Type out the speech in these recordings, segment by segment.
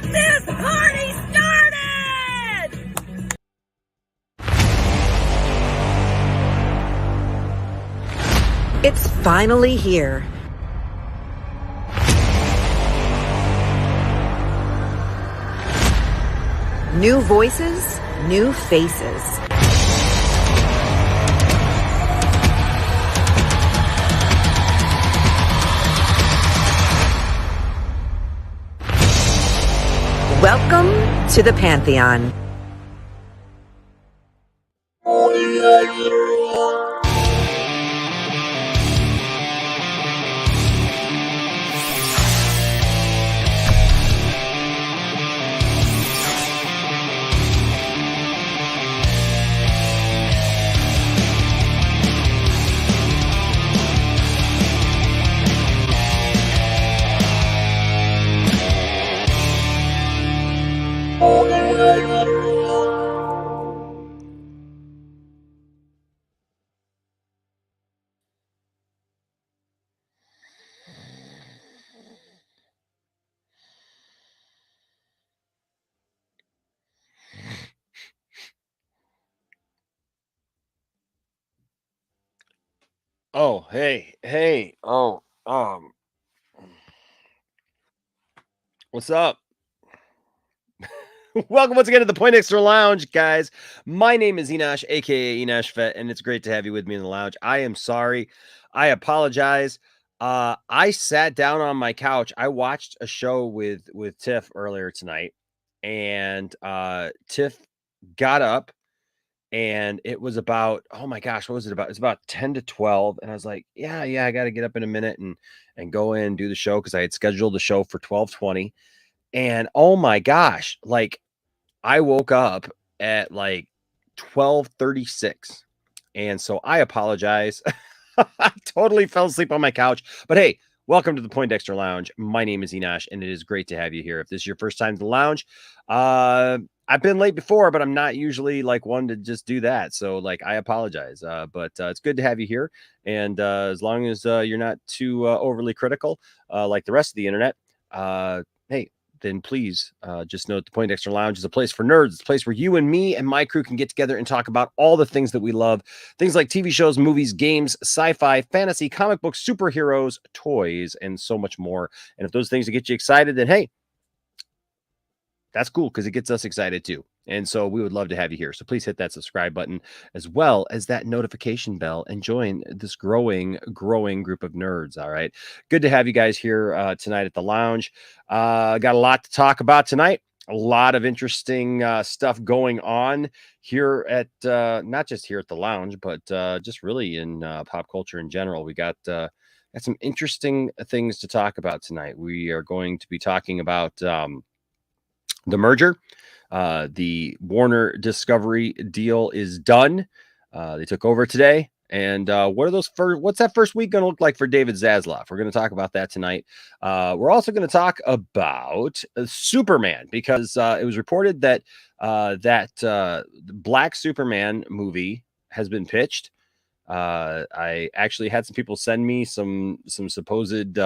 Get this party started! It's finally here. New voices, new faces. Welcome to the Pantheon. Oh, hey. What's up? Welcome once again to the Point Extra Lounge, guys. My name is Enosh, aka Enosh Vet, and it's great to have you with me in the lounge. I am sorry. I apologize. I sat down on my couch. I watched a show with Tiff earlier tonight, and Tiff got up. And it was about, oh my gosh, what was it about? It's about 10 to 12. And I was like, yeah, I got to get up in a minute and go in and do the show because I had scheduled the show for 12:20. And oh my gosh, like I woke up at like 12:36. And so I apologize. I totally fell asleep on my couch. But hey, welcome to the Poindexter Lounge. My name is Enosh, and it is great to have you here. If this is your first time to the lounge, I've been late before, but I'm not usually like one to just do that. So like, I apologize. But it's good to have you here. And as long as you're not too overly critical, like the rest of the internet, hey, then please just know that the Poindexter Lounge is a place for nerds. It's a place where you and me and my crew can get together and talk about all the things that we love. Things like TV shows, movies, games, sci-fi, fantasy, comic books, superheroes, toys, and so much more. And if those things get you excited, then hey, that's cool because it gets us excited too. And so we would love to have you here. So please hit that subscribe button as well as that notification bell and join this growing group of nerds. All right. Good to have you guys here tonight at the lounge. Got a lot to talk about tonight. A lot of interesting stuff going on here at not just here at the lounge, but just really in pop culture in general. We got some interesting things to talk about tonight. We are going to be talking about the merger. The Warner Discovery deal is done. They took over today. And what's that first week going to look like for David Zaslav? We're going to talk about that tonight. We're also going to talk about Superman because it was reported that the Black Superman movie has been pitched. I actually had some people send me some supposed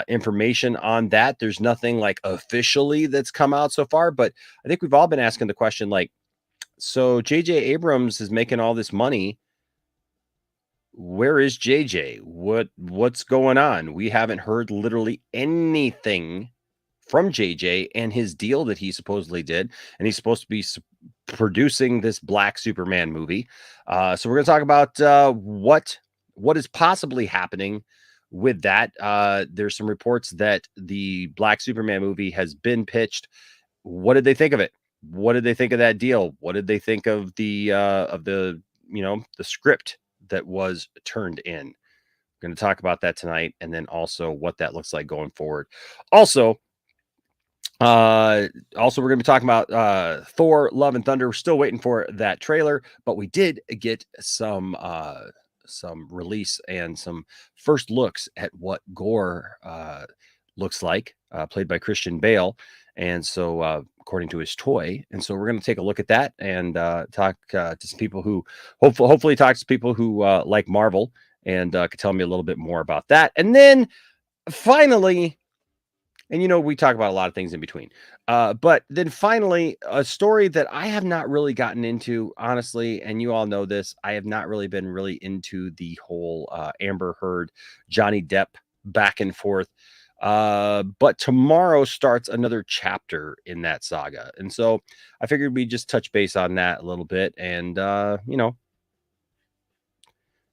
information on that. There's nothing like officially that's come out so far, but I think we've all been asking the question, like, so JJ Abrams is making all this money. Where is JJ? What's going on? We haven't heard literally anything from JJ and his deal that he supposedly did, and he's supposed to be producing this Black Superman movie. So we're going to talk about what is possibly happening with that. There's some reports that the Black Superman movie has been pitched. What did they think of it? What did they think of that deal? What did they think of the script that was turned in? We're going to talk about that tonight, and then also what that looks like going forward. Also, we're going to be talking about Thor: Love and Thunder. We're still waiting for that trailer, but we did get some release and some first looks at what Gorr looks like, played by Christian Bale. And so according to his toy. And so we're going to take a look at that and talk to some people who hopefully talk to people who like Marvel and could tell me a little bit more about that. And then finally, And we talk about a lot of things in between. But then finally, a story that I have not really gotten into, honestly, and you all know this, I have not really been really into the whole Amber Heard, Johnny Depp back and forth. But tomorrow starts another chapter in that saga. And so I figured we'd just touch base on that a little bit and,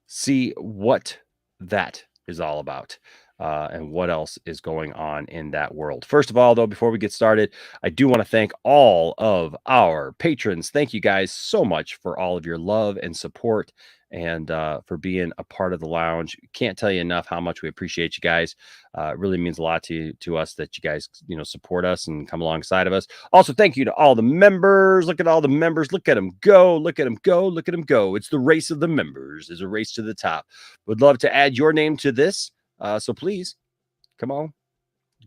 see what that is all about. And what else is going on in that world. First of all, though, before we get started, I do want to thank all of our patrons. Thank you guys so much for all of your love and support and for being a part of the lounge. Can't tell you enough how much we appreciate you guys. It really means a lot to us that you guys, support us and come alongside of us. Also, thank you to all the members. Look at all the members. Look at them go. Look at them go. Look at them go. It's the race of the members. It's a race to the top. Would love to add your name to this. So please come on,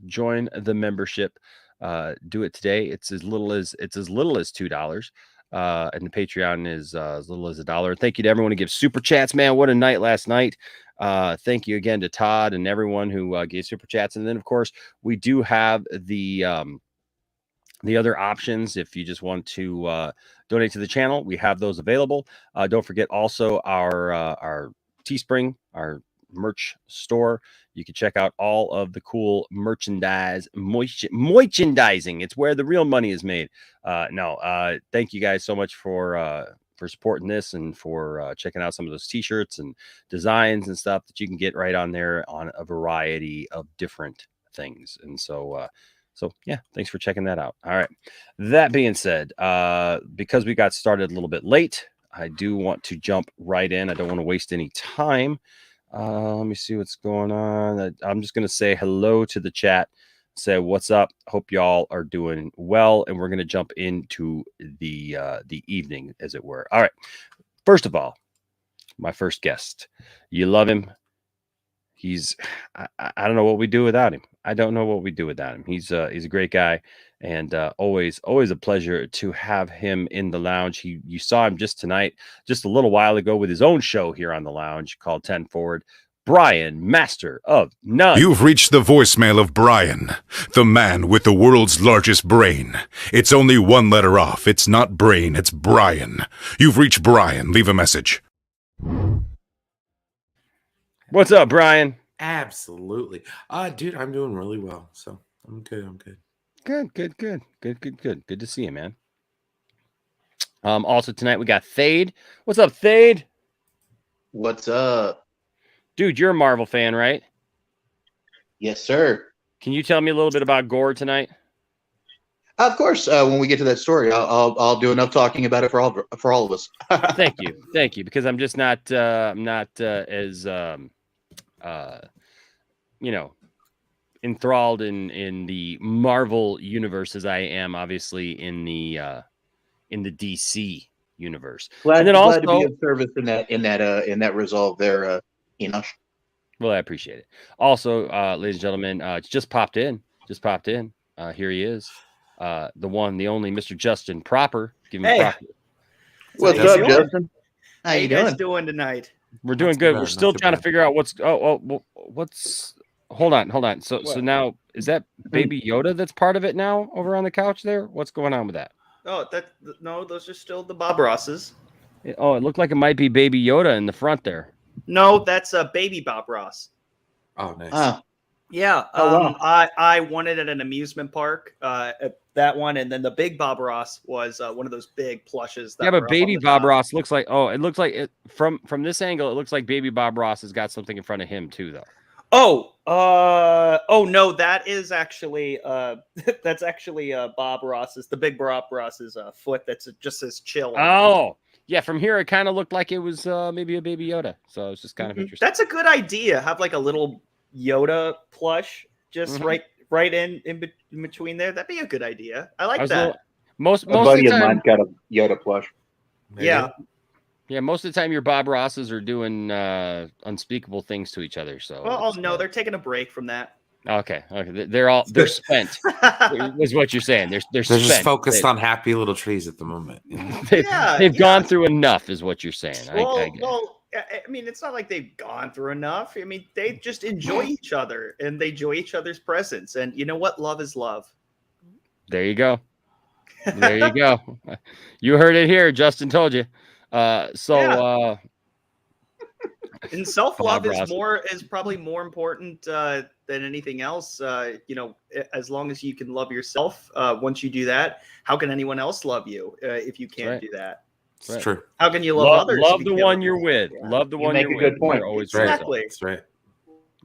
join the membership. Do it today. It's as little as $2. And the Patreon is as little as $1. Thank you to everyone who gives super chats, man. What a night last night. Thank you again to Todd and everyone who gave super chats. And then of course we do have the other options. If you just want to donate to the channel, we have those available. Don't forget also our Teespring, our merch store. You can check out all of the cool merchandising. It's where the real money is made. Thank you guys so much for supporting this and for checking out some of those t-shirts and designs and stuff that you can get right on there on a variety of different things. And so yeah, thanks for checking that out. All right. That being said, because we got started a little bit late, I do want to jump right in. I don't want to waste any time. Let me see what's going on. I'm just going to say hello to the chat, say what's up. Hope y'all are doing well. And we're going to jump into the evening, as it were. All right. First of all, my first guest. You love him. I don't know what we do without him. I don't know what we do without him. He's a great guy, and always a pleasure to have him in the lounge. You saw him just tonight, just a little while ago, with his own show here on the lounge called 10 Forward. Brian, master of none. You've reached the voicemail of Brian, the man with the world's largest brain. It's only one letter off. It's not brain, it's Brian. You've reached Brian. Leave a message. What's up, Brian? Absolutely. Dude, I'm doing really well. So I'm good. Good to see you, man. Also tonight we got Thade. What's up, Thade? What's up? Dude, you're a Marvel fan, right? Yes, sir. Can you tell me a little bit about Gorr tonight? Of course. When we get to that story, I'll do enough talking about it for all of us. Thank you. Because I'm just not as enthralled in the Marvel universe as I am obviously in the DC universe. Glad and then to be of service in that resolve there, Enosh. Well, I appreciate it. Also, ladies and gentlemen, just popped in. Here he is. The one, the only Mr. Justin Proper. Give him proper. What's up, Justin? How you guys doing tonight? We're doing good. We're still trying to figure out what's hold on. So now is that Baby Yoda that's part of it now over on the couch there? What's going on with that? Oh, no, those are still the Bob Rosses. It looked like it might be Baby Yoda in the front there. No, that's Baby Bob Ross. Oh, nice. Yeah. Wow. I won it at an amusement park. At that one, and then the big Bob Ross was one of those big plushes. Yeah, but Baby Bob Ross looks like it looks like it from this angle. It looks like Baby Bob Ross has got something in front of him too, though. Oh no, that is actually that's actually Bob Ross's, the big Bob Ross's foot. That's just as chill. Oh. Yeah, from here it kind of looked like it was maybe a Baby Yoda. So it's just kind of interesting. That's a good idea. Have like a little Yoda plush just right in between there. That'd be a good idea. I like that. Most of mine's got a Yoda plush. Maybe. Yeah, most of the time your Bob Rosses are doing unspeakable things to each other. So no, they're taking a break from that. Okay. They're spent. Is what you're saying. They're spent. Just focused on happy little trees at the moment. They've gone through enough, is what you're saying. Well, I mean, it's not like they've gone through enough. I mean, they just enjoy each other and they enjoy each other's presence. And you know what? Love is love. There you go. There you go. You heard it here. Justin told you. And self-love Ross. is probably more important than anything else. As long as you can love yourself, once you do that, how can anyone else love you if you can't do that? It's true. How can you love others? Love if the you can't one love you're yourself? with. Love the You one make you're a good with. point. You're always Exactly. That's right.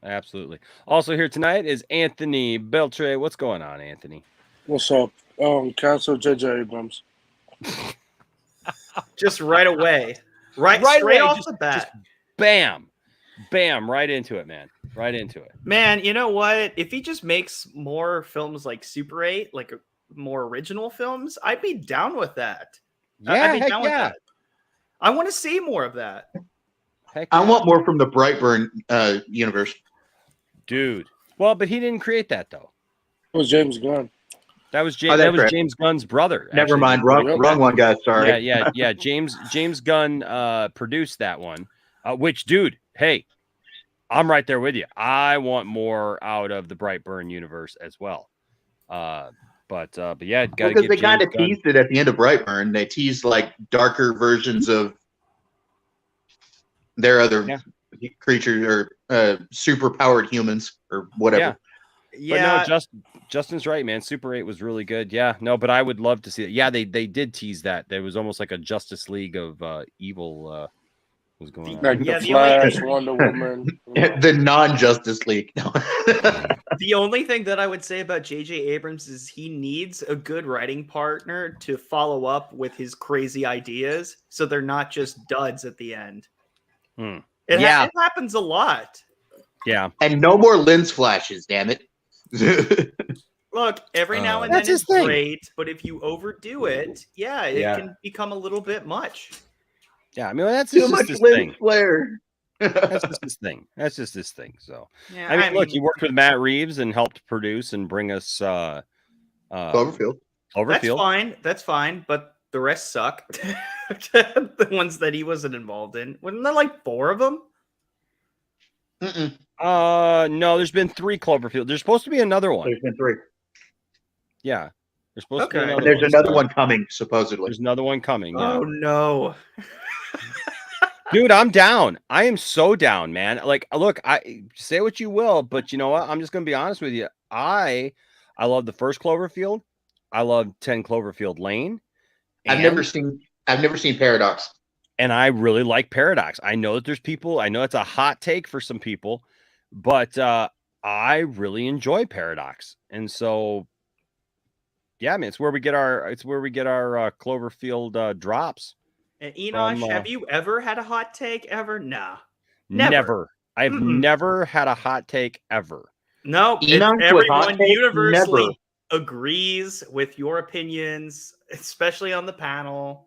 Absolutely. Also here tonight is Anthony Beltre. What's going on, Anthony? What's up? Cancel JJ Abrams. Just right away. Right Right straight away, off just- the bat. Bam. Bam. Right into it, man. Right into it. Man, you know what? If he just makes more films like Super 8, like more original films, I'd be down with that. Yeah, I'd be heck down with yeah. that. I want to see more of that. Heck I yeah. want more from the Brightburn universe. Dude. Well, but he didn't create that though. It was James Gunn. That was James. Oh, that's That was right. James Gunn's brother. Never actually. mind. Wrong one, guys. Sorry. Yeah. James Gunn produced that one. Which, dude, hey, I'm right there with you. I want more out of the Brightburn universe as well. But yeah, gotta Because give they kind of James Gunn- teased it at the end of Brightburn. They teased like darker versions of their other creatures or super powered humans or whatever. Yeah. But no, Justin's right, man. Super 8 was really good. Yeah, no, but I would love to see it. Yeah, they did tease that. There was almost like a Justice League of evil was going on. Like Yeah, the the only- Flash, Wonder Woman. The non-Justice League. The only thing that I would say about J.J. Abrams is he needs a good writing partner to follow up with his crazy ideas so they're not just duds at the end. It happens a lot. Yeah. And no more lens flashes, damn it. Look, every now and That's then his it's thing. great, but if you overdo it, it can become a little bit much. Yeah, I mean that's Too just much his lens thing. flare. That's just his thing. That's just his thing. So Yeah, I mean, look, he worked with Matt Reeves and helped produce and bring us Cloverfield. That's fine, but the rest suck. The ones that he wasn't involved in. Wasn't there like 4 of them? No, there's been 3 Cloverfield. There's supposed to be another one. There's been 3. Yeah. There's supposed to be Okay. another There's one. another one coming, supposedly. There's another one coming. Yeah. Oh no. Dude, I'm down. I am so down, man. Like, look, I say what you will, but you know what? I'm just gonna be honest with you. I love the first Cloverfield. I love 10 Cloverfield Lane. I've never seen Paradox. And I really like Paradox. I know that there's people, I know it's a hot take for some people, but I really enjoy Paradox. And so yeah, I mean, it's where we get our Cloverfield drops. And Enosh, From, have you ever had a hot take ever? Nah. Never. I've never had a hot take ever. No, Enoch with hot everyone takes? universally Never. agrees with your opinions, especially on the panel.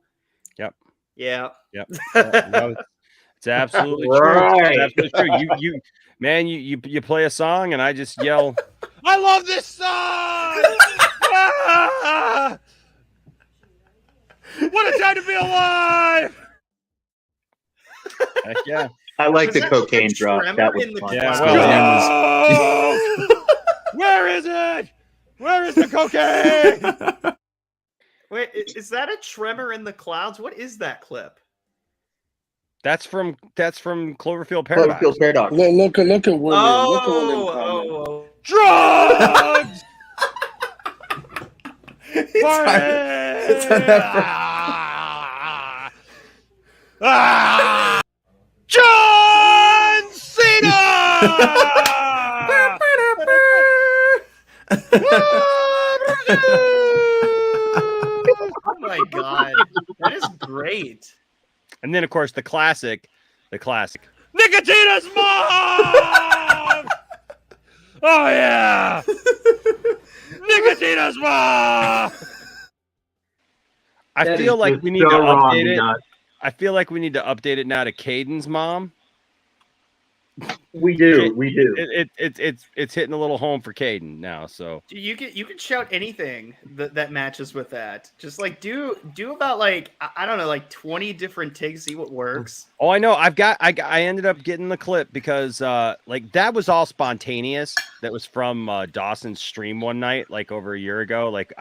Yep. Yeah. Yep. No, it's absolutely true. Right. It's absolutely true. You play a song and I just yell, I love this song. Ah! What a time to be alive. Heck yeah. I like Was the that cocaine a drop. tremor That was in the fun. Yeah, cloud? well, where is it? Where is the cocaine? Wait, is that a tremor in the clouds? What is that clip? That's from Cloverfield Paradox. Cloverfield Paradox. Look at William. Look at William comment. Oh. Drugs. It's on that John Cena. Oh my god. That is great. And then, of course, the classic. Nicotina's mom. Oh yeah. Nicotina's mom. I feel like we need to update it. I feel like we need to update it now to Caden's mom. We do. We do. It's hitting a little home for Caden now. So You can shout anything that matches with that. Just like do about like I don't know, like 20 different takes, see what works. oh, I know. I ended up getting the clip because like that was all spontaneous. That was from Dawson's stream one night, like over a year ago. Like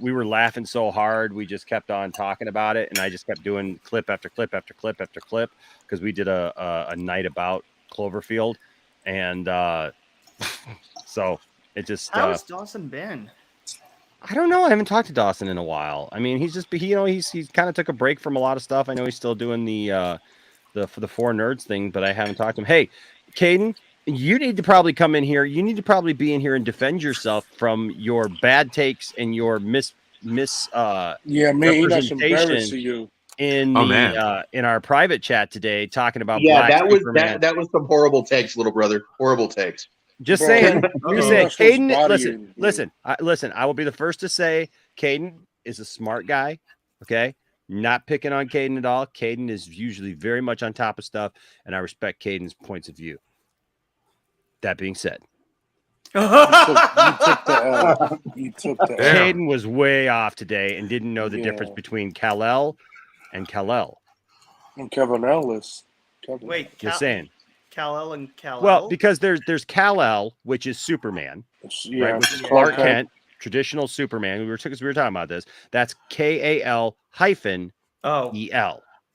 we were laughing so hard, we just kept on talking about it, and I just kept doing clip after clip after clip after clip because we did a night about Cloverfield, and so it just. How's Dawson been? I don't know. I haven't talked to Dawson in a while. I mean, he's kind of took a break from a lot of stuff. I know he's still doing the four nerds thing, but I haven't talked to him. Hey, Caden, you need to probably come in here. You need to probably be in here and defend yourself from your bad takes and your representation you in in our private chat today, talking about that was some horrible takes, little brother. Horrible takes. Just saying. You say, Caden. Listen. I will be the first to say, Caden is a smart guy. Okay, not picking on Caden at all. Caden is usually very much on top of stuff, and I respect Caden's points of view. That being said, you took the Caden was way off today and didn't know the difference between Kal-El and Kal-El. And Kal-El is wait. Just saying. Kal-El and Kal-El. Well, because there's Kal-El, which is Superman, right? Which is Clark Kent, traditional Superman. We were talking about this. That's Kal-El,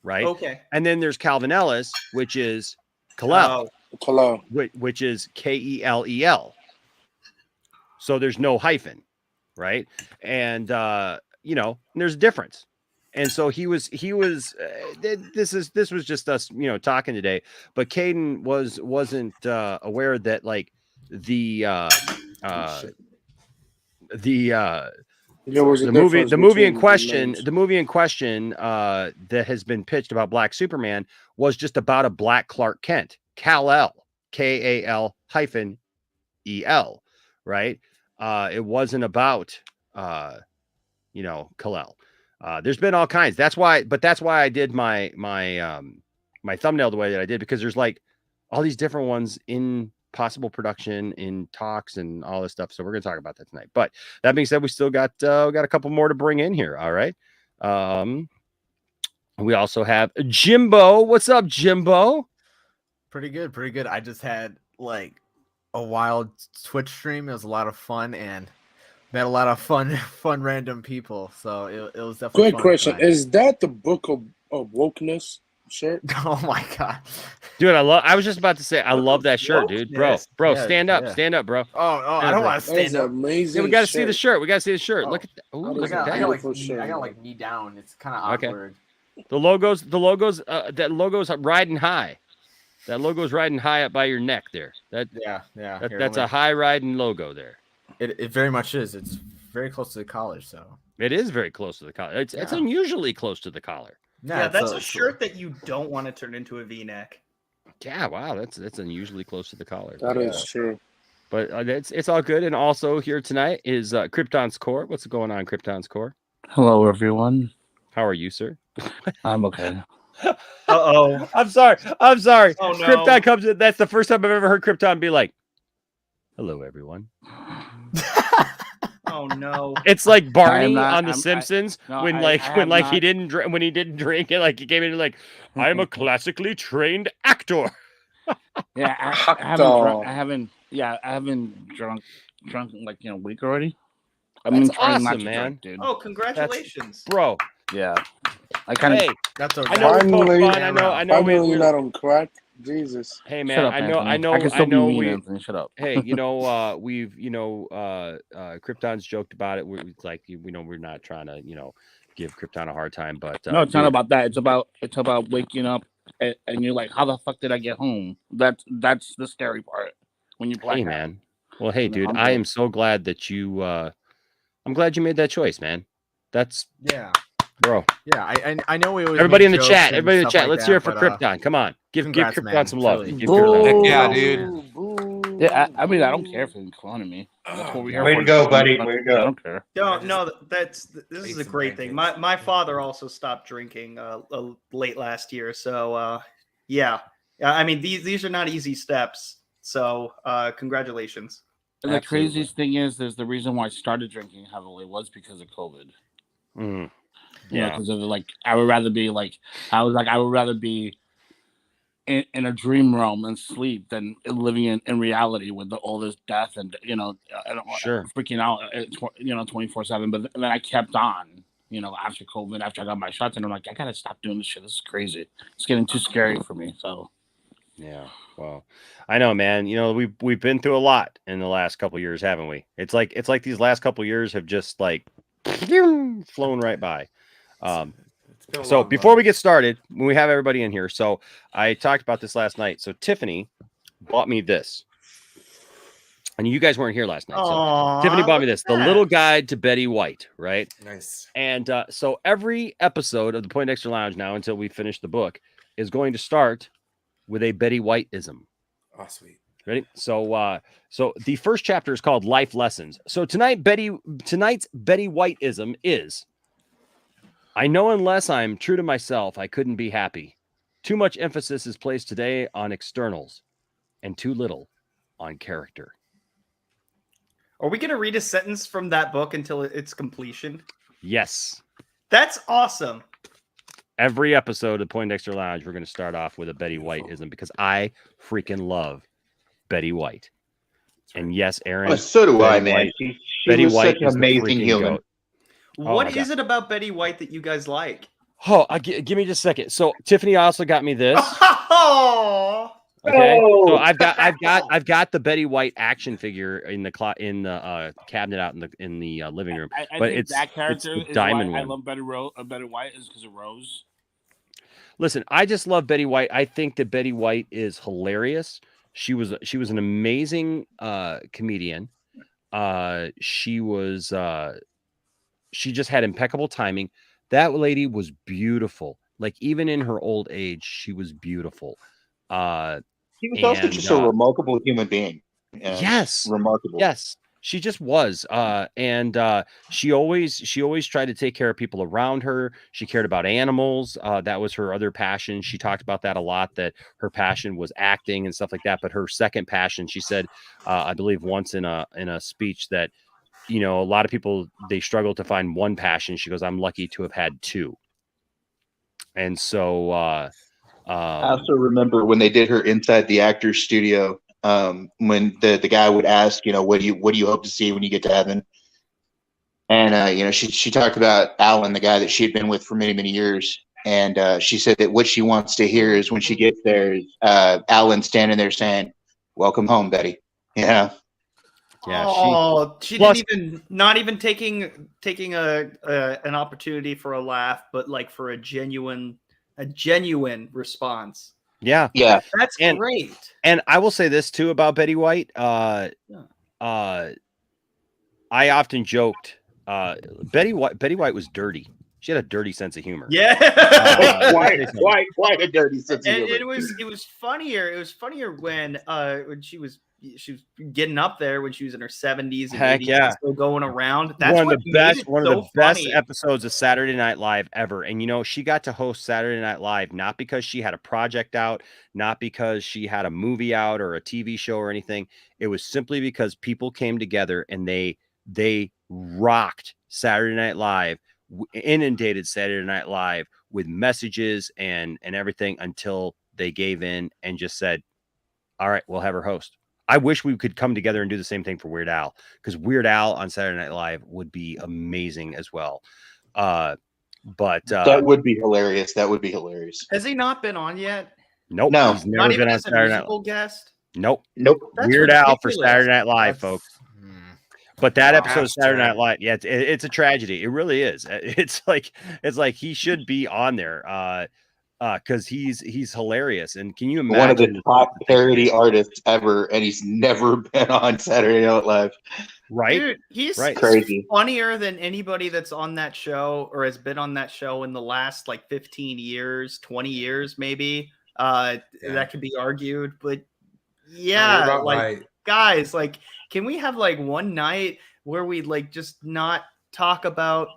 right? Okay. And then there's Calvin Ellis, which is Kal-El. Which is Kelel. So there's no hyphen, right? And there's a difference. And so he was this was just us, talking today, but Caden wasn't aware that like the movie in question that has been pitched about Black Superman was just about a black Clark Kent. Kal-El, Kal-El, right? It wasn't about Kal-El. There's been all kinds. That's why I did my thumbnail the way that I did, because there's like all these different ones in possible production, in talks, and all this stuff. So we're gonna talk about that tonight. But that being said, we still got a couple more to bring in here. All right. We also have Jimbo. What's up, Jimbo? Pretty good. I just had like a wild Twitch stream. It was a lot of fun and met a lot of fun random people. So it was definitely good question. Tonight. Is that the Book of Wokeness shirt? Oh my god, dude! I was just about to say I love that shirt, dude. Bro, yeah, stand up, bro. Oh, I don't want to stand up. Amazing. Yeah, we got to see the shirt. Look at that. Ooh, I got like knee down. It's kind of awkward. The logo's that logo's riding high. That logo's riding high up by your neck there. That's a high riding logo there. It very much is. It's very close to the collar, so it is very close to the collar. It's unusually close to the collar. Yeah, that's a shirt that you don't want to turn into a V-neck. Yeah, wow, that's unusually close to the collar. That is true. But it's all good. And also here tonight is Krypton's Core. What's going on, Krypton's Core? Hello, everyone. How are you, sir? I'm okay. Uh-oh. I'm sorry. Oh, no. Krypton comes in. That's the first time I've ever heard Krypton be like, hello, everyone. Oh no! It's like Barney on The Simpsons when he didn't drink it, like he came in like, I am a classically trained actor. Yeah, I haven't drunk like a week already. I've been trying not to drink, dude. Oh, congratulations, bro. Yeah, I kind of. Hey, that's okay. I know. We're not on crack. Jesus. Hey man, up, I know. Shut up. Hey, we've Krypton's joked about it. We're like, we're not trying to, give Krypton a hard time, but no, it's not about that. It's about waking up and you're like, how the fuck did I get home? That's the scary part when you black out. Hey man. Well, hey dude, I am so glad that you. I'm glad you made that choice, man. That's bro. Yeah, I know we always everybody in the chat. Let's hear it for Krypton. Come on, give Krypton some love. Yeah, dude. Yeah, I mean, I don't care if he's cloning me. That's what we Way to go, buddy. Way to go. I don't care. No, this is a great thing. My father also stopped drinking late last year, so yeah. Yeah, I mean these are not easy steps. So congratulations. And the craziest thing is, there's the reason why I started drinking heavily was because of COVID. Mm. You know, because of I would rather be I would rather be in a dream realm and sleep than living in reality with all this death and freaking out 24/7. But then I kept on, after COVID, after I got my shots, and I'm like, I gotta stop doing this shit. This is crazy. It's getting too scary for me. So yeah, well, I know, man. We've been through a lot in the last couple of years, haven't we? It's like these last couple of years have just flown right by. So before we get started, when we have everybody in here, so I talked about this last night. So Tiffany bought me this, and you guys weren't here last night. So Tiffany bought me this, The Little Guide to Betty White, right? Nice. And so every episode of the Poindexter Lounge now, until we finish the book, is going to start with a Betty White-ism. Oh, sweet. Ready? So the first chapter is called Life Lessons. So tonight's Betty White-ism is: I know unless I'm true to myself, I couldn't be happy. Too much emphasis is placed today on externals and too little on character. Are we going to read a sentence from that book until its completion? Yes. That's awesome. Every episode of Poindexter Lounge, we're going to start off with a Betty White-ism because I freaking love Betty White. And yes, Aaron. Oh, so do I, man. White, She Betty was White such an amazing human. Goat. What is it about Betty White that you guys like? Oh, give me just a second. So Tiffany also got me this. Oh, okay. So I've got the Betty White action figure in the cabinet out in the living room. I but think it's that character it's the is diamond why one. I love Betty White is because of Rose. Listen, I just love Betty White. I think that Betty White is hilarious. She was an amazing comedian. She just had impeccable timing. That lady was beautiful. Like, even in her old age, she was beautiful. She was also just a remarkable human being. Yes. Remarkable. Yes. She just was. And she always tried to take care of people around her. She cared about animals. That was her other passion. She talked about that a lot, that her passion was acting and stuff like that. But her second passion, she said, I believe once in a speech, that, a lot of people, they struggle to find one passion. She goes, I'm lucky to have had two. And so I also remember when they did her inside the actor's studio, when the guy would ask, what do you hope to see when you get to heaven? And she talked about Alan, the guy that she had been with for many, many years. And she said that what she wants to hear is when she gets there, Alan standing there saying, "Welcome home, Betty." Yeah. Yeah. She didn't not even taking an opportunity for a laugh, but like for a genuine response. Yeah. That's great. And I will say this too about Betty White. I often joked, Betty White was dirty. She had a dirty sense of humor. Yeah. Why a dirty sense of humor? It was funnier. It was funnier when she was getting up there when she was in her 70s and Heck 80s, yeah, still going around. That's one of the best funny. episodes of Saturday Night Live ever. And she got to host Saturday Night Live not because she had a project out, not because she had a movie out or a TV show or anything. It was simply because people came together and they rocked Saturday Night Live, inundated Saturday Night Live with messages and everything until they gave in and just said, all right, we'll have her host. I wish we could come together and do the same thing for Weird Al, because Weird Al on Saturday Night Live would be amazing as well. But that would be hilarious. Has he not been on yet? Nope. No. He's never been on Saturday Night Live. Guest? Nope. That's Weird ridiculous. Al for Saturday Night Live, folks. But that episode of Saturday Night Live, yeah, it's a tragedy. It really is. It's like he should be on there. Because he's hilarious. And can you imagine, one of the top parody artists ever, and he's never been on Saturday Night Live? Right? Dude, he's crazy. Funnier than anybody that's on that show or has been on that show in the last 15 years, 20 years, maybe. That could be argued, but yeah, right. Guys, can we have one night where we just not talk about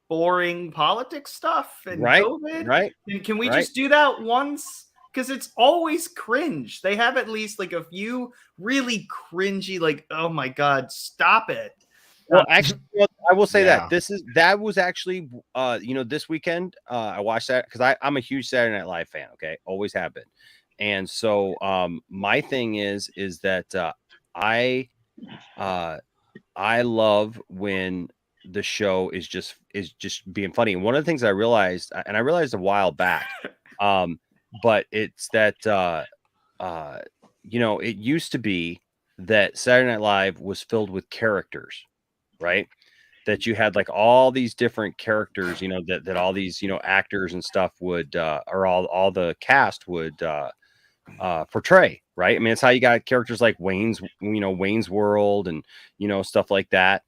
boring politics stuff and COVID? Right. And can we just do that once? because it's always cringe. They have at least like a few really cringy, like, oh my god, stop it. Well, actually, I will say that that was actually, this weekend, I watched that because I'm a huge Saturday Night Live fan. Okay, always have been, and so my thing is that I love when the show is just being funny. And one of the things I realized a while back, but it's that it used to be that Saturday Night Live was filled with characters. Right, that you had like all these different characters, that all these actors and stuff would or all the cast would portray. Right, I mean, it's how you got characters like Wayne's World and stuff like that.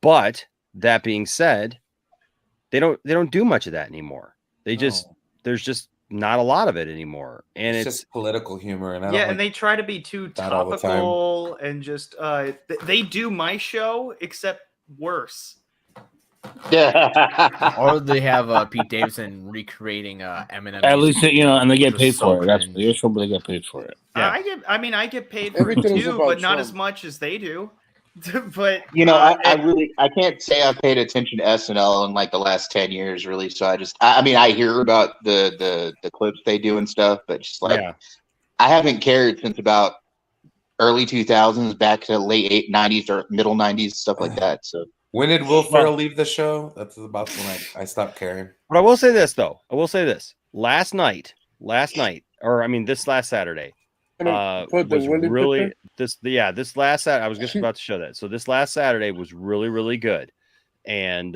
But that being said, they don't do much of that anymore. There's just not a lot of it anymore, and it's just political humor. And and they try to be too topical and just they do my show except worse. Yeah, or they have Pete Davidson recreating Eminem. At least and they get paid for it. That's the issue, but they get paid for it. Yeah. I get paid for it too, but not as much as they do. But I can't say I've paid attention to SNL in like the last 10 years really, so I hear about the clips they do and stuff, but just like I haven't cared since about early 2000s back to late 90s or middle 90s, stuff like that. So when did Will Ferrell leave the show? That's about when I stopped caring. But I will say this though, last night or this last Saturday was really this last Saturday. I was just about to show that. So this last Saturday was really, really good. And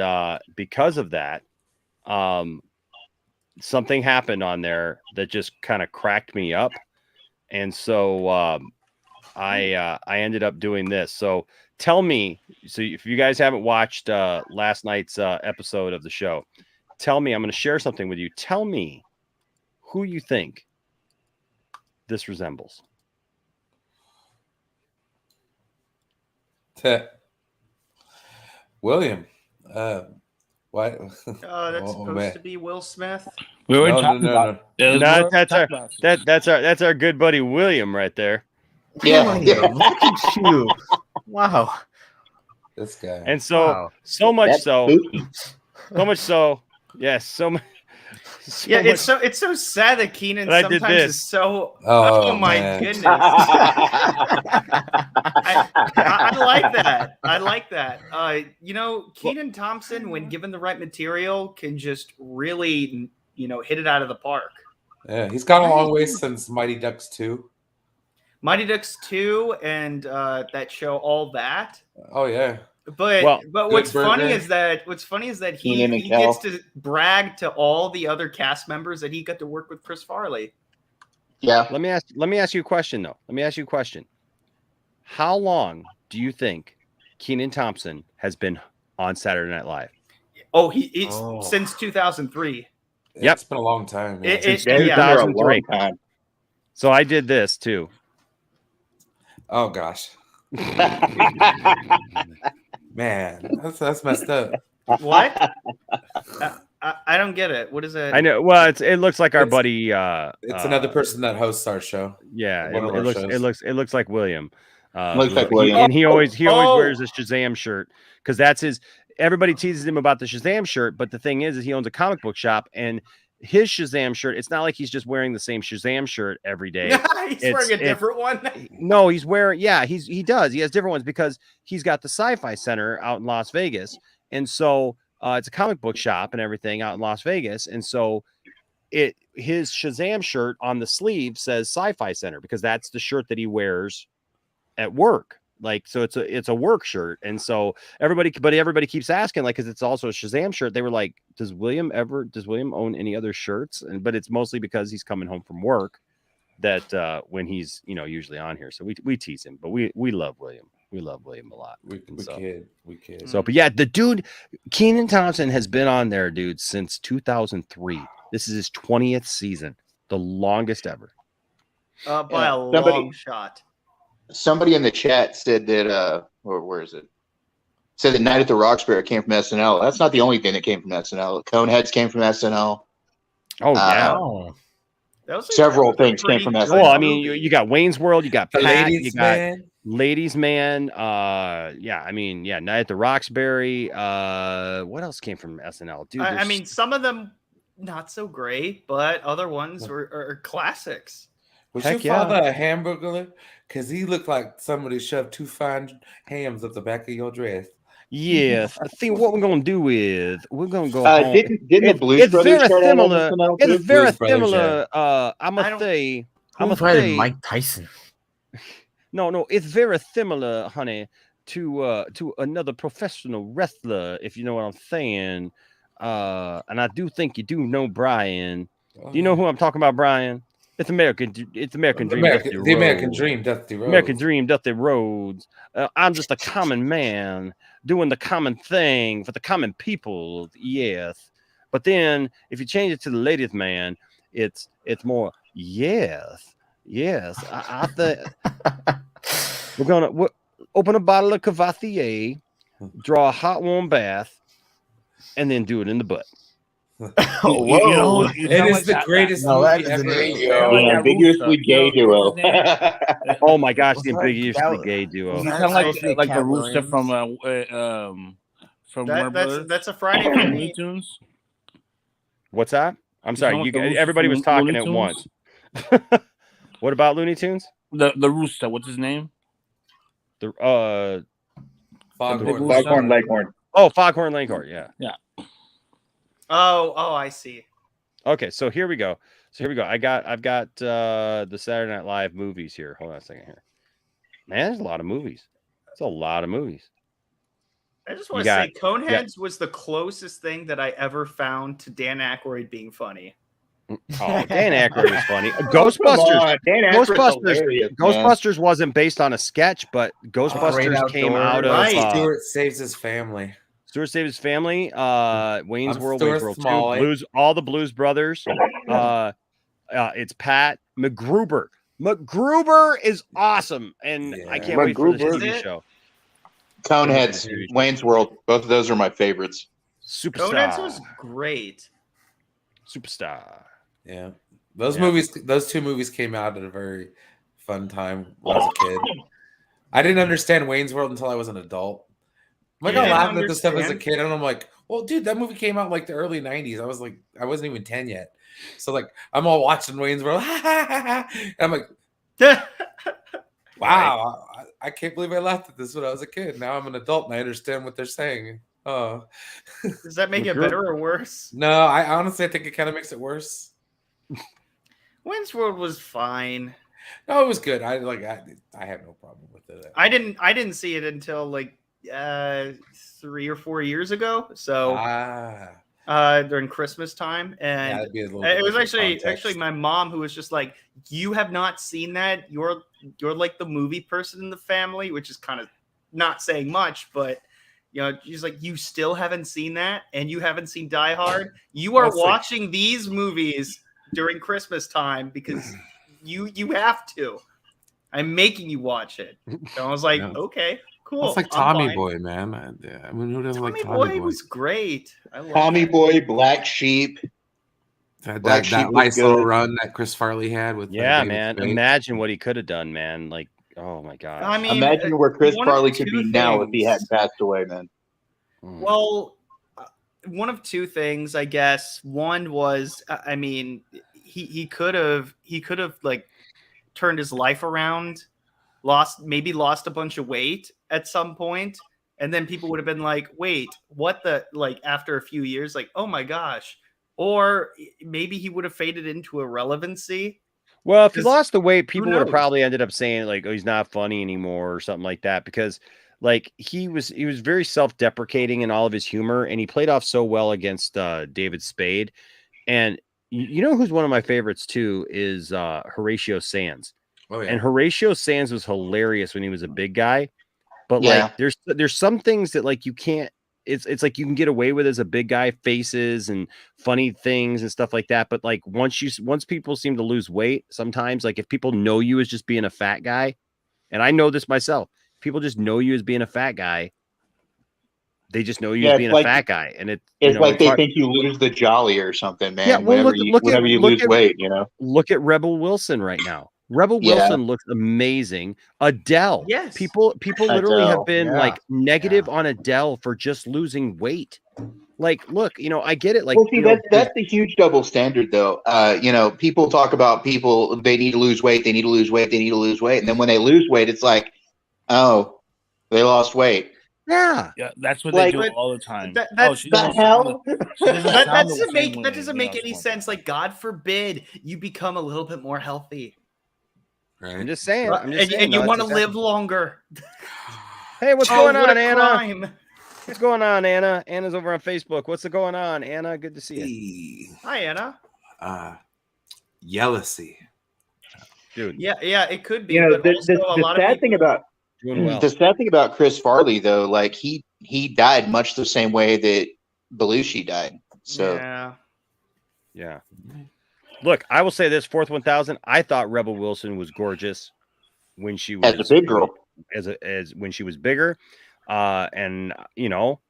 because of that, something happened on there that just kind of cracked me up. And so I ended up doing this. So tell me, if you guys haven't watched last night's episode of the show, tell me, I'm going to share something with you. Tell me who you think this resembles. William. What? Oh, that's supposed to be Will Smith. We were talking about that's our good buddy William right there. Yeah. Look at you. Wow. This guy. And so much so, yes, so much. It's so sad that Keenan sometimes is so. Oh my goodness! I like that. I like that. Keenan Thompson, when given the right material, can just really, hit it out of the park. Yeah, he's gone a long way since Mighty Ducks 2. Mighty Ducks 2 and that show, All That. Oh yeah. But what's funny is that he gets to brag to all the other cast members that he got to work with Chris Farley. Yeah. Let me ask you a question though. How long do you think Keenan Thompson has been on Saturday Night Live? Oh, he's since 2003. Yep. It's been a long time. Since 2003. So I did this too. Oh gosh. Man, that's messed up. What? I don't get it. What is it? I know. Well, it looks like our buddy. It's another person that hosts our show. Yeah, it looks like William. Looks like William, and he always wears a Shazam shirt because that's his. Everybody teases him about the Shazam shirt, but the thing is he owns a comic book shop and. His Shazam shirt, it's not like he's just wearing the same Shazam shirt every day. He's wearing a different one. No, he's wearing, he does. He has different ones because he's got the Sci-Fi Center out in Las Vegas. And so it's a comic book shop and everything out in Las Vegas. And so his Shazam shirt on the sleeve says Sci-Fi Center because that's the shirt that he wears at work. Like, so it's a work shirt. And so everybody keeps asking, like, cause it's also a Shazam shirt. They were like, does William own any other shirts? But it's mostly because he's coming home from work that, when he's, usually on here. So we tease him, but we love William. We love William a lot. We kid. So, but yeah, the dude, Keenan Thompson has been on there, dude, since 2003. This is his 20th season, the longest ever. By a long shot. Somebody in the chat said that, where is it? Said that Night at the Roxbury came from SNL. That's not the only thing that came from SNL. Coneheads came from SNL. Oh yeah. Several things came from SNL. Well, I mean, you got Wayne's World, you got The Pat, Ladies you got Man. Ladies Man. Yeah, I mean, yeah, Night at the Roxbury. What else came from SNL, dude? I mean, some of them not so great, but other ones are classics. Was Heck your father yeah. a hamburger? Because he looked like somebody shoved 2 fine hams up the back of your dress. Yes, I think what we're gonna do is we're gonna go home. Didn't the Blues Brothers very start out on similar. SNL It's too? very Blues Brothers, similar. yeah. I'm a say. I'm Who a invited say. Mike Tyson? No, it's very similar, honey, to another professional wrestler, if you know what I'm saying. And I do think you do know Brian. Do you know who I'm talking about, Brian? It's American Dream. Dusty The American Rhodes. Dream, Dusty Rhodes. American Dream, Dusty Rhodes. I'm just a common man doing the common thing for the common people. Yes, but then if you change it to the ladies' man, it's more yes. I think we're gonna open a bottle of Cavassier, draw a hot warm bath, and then do it in the butt. Whoa! It is the greatest movie ever. An ambiguously gay duo. Oh my gosh, the What's that? ambiguously gay duo. You That's sound supposed to be like the Cat rooster Williams. from Warner Brothers. That's a Friday for Looney me. Tunes. What's that? I'm You sorry, sound like you the guys, rooster everybody from was talking Looney at Tunes? once. What about Looney Tunes? The rooster. What's his name? The Foghorn Leghorn. Oh, Foghorn Leghorn. Yeah. Oh, I see. Okay, so here we go. I've got the Saturday Night Live movies here. Hold on a second here. Man, there's a lot of movies. It's a lot of movies. I just want to say Coneheads was the closest thing that I ever found to Dan Aykroyd being funny. Oh, Dan Aykroyd was funny. Ghostbusters. Ghostbusters wasn't based on a sketch, but Ghostbusters came out of Stuart Saves His Family. Stuart Saves His Family. Wayne's World, Stuart Wayne's World 2, Smalley. all the Blues Brothers. It's Pat MacGruber. MacGruber is awesome, and I can't wait for this TV show. Coneheads, Wayne's World. Both of those are my favorites. Superstar. Coneheads was great. Superstar. Yeah. Those two movies came out at a very fun time when I was a kid. I didn't understand Wayne's World until I was an adult. I laughed at this stuff as a kid, and I'm like, well, dude, that movie came out in like the early 90s. I wasn't even 10 yet. So like I'm all watching Wayne's World. And I'm like, wow, I can't believe I laughed at this when I was a kid. Now I'm an adult and I understand what they're saying. Oh. Does that make it better or worse? No, I honestly think it kind of makes it worse. Wayne's World was fine. No, it was good. I have no problem with it. I didn't see it until like 3 or 4 years ago. So during Christmas time, and it was actually my mom who was just like, "You have not seen that. You're like the movie person in the family," which is kind of not saying much, but she's like, "You still haven't seen that, and you haven't seen Die Hard. You are watching these movies during Christmas time because you have to. I'm making you watch it." So I was like, "Okay, cool." It's like Tommy Boy, man. I mean, who doesn't like Tommy Boy? Was great. Tommy Boy, Black Sheep. That nice little run that Chris Farley had with man. Imagine what he could have done, man. Like, oh my god. I mean, imagine where Chris Farley could be now if he hadn't passed away, man. Well, one of two things, I guess. One was, I mean, he could have like turned his life around, lost a bunch of weight at some point, and then people would have been like, wait, what the, like, after a few years, like, oh my gosh. Or maybe he would have faded into irrelevancy. Well, if he lost the weight, people would have probably ended up saying like, oh, he's not funny anymore or something like that, because like he was very self-deprecating in all of his humor, and he played off so well against David Spade. And you know who's one of my favorites too is Horatio Sands. Oh, yeah. And Horatio Sands was hilarious when he was a big guy, but like there's some things that like you can't. It's like you can get away with as a big guy, faces and funny things and stuff like that. But like once people seem to lose weight, sometimes like if people know you as just being a fat guy, and I know this myself, people just know you as being a fat guy, They just know you as being a fat guy, and it's you know, like they hard. think you lose the jolly or something, man. Yeah, well, whenever you lose weight, you know. Look at Rebel Wilson right now. Rebel Yeah. Wilson looks amazing. Adele. Yes. People literally Adele, have been like negative on Adele for just losing weight. Like, look, you know, I get it. Like, Well, see, you know, that's the huge double standard, though. You know, people talk about people, they need to lose weight, they need to lose weight, they need to lose weight. And then when they lose weight, it's like, oh, they lost weight. yeah. Yeah, that's what Like, they do all the time. That's she the doesn't hell? sound the- she doesn't that sound the doesn't make same that way, doesn't you know, make any it's sense. Like, God forbid you become a little bit more healthy, Right. I'm just saying. and you want to live longer. Hey, what's Oh, going what on, a Anna? crime. What's going on, Anna? Anna's over on Facebook. What's going on, Anna? Good to see you. Hi, Anna. Jealousy. Dude. Yeah, it could be. You know, but also a the lot of sad thing people- about Doing well. the sad thing about Chris Farley, though, like he died much the same way that Belushi died. So Yeah. Look, I will say this: Fourth 1000. I thought Rebel Wilson was gorgeous when she was as a big girl, as when she was bigger, and you know,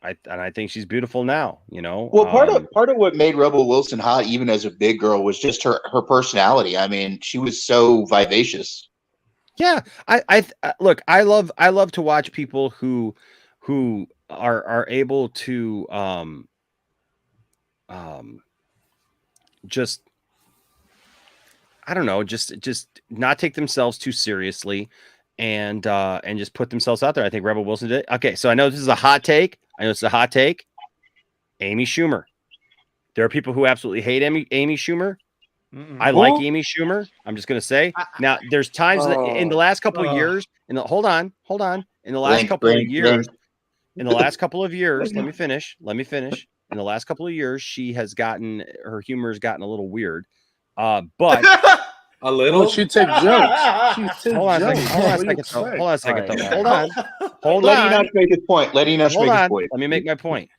I think she's beautiful now. You know, well, part of what made Rebel Wilson hot, even as a big girl, was just her personality. I mean, she was so vivacious. Yeah, I look. I love to watch people who are able to just, I don't know, just not take themselves too seriously, and just put themselves out there. I think Rebel Wilson did. Okay, so I know this is a hot take. Amy Schumer. There are people who absolutely hate Amy Schumer. I like Amy Schumer. I'm just gonna say now. There's times that in the last couple of years, hold on. In the last couple of years, let me finish. In the last couple of years, her humor has gotten a little weird. But a little. Well, she take jokes. Hold on a second. Hold on. Let Enoch make his point. Let me make my point.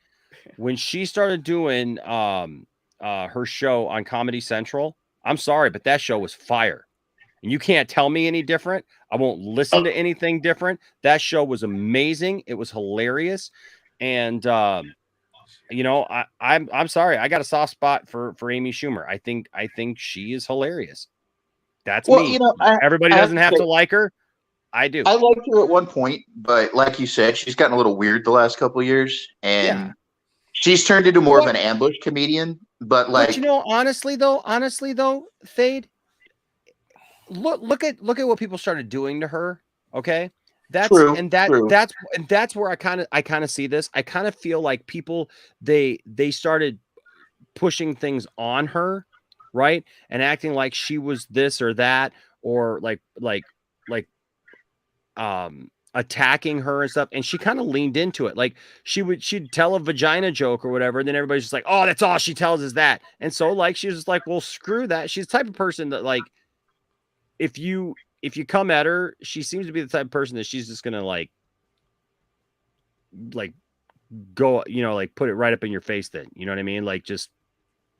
When she started doing her show on Comedy Central, I'm sorry, but that show was fire. And you can't tell me any different. I won't listen to anything different. That show was amazing. It was hilarious. And you know, I'm sorry. I got a soft spot for Amy Schumer. I think she is hilarious. That's me. You know, everybody doesn't have to like her. I do. I liked her at one point, but like you said, she's gotten a little weird the last couple of years, and she's turned into more of an ambush comedian. But like, you know, honestly though, Fade, look at what people started doing to her. Okay, that's true, that's where I kind of see this. I kind of feel like people they started pushing things on her, right, and acting like she was this or that, or like attacking her and stuff, and she kind of leaned into it. Like she'd tell a vagina joke or whatever, and then everybody's just like, oh, that's all she tells is that. And so like she was just like, well, screw that. She's the type of person that, like, if you come at her, she seems to be the type of person that she's just gonna like go, you know, like put it right up in your face then, you know what I mean? Like, just,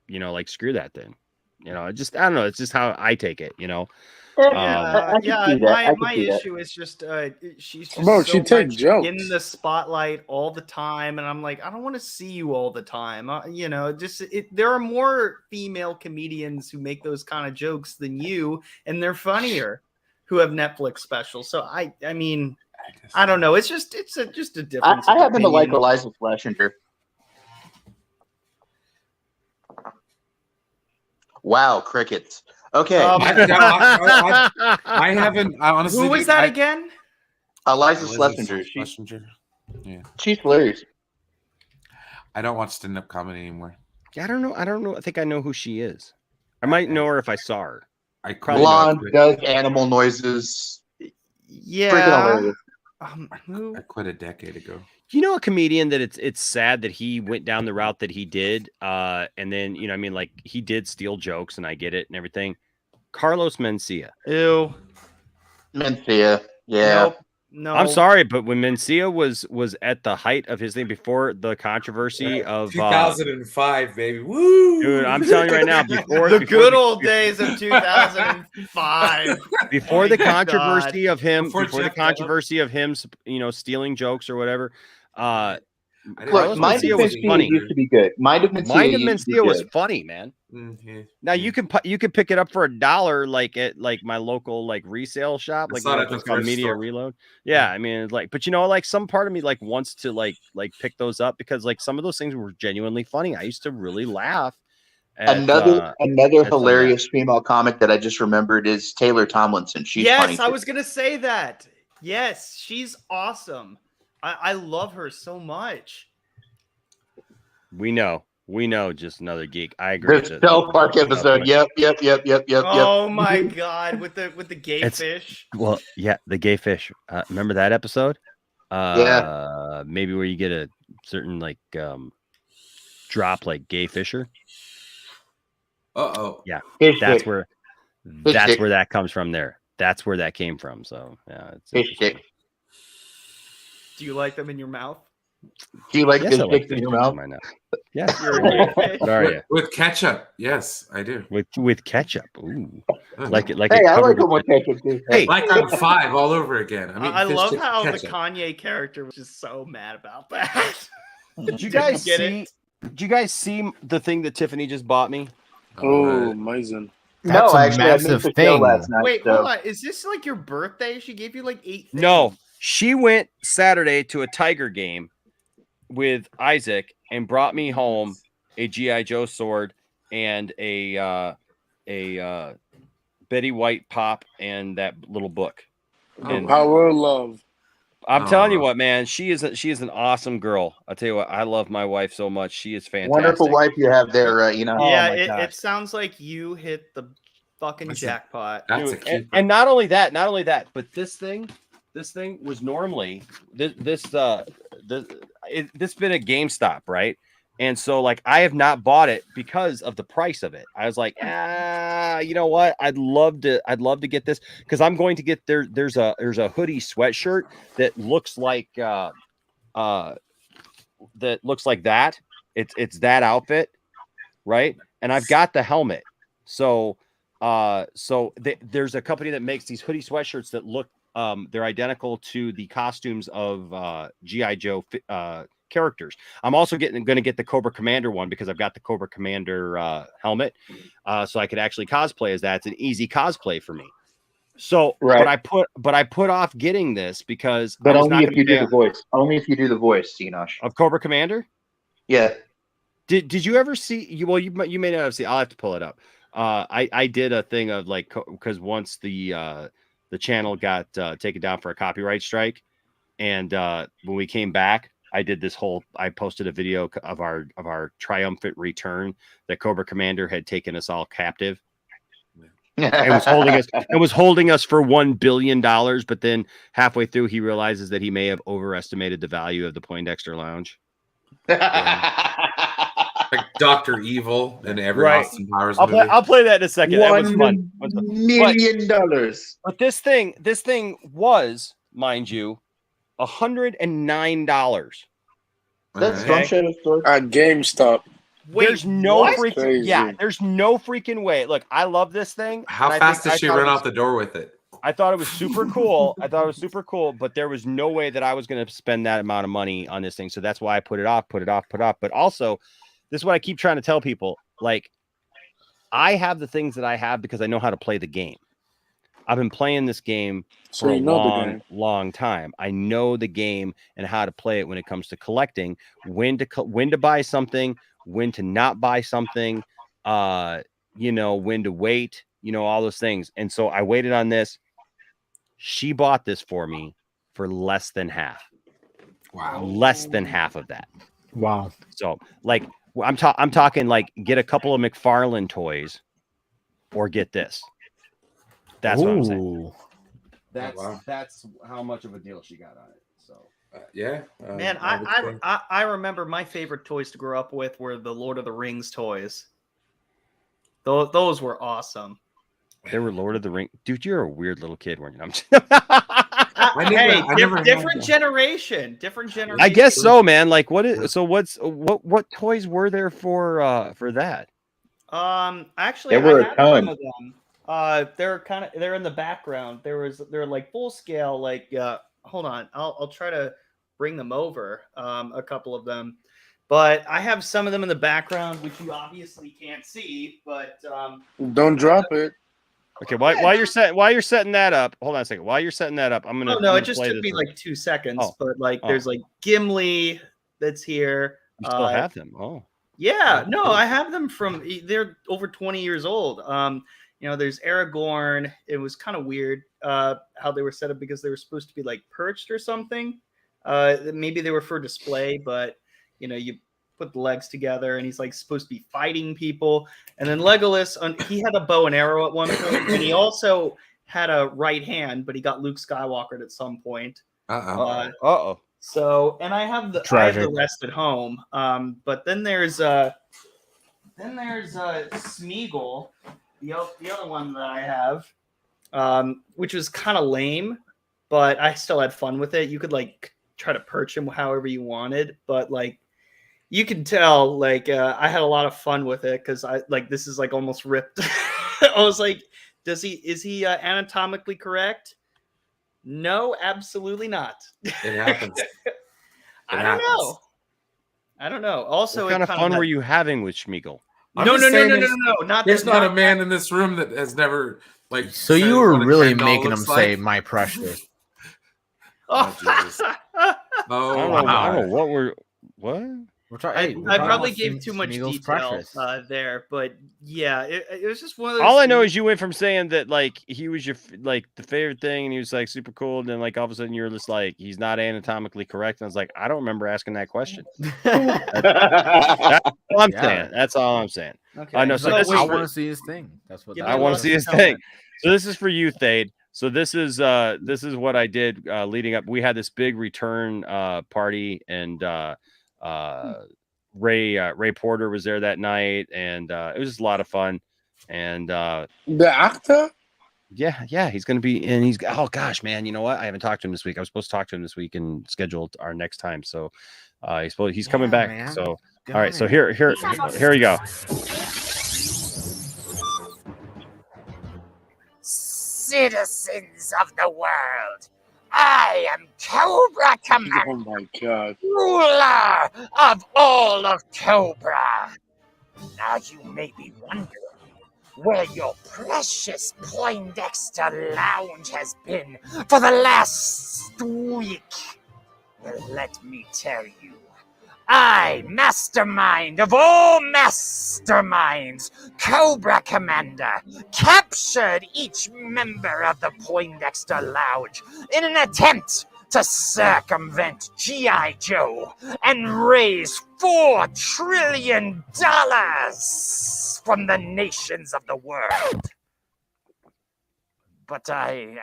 you know, like, screw that then, you know. I don't know, it's just how I take it, you know. My issue is just she's just she takes jokes in the spotlight all the time, and I'm like, I don't want to see you all the time. You know, there are more female comedians who make those kind of jokes than you, and they're funnier, who have Netflix specials. So I mean, I don't know. It's just a difference. I happen to like Eliza Schlesinger. Wow, crickets. Okay. I haven't. I honestly. Who was that again? Eliza Schlesinger. Yeah. She's hilarious. I don't watch stand-up comedy anymore. Yeah, I don't know. I think I know who she is. I might know her if I saw her. I blonde, does animal noises. Yeah. I quit a decade ago. You know, a comedian that it's sad that he went down the route that he did, and then, you know, I mean, like, he did steal jokes, and I get it and everything. Carlos Mencia. Ew. Mencia. Yeah. Nope. No. I'm sorry, but when Mencia was at the height of his thing, before the controversy of 2005, baby. Woo! Dude, I'm telling you right now, before the good old days of 2005. Before the controversy of him, you know, stealing jokes or whatever, Look, Mind of Mencia used to be good. Mind of Mencia was funny, man. Mm-hmm. Now you can pick it up for $1, like at like my local like resale shop, like it's called Media Reload. Yeah, I mean, it's like, but like some part of me like wants to like pick those up because like some of those things were genuinely funny. I used to really laugh. Another hilarious female comic that I just remembered is Taylor Tomlinson. She's funny. Yes, I was gonna say that. Yes, she's awesome. I love her so much. We know, just another geek. I agree. The South Park episode. Yep. Oh my god, with the gay fish. Well, yeah, the gay fish. Remember that episode? Yeah. Maybe where you get a certain like drop like gay fisher. Yeah, that's where that comes from. That's where that came from. So yeah, it's Do you like them in your mouth? Do you like fish sticks in your mouth? Yes. What are you? With ketchup. Yes, I do. With ketchup. Ooh. Like it. Hey, I like them with ketchup too. Hey, like I'm 5 all over again. I mean, I love how the Kanye character was just so mad about that. Did you guys see? Did you guys see the thing that Tiffany just bought me? Oh, amazing. No, actually, I missed the show last night. Wait, hold on. Is this like your birthday? She gave you like 8 things? No, she went Saturday to a Tiger game with Isaac and brought me home a G.I. Joe sword and a Betty White pop and that little book. And Power of Love. I'm telling you what, man, she is an awesome girl. I'll tell you what, I love my wife so much. She is fantastic. Wonderful wife you have there, you know. Yeah, it sounds like you hit the fucking jackpot. And not only that, but this thing was normally this been a GameStop, right? And so like I have not bought it because of the price of it. I was like, you know what? I'd love to get this because I'm going to get there's a hoodie sweatshirt that looks like that. It's that outfit, right? And I've got the helmet. So there's a company that makes these hoodie sweatshirts that look they're identical to the costumes of G.I. Joe characters. I'm also going to get the Cobra Commander one because I've got the Cobra Commander helmet, so I could actually cosplay as that. It's an easy cosplay for me. So, right. but I put off getting this because, but only if you do the voice. Only if you do the voice, Enosh. Of Cobra Commander. Yeah. Did you ever see? Well, you may not have seen. I'll have to pull it up. I did a thing of like because once the channel got taken down for a copyright strike, and when we came back. I posted a video of our triumphant return that Cobra Commander had taken us all captive. It was holding us for $1 billion, but then halfway through he realizes that he may have overestimated the value of the Poindexter Lounge. Like Dr. Evil and every Austin Powers movie. I'll play that in a second. That was fun. $1 million. But this thing was, mind you, $109. That's at GameStop. There's no freaking way. Look, I love this thing. How fast did she run out the door with it? I thought it was super cool. But there was no way that I was going to spend that amount of money on this thing. So that's why I put it off. But also, this is what I keep trying to tell people. Like, I have the things that I have because I know how to play the game. I've been playing this game for a long time. I know the game and how to play it when it comes to collecting, when to buy something, when to not buy something, when to wait, all those things. And so I waited on this. She bought this for me for less than half. Wow. Less than half of that. Wow. So like I'm talking like get a couple of McFarlane toys or get this. That's what I'm saying. That's how much of a deal she got on it. So yeah, man, I remember my favorite toys to grow up with were the Lord of the Rings toys. Those were awesome. They were Lord of the Rings, dude. You're a weird little kid, weren't you? Different generation. I guess so, man. Like, what toys were there for that? Actually, there were I had a ton some of them. They're in the background. They're like full scale. Like, hold on, I'll try to bring them over, a couple of them. But I have some of them in the background, which you obviously can't see. But don't drop it. Okay, while you're setting that up, hold on a second. While you're setting that up, I'm gonna. Oh no, it just took me like 2 seconds. Oh. But like, there's like Gimli that's here. You still have them? Oh. Yeah, no, I have them they're over 20 years old. There's Aragorn. It was kind of weird how they were set up because they were supposed to be like perched or something. Maybe they were for display, but you put the legs together and he's like supposed to be fighting people. And then Legolas, he had a bow and arrow at one point, and he also had a right hand, but he got Luke Skywalker at some point. Uh-oh. So, and I have the rest at home. But then there's Smeagol, the other one that I have, which was kind of lame, but I still had fun with it. You could like try to perch him however you wanted, but like you can tell, like I had a lot of fun with it because this is like almost ripped. I was like, is he anatomically correct? No, absolutely not. It happens. I don't know. Also, what kind of fun were you having with Smeagol? No. Not there's not a man in this room that has never like. So you were really making him say "my precious." Oh, Jesus. I don't know what. I probably gave too much detail there, but yeah, it was just one of those. All I know is you went from saying that like he was your the favorite thing, and he was like super cool, and then like all of a sudden you're just like he's not anatomically correct, and I was like, I don't remember asking that question. That's all I'm saying. That's all I'm saying. Okay. I know. So I want to see his thing. That's what I want to see his thing. So this is for you, Thade. So this is what I did leading up. We had this big return party, and Ray Porter was there that night, and it was just a lot of fun. And the actor, yeah, he's gonna be, and he's oh gosh, man, you know what? I haven't talked to him this week. I was supposed to talk to him this week and scheduled our next time. So he's coming back. Man. So all right, so here we go. Citizens of the world, I am Cobra Commander. Oh my God. Ruler of all of Cobra. Now you may be wondering where your precious Poindexter Lounge has been for the last week. Well, let me tell you, I, mastermind of all masterminds, Cobra Commander, captured each member of the Poindexter Lounge in an attempt to circumvent G.I. Joe and raise $4 trillion from the nations of the world. But I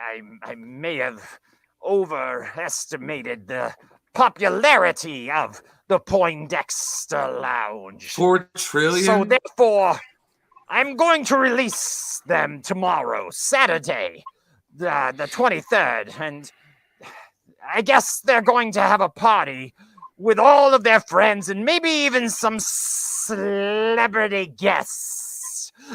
may have overestimated the popularity of the Poindexter Lounge. 4 trillion? So therefore, I'm going to release them tomorrow, Saturday, the 23rd, and I guess they're going to have a party with all of their friends and maybe even some celebrity guests.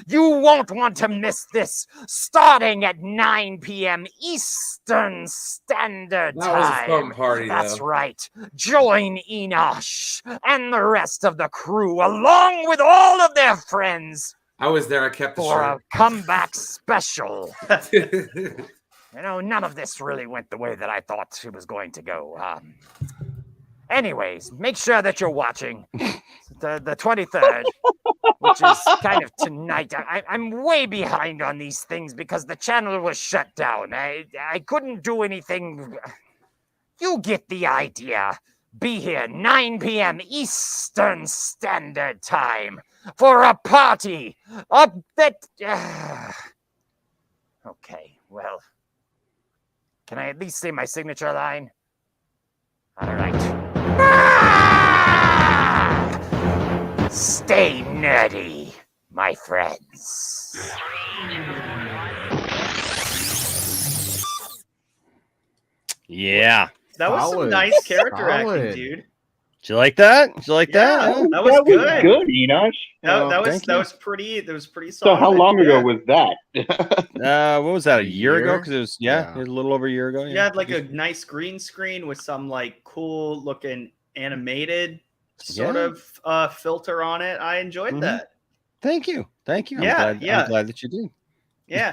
You won't want to miss this, starting at 9 p.m. Eastern Standard Time. That was a fun party, That's though. right. Join Enosh and the rest of the crew, along with all of their friends, I was there. I kept the for a shirt. comeback special. None of this really went the way that I thought it was going to go. Anyways, make sure that you're watching the 23rd, which is kind of tonight. I'm way behind on these things because the channel was shut down. I couldn't do anything. You get the idea. Be here 9 p.m. Eastern Standard Time for a party up that... Okay, well... Can I at least say my signature line? All right. Stay nerdy, my friends. Yeah. That was some nice character acting, dude. Did you like that? Did you like that? Yeah, that was good. Good, Enosh. That was pretty solid. So how long ago was that? What was that? A year ago? year? Because it was it Yeah. was a little over a year ago. You had like a nice green screen with some like cool looking animated sort of filter on it. I enjoyed that. Thank you. I'm glad that you did. Yeah,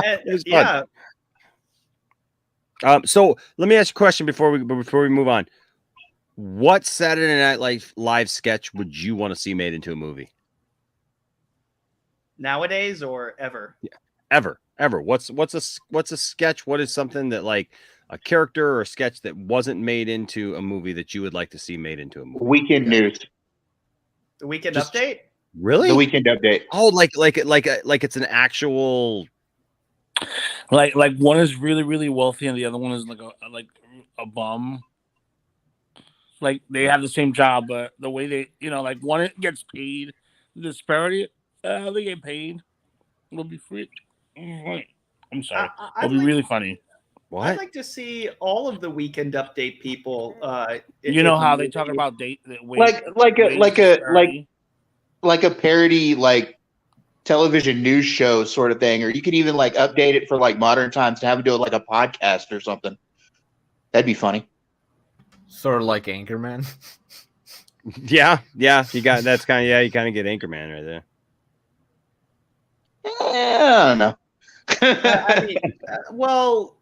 It was fun. So let me ask you a question before we move on. What Saturday Night Live sketch would you want to see made into a movie? Nowadays or ever? Yeah, ever. What's a sketch? What is something that like a character or a sketch that wasn't made into a movie that you would like to see made into a movie? Weekend news. The weekend update? Really? The weekend update. Oh, like it's an actual. Like one is really really wealthy and the other one is like a bum. Like they have the same job, but the way they like one gets paid, the disparity they get paid will be free. I'm sorry, it'll be really funny. What? I'd like to see all of the weekend update people. You know how they talk about like a parody like television news show sort of thing, or you could even like update it for like modern times to have them do it like a podcast or something. That'd be funny. Sort of like Anchorman. Yeah, you got that's kind of you kind of get Anchorman right there. I don't know. I mean, well,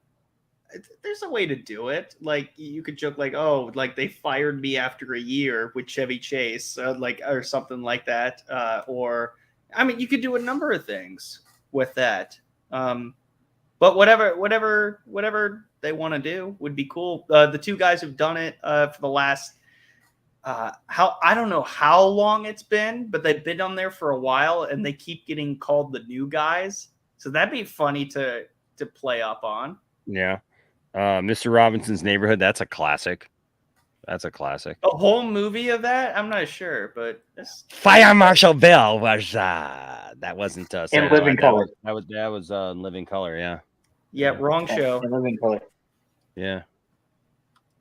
there's a way to do it. Like you could joke like, oh, like they fired me after a year with Chevy Chase, or something like that. Or I mean, you could do a number of things with that. But whatever they want to do would be cool. The two guys who've done it for the last I don't know how long it's been, but they've been on there for a while, and they keep getting called the new guys. So that'd be funny to play up on. Yeah, Mr. Robinson's Neighborhood. That's a classic. A whole movie of that? I'm not sure, but Fire Marshal Bill was that wasn't in Living Color. That was Living Color. Yeah. Yeah, wrong show. In Living Color. Yeah.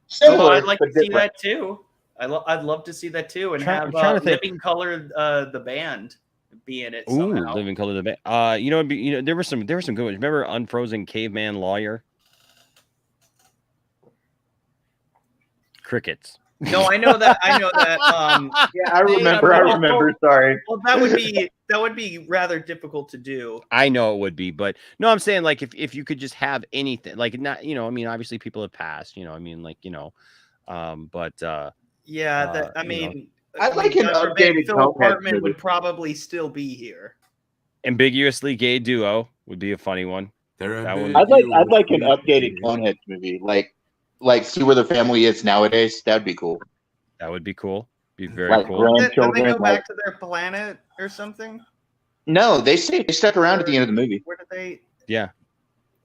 Similar, I'd like to see different. that too. I'd love to see that too, and have Living Color the band be in it somehow. Ooh, Living Color the band. There were some good ones. Remember Unfrozen Caveman Lawyer? Crickets. No, I know that. Yeah, I remember. Sorry. Well, that would be rather difficult to do. I know it would be, but no, I'm saying like if you could just have anything, like not, I mean, obviously people have passed, I mean, like, but yeah, I mean, I'd like an updated Phil Hartman would probably still be here. Ambiguously Gay Duo would be a funny one. I'd like an updated Coneheads movie, like see where the family is nowadays. That'd be cool. That would be cool. Be very like cool. Did they go back to their planet or something? No, they stuck around at the end of the movie. Where did they? Yeah,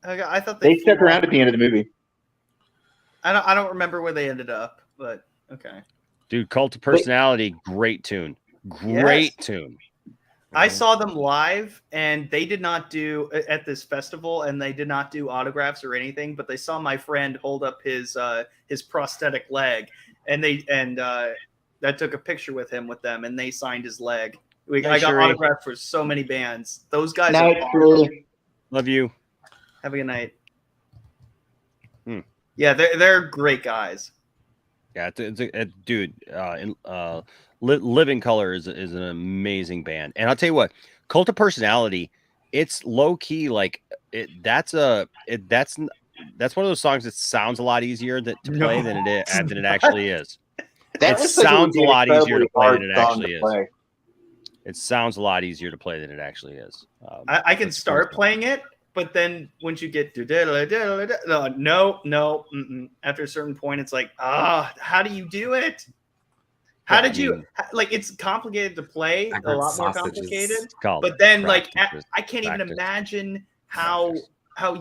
I thought they stuck around at the end of the movie. I don't remember where they ended up, but okay. Dude, Cult of Personality, great tune. Great tune. I saw them live, and they did not do at this festival, and they did not do autographs or anything. But they saw my friend hold up his prosthetic leg, and that took a picture with them, and they signed his leg. I got autographs for so many bands. Those guys. Love you. Have a good night. Yeah, they're great guys. Yeah, dude. Living Color is an amazing band, and I'll tell you what, Cult of Personality, it's low key like that's one of those songs that sounds a lot easier to play than it actually is. It sounds a lot easier to play than it actually is. It sounds a lot easier to play than it actually is. I can start playing it, but then once you get to no, after a certain point, it's like, how do you do it? How did you like? It's complicated to play, a lot more complicated. But then, like, I can't even imagine how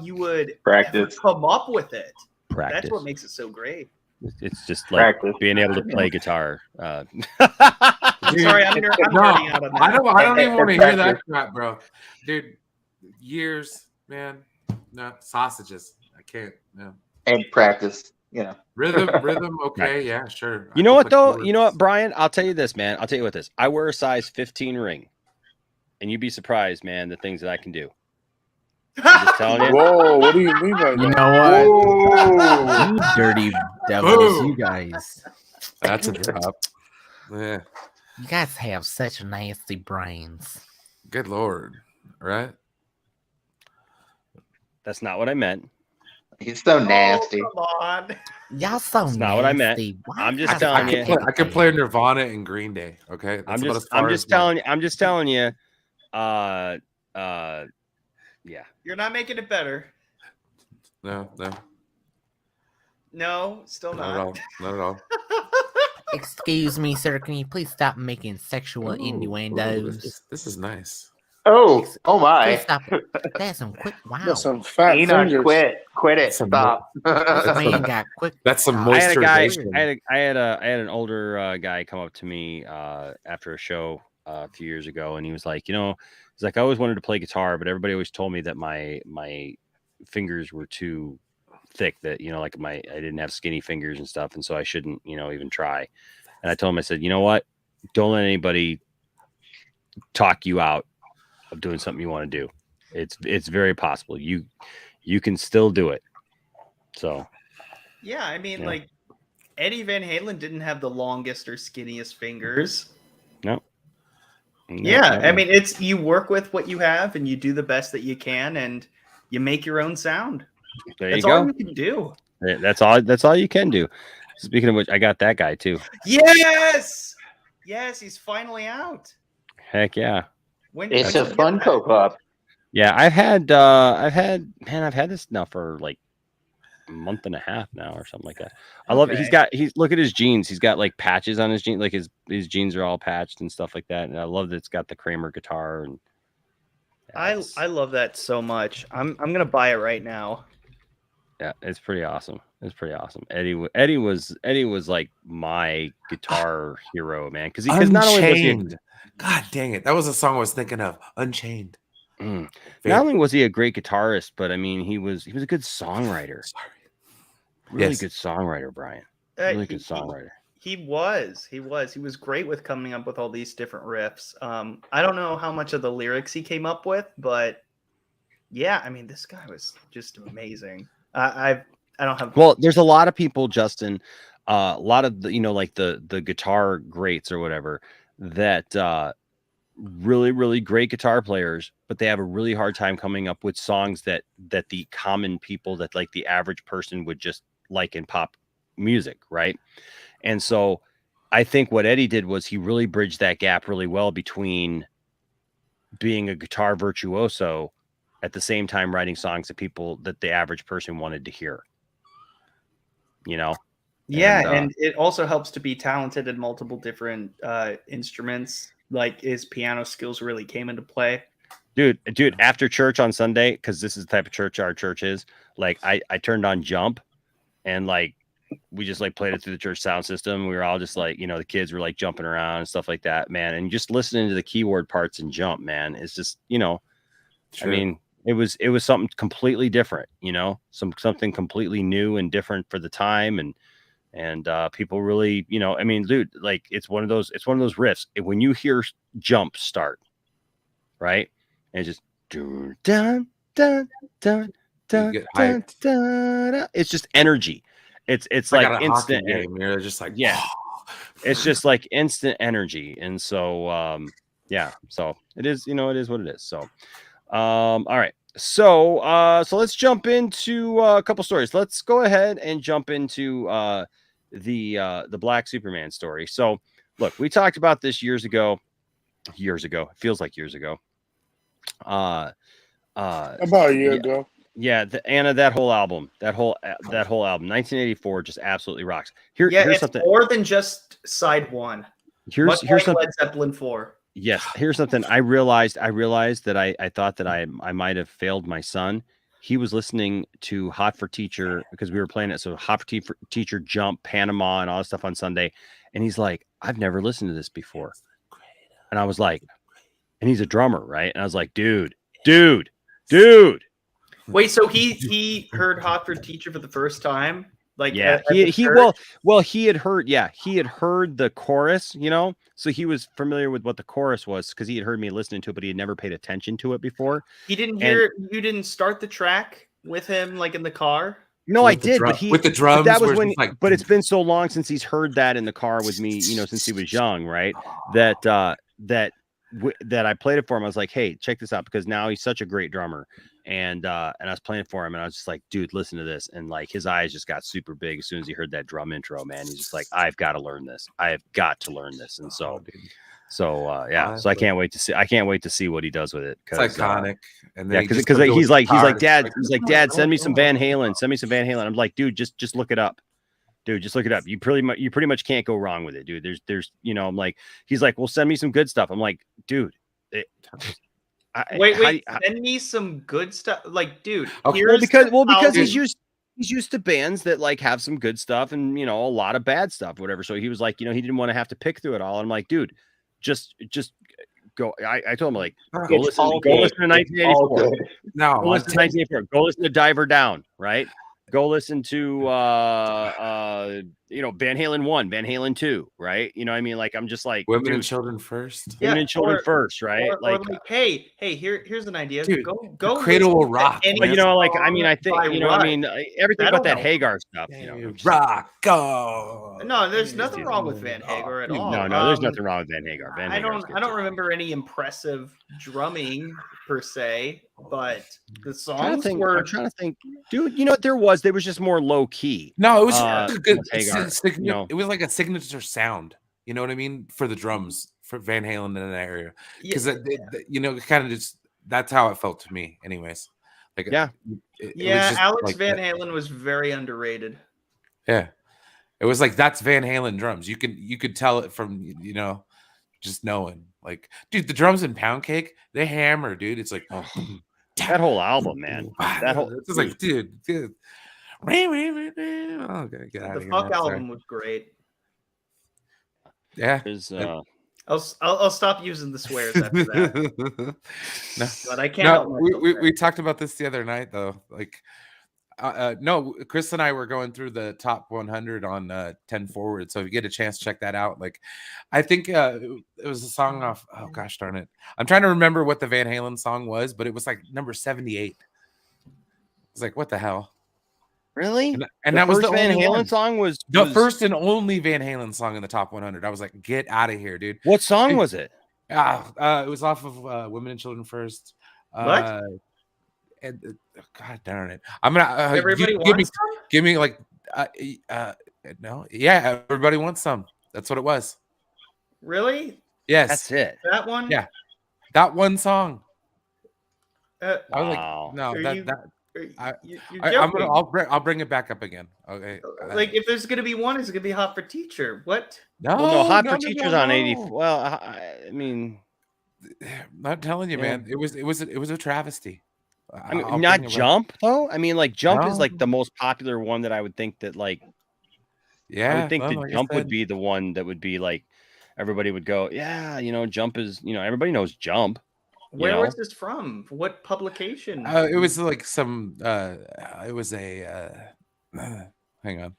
you would practice come up with it. Practice. That's what makes it so great. It's just like being able to play guitar. I'm sorry, I'm nerding out on that. I don't even want to hear that crap, bro. Dude, years, man. No sausages. I can't. No. And practice. Rhythm. Okay, yeah, sure. You know what though? You know what, Brian? I'll tell you this, man. I'll tell you what this. I wear a size 15 ring, and you'd be surprised, man, the things that I can do. I'm just telling you. Whoa, what do you mean by that? You know what? You dirty devils, you guys. That's a drop. Yeah. You guys have such nasty brains. Good Lord. Right? That's not what I meant. He's so nasty. Come on. Y'all so That's nasty. not what I meant. I'm just telling you. I could play Nirvana and Green Day. Okay. I'm just telling you. Yeah. You're not making it better. No. No, still not. Not at all. Excuse me, sir. Can you please stop making sexual innuendos? This is nice. Oh my! Please stop. That's some quick. Wow. That's some fat fingers. Quit it. Stop. This man got quick. That's some I had a guy. moisturization. I had an older guy come up to me after a show a few years ago, and he was like, he's like, I always wanted to play guitar, but everybody always told me that my fingers were too thick, that like I didn't have skinny fingers and stuff, and so I shouldn't even try. And I told him, I said, you know what? Don't let anybody talk you out of doing something you want to do. It's very possible. You can still do it. So yeah, I mean, like Eddie Van Halen didn't have the longest or skinniest fingers. No. Yeah, I mean, it's you work with what you have and you do the best that you can and you make your own sound. That's all you can do. That's all you can do. Speaking of which, I got that guy too. Yes, he's finally out. Heck yeah. It's a Funko Pop. Yeah, I've had this now for like a month and a half now or something like that. I love it. Look at his jeans. He's got like patches on his jeans, like his jeans are all patched and stuff like that. And I love that it's got the Kramer guitar and I love that so much. I'm gonna buy it right now. Yeah, it's pretty awesome. Eddie was like my guitar hero, man. Because not only was he God dang it, that was a song I was thinking of. Unchained. Not only was he a great guitarist, but I mean he was a good songwriter. Really good songwriter, Brian. Really good songwriter. He was great with coming up with all these different riffs. I don't know how much of the lyrics he came up with, but yeah, I mean this guy was just amazing. I don't have. Well, there's a lot of people, Justin. A lot of the like the guitar greats or whatever that really, really great guitar players, but they have a really hard time coming up with songs that the common people, that like the average person would just like in pop music, right? And so I think what Eddie did was he really bridged that gap really well between being a guitar virtuoso at the same time writing songs that the average person wanted to hear. Yeah, and it also helps to be talented in multiple different instruments. Like his piano skills really came into play. Dude, after church on Sunday, because this is the type of church our church is, like I turned on Jump and like we just like played it through the church sound system. We were all just like, the kids were like jumping around and stuff like that, man. And just listening to the keyboard parts in Jump, man, it's just, True. I mean, it was something completely different, something completely new and different for the time. And people really, I mean, dude, like it's one of those riffs. When you hear Jump start, right, and it's just dun dun dun dun dun dun dun, it's just energy. It's like instant. You're just like, yeah, it's just like instant energy. And so, so it is. It is what it is. So, all right. So let's jump into a couple stories. Let's go ahead and jump into the Black Superman story. So look, we talked about this years ago. It feels like years ago. About a year ago. Yeah, Anna, that whole album, 1984 just absolutely rocks. Here's it's something more than just side one. Here's something. Led Zeppelin 4. Yes, here's something I realized that I thought that I might have failed my son. He was listening to Hot for Teacher because we were playing it. So Hot for Teacher, Jump, Panama, and all this stuff on Sunday. And he's like, I've never listened to this before. And I was like, and he's a drummer, right? And I was like, dude. Wait, so he heard Hot for Teacher for the first time? Like yeah, at the he church? he had heard the chorus, so he was familiar with what the chorus was because he had heard me listening to it, but he had never paid attention to it before. He didn't And hear you didn't start the track with him like in the car? no, I did, but with the drums. that was where when. it's like, But it's been so long since he's heard that in the car with me, since he was young, right? That that I played it for him. I was like, hey, check this out, because now he's such a great drummer. And I was playing it for him, and I was just like, dude, listen to this. And like his eyes just got super big as soon as he heard that drum intro, man. He's just like, I've got to learn this. I've got to learn this. And so yeah, so I can't wait to see what he does with it. It's iconic. And then because he's like, Dad, send me some Van Halen. Send me some Van Halen. I'm like, dude, just look it up. Dude, just look it up. You pretty much can't go wrong with it, dude. There's I'm like, he's like, well, send me some good stuff. I'm like, dude, Wait, send me some good stuff. Like, dude, because he's used to bands that like have some good stuff and a lot of bad stuff, whatever. So he was like, he didn't want to have to pick through it all. I'm like, dude, just go. I told him, like, go listen to 1984. No, go listen to 1984. Go listen to Diver Down, right? Go listen to Van Halen 1, Van Halen 2, right? I mean, like, I'm just like, Women and Children First. Women and Children First, right? Or like, hey, here's an idea. Dude, go Cradle Will Rock. Like, I mean, I think everything about that Hagar stuff. Rock, go. No, there's nothing wrong with Van Hagar at all. No, there's nothing wrong with Van Hagar. I don't remember any impressive drumming per se, but the songs were. I'm trying to think, dude. There was just more low key. No, it was good. Hagar, it was like a signature sound. You know what I mean, for the drums for Van Halen in that area, because kind of just that's how it felt to me, anyways. Like, Alex Van Halen was very underrated. Yeah, it was like that's Van Halen drums. You could tell it from just knowing. Like, dude, the drums in Pound Cake, they hammer, dude. It's like that whole album, man. It's like, dude. Okay, the Fuck album was great. Yeah. I'll stop using the swears after that. No, but I can't. We talked about this the other night, though. Like, no, Chris and I were going through the top 100 on 10 Forward. So if you get a chance, check that out. Like, I think it was a song off. Oh gosh darn it! I'm trying to remember what the Van Halen song was, but it was like number 78. It's like, what the hell? Really? And that was the Van only Halen song was the first and only Van Halen song in the top 100. I was like, get out of here, dude. What song was it? It was off of Women and Children First. What? God darn it! I'm gonna give me like no, yeah, Everybody Wants Some. That's what it was. Really? Yes, that's it. That one? Yeah, that one song. I was like, no, I'll bring it back up again. Okay. Like, if there's gonna be one, it's gonna be Hot for Teacher. What? No, Hot for Teacher's on 80. Well, I mean, I'm telling you, man, it was a travesty. I mean, not Jump though. I mean, like, Jump is like the most popular one that I would think that, like, I would think that Jump would be the one that would be like everybody would go, yeah, Jump is, everybody knows Jump. Where was this from? What publication? It was like some. It was a. Hang on.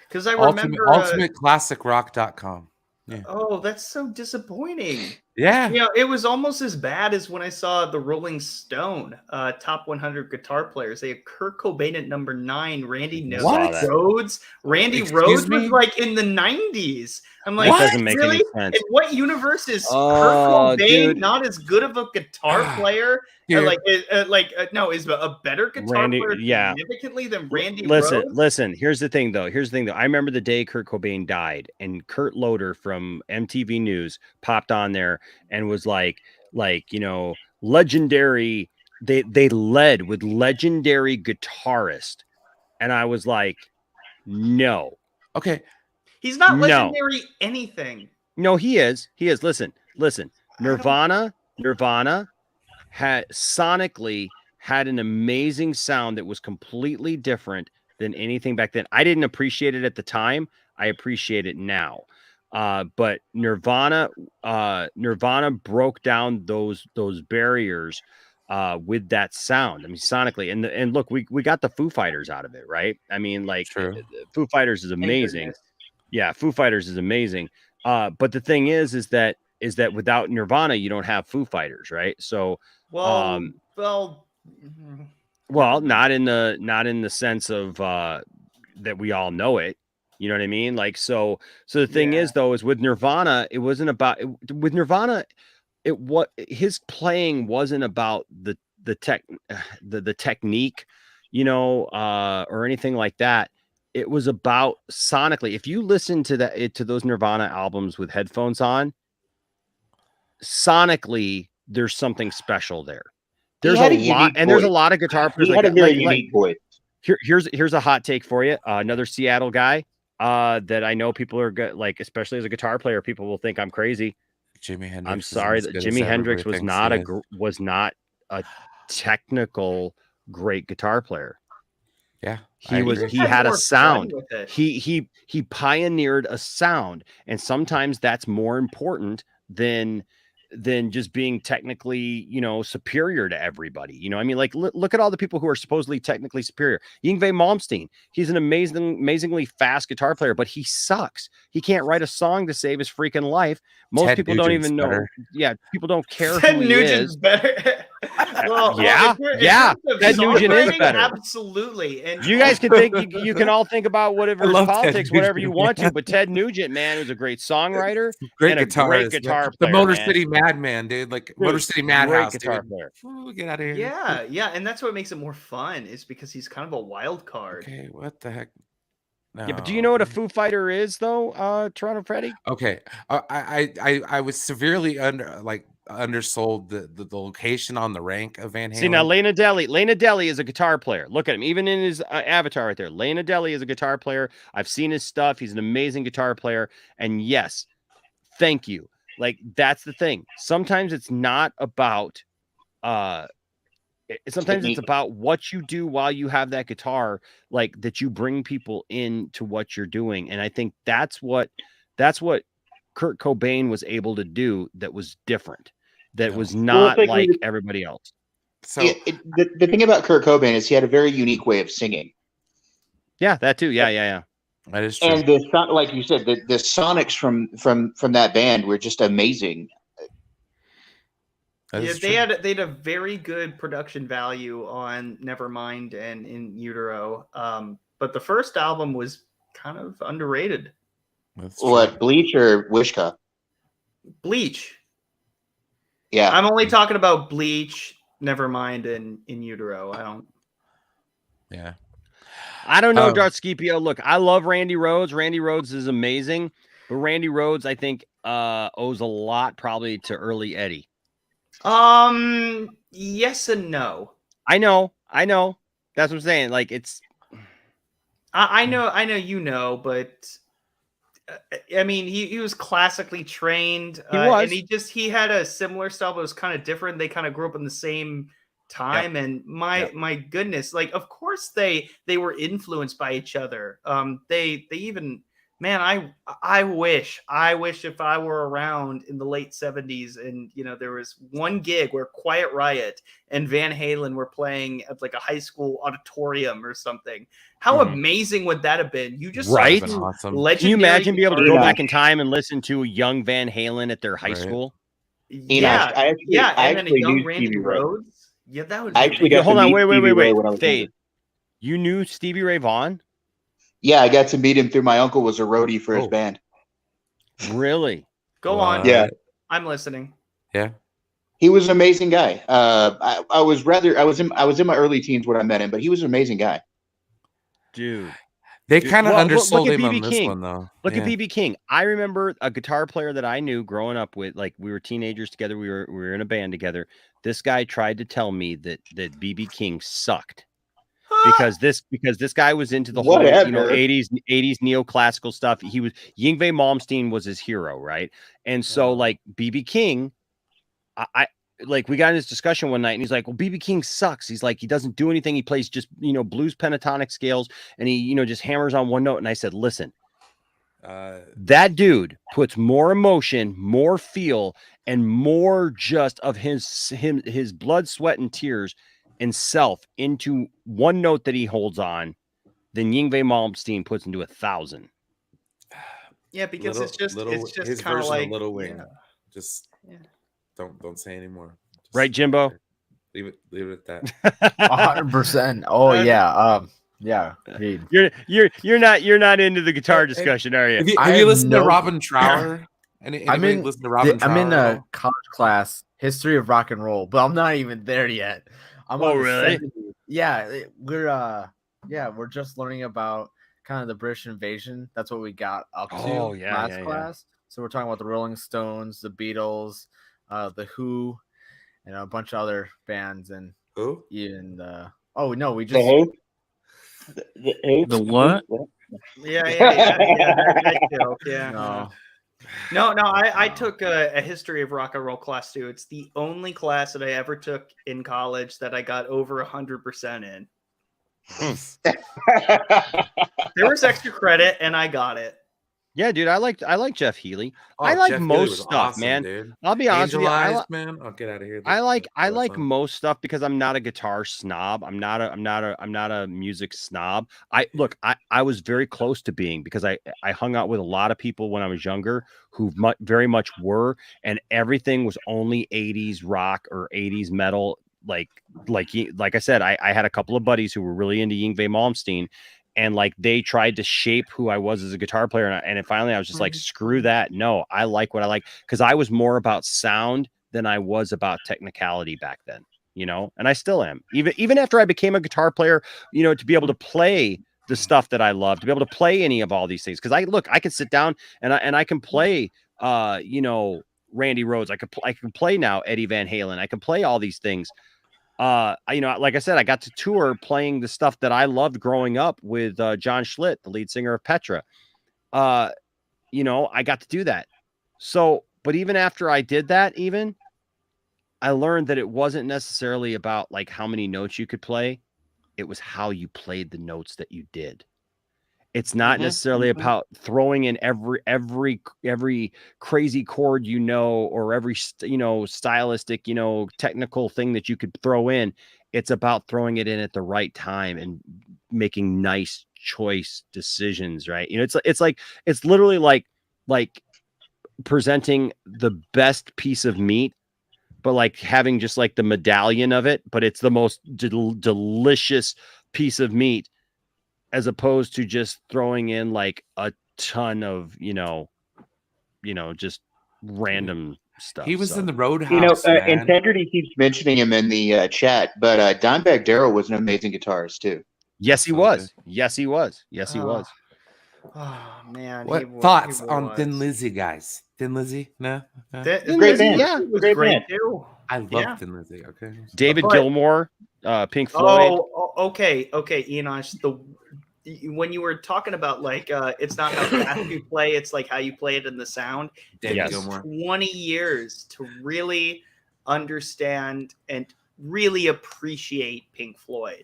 Because I remember ultimateclassicrock.com. Yeah. Oh, that's so disappointing. Yeah. It was almost as bad as when I saw the Rolling Stone top 100 guitar players. They have Kurt Cobain at number 9, Randy Rhoads. Randy Rhoads was like in the 90s. I'm like, that doesn't make any sense. In what universe is Kurt Cobain not as good of a guitar player? Is a better guitar player significantly than Randy Rhoads? Listen. Here's the thing, though. I remember the day Kurt Cobain died, and Kurt Loder from MTV News popped on there and was like legendary. They led with legendary guitarist, and I was like, no. Okay. He's not legendary anything. No, he is. Listen. Nirvana had sonically had an amazing sound that was completely different than anything back then. I didn't appreciate it at the time. I appreciate it now. But Nirvana broke down those barriers with that sound. I mean, sonically, and look, we got the Foo Fighters out of it, right? I mean, like Foo Fighters is amazing. Yeah, Foo Fighters is amazing. But the thing is that without Nirvana, you don't have Foo Fighters, right? So, well, not in the sense of that we all know it. You know what I mean? Like, so the thing is, though, is with Nirvana, it wasn't about with Nirvana. What his playing wasn't about the technique, you know, or anything like that. It was about sonically. If you listen to to those Nirvana albums with headphones on, sonically, there's something special there. There's a lot, and there's a lot of guitar players. He had a very unique voice. Here's a hot take for you. Another Seattle guy that I know people are like, especially as a guitar player, people will think I'm crazy. Jimi Hendrix. I'm sorry that Jimi Hendrix was not a technical great guitar player. Yeah, he had a sound. He pioneered a sound, and sometimes that's more important than just being technically, you know, superior to everybody. You know, I mean, like look at all the people who are supposedly technically superior. Yngwie Malmsteen, he's an amazingly fast guitar player, but he sucks. He can't write a song to save his freaking life. Most Ted people Nugent's don't even better. know. Yeah, people don't care Ted who he Nugent's is. better. Yeah. Ted Nugent is better. Absolutely. And you guys can think you can all think about whatever love Ted politics, whatever you Nugent. want to, but Ted Nugent, man, was a great songwriter, Great and guitarist, a great guitar the player. Motor man. City Madman, dude. Like Motor City Madhouse, guitar dude. player. Ooh, get out of here. Yeah, and that's what makes it more fun, is because he's kind of a wild card. Okay, what the heck? No. Yeah, but do you know what a Foo Fighter is, though, Toronto Freddy? Okay, I was severely undersold the location on the rank of Van Halen. See, now Lena Deli is a guitar player. Look at him, even in his avatar right there. Lena Deli is a guitar player. I've seen his stuff. He's an amazing guitar player. And yes, thank you. Like, that's the thing. Sometimes it's not about sometimes it's about what you do while you have that guitar, like that you bring people into what you're doing. And I think that's what Kurt Cobain was able to do that was different, that was not like everybody else. So the thing about Kurt Cobain is he had a very unique way of singing. Yeah, that too. Yeah. That is true. And like you said, the sonics from that band were just amazing. Yeah, they had a very good production value on Nevermind and In Utero. But the first album was kind of underrated. What, Bleach or Wishka? Bleach. Yeah. I'm only talking about Bleach, Nevermind, and In Utero. I don't know, Darth Scipio. Look, I love Randy Rhoads. Randy Rhoads is amazing. But Randy Rhoads, I think, owes a lot probably to early Eddie. Yes and no. I know. That's what I'm saying. Like, it's. I know, you know, but I mean, he was classically trained. He was, and he had a similar style, but it was kind of different. They kind of grew up in the same time, and my goodness, like, of course they were influenced by each other. They even. Man, I wish if I were around in the late 70s and, you know, there was one gig where Quiet Riot and Van Halen were playing at like a high school auditorium or something. How amazing would that have been? You just right? Awesome. Can you imagine being able to go back in time and listen to a young Van Halen at their high school? Yeah, and then a young Randy Rhoads. Yeah, that would. Hold on, wait, Fade. You knew Stevie Ray Vaughan? Yeah, I got to meet him through my uncle was a roadie for his band. Really? Go on. Yeah. I'm listening. Yeah. He was an amazing guy. I was in my early teens when I met him, but he was an amazing guy. Dude. They kind of undersold him on this King. one, though. Look at BB King. I remember a guitar player that I knew growing up with, like, we were teenagers together. We were in a band together. This guy tried to tell me that BB King sucked. Because this guy was into the whole 80s neoclassical stuff. He was Yngwie Malmsteen was his hero, right? And so like BB King, I like we got in this discussion one night and he's like, well, BB King sucks. He's like, he doesn't do anything. He plays just blues pentatonic scales and he just hammers on one note. And I said, listen, That dude puts more emotion, more feel, and more just of his blood, sweat, and tears and self into one note that he holds on than Yngwie Malmsteen puts into 1,000. Yeah, because it's just his kind of version like of Little Wing. yeah. Just Yeah. don't say anymore. Just Right, Jimbo? Leave it at that. 100%. Oh yeah. Yeah. Agreed. You're not into the guitar discussion, are you? Have you listened to Robin Trower? Anybody listen to Robin Trower? I'm in a college class, history of rock and roll, but I'm not even there yet. I'm on the really? 70s. Yeah, we're just learning about kind of the British invasion. That's what we got up to last class. So we're talking about the Rolling Stones, the Beatles, the Who, and a bunch of other bands. And who? Even we just the what? Yeah, that joke, yeah. No, I took a history of rock and roll class too. It's the only class that I ever took in college that I got over 100% in. There was extra credit, and I got it. Yeah, dude, I like Jeff Healey. Oh, I like Jeff Healey most was stuff, awesome, man. dude. I'll be honest with you. Man. I'll get out of here. I like most stuff because I'm not a guitar snob. I'm not a music snob. I was very close to being, because I hung out with a lot of people when I was younger who very much were, and everything was only 80s rock or 80s metal. Like I said, I had a couple of buddies who were really into Yngwie Malmsteen, and like they tried to shape who I was as a guitar player, and finally I was just like, screw that. No, I like what I like, because I was more about sound than I was about technicality back then, and I still am. Even after I became a guitar player, to be able to play the stuff that I love, to be able to play any of all these things, because I can sit down and I can play Randy Rhoads, I can play now Eddie Van Halen, I can play all these things. Like I said, I got to tour playing the stuff that I loved growing up with John Schlitt, the lead singer of Petra. I got to do that. So, but even after I did that, I learned that it wasn't necessarily about like how many notes you could play. It was how you played the notes that you did. It's not necessarily about throwing in every crazy chord, or every, stylistic, technical thing that you could throw in. It's about throwing it in at the right time and making nice choice decisions, right? It's literally like presenting the best piece of meat, but like having just like the medallion of it, but it's the most delicious piece of meat, as opposed to just throwing in like a ton of, just random stuff. He was in the Roadhouse. Integrity keeps mentioning him in the chat, but Dimebag Darrell was an amazing guitarist too. Yes, he was. Yes, he was. Yes, he was. Oh man! What thoughts on Thin Lizzy, guys? Thin Lizzy? No, Thin great band. Yeah, it was great too. I love Thin Lizzy. Okay, David Gilmour, Pink Floyd. Okay, Enosh. When you were talking about like it's not how fast you play, it's like how you play it in the sound. David Gilmour. 20 years to really understand and really appreciate Pink Floyd,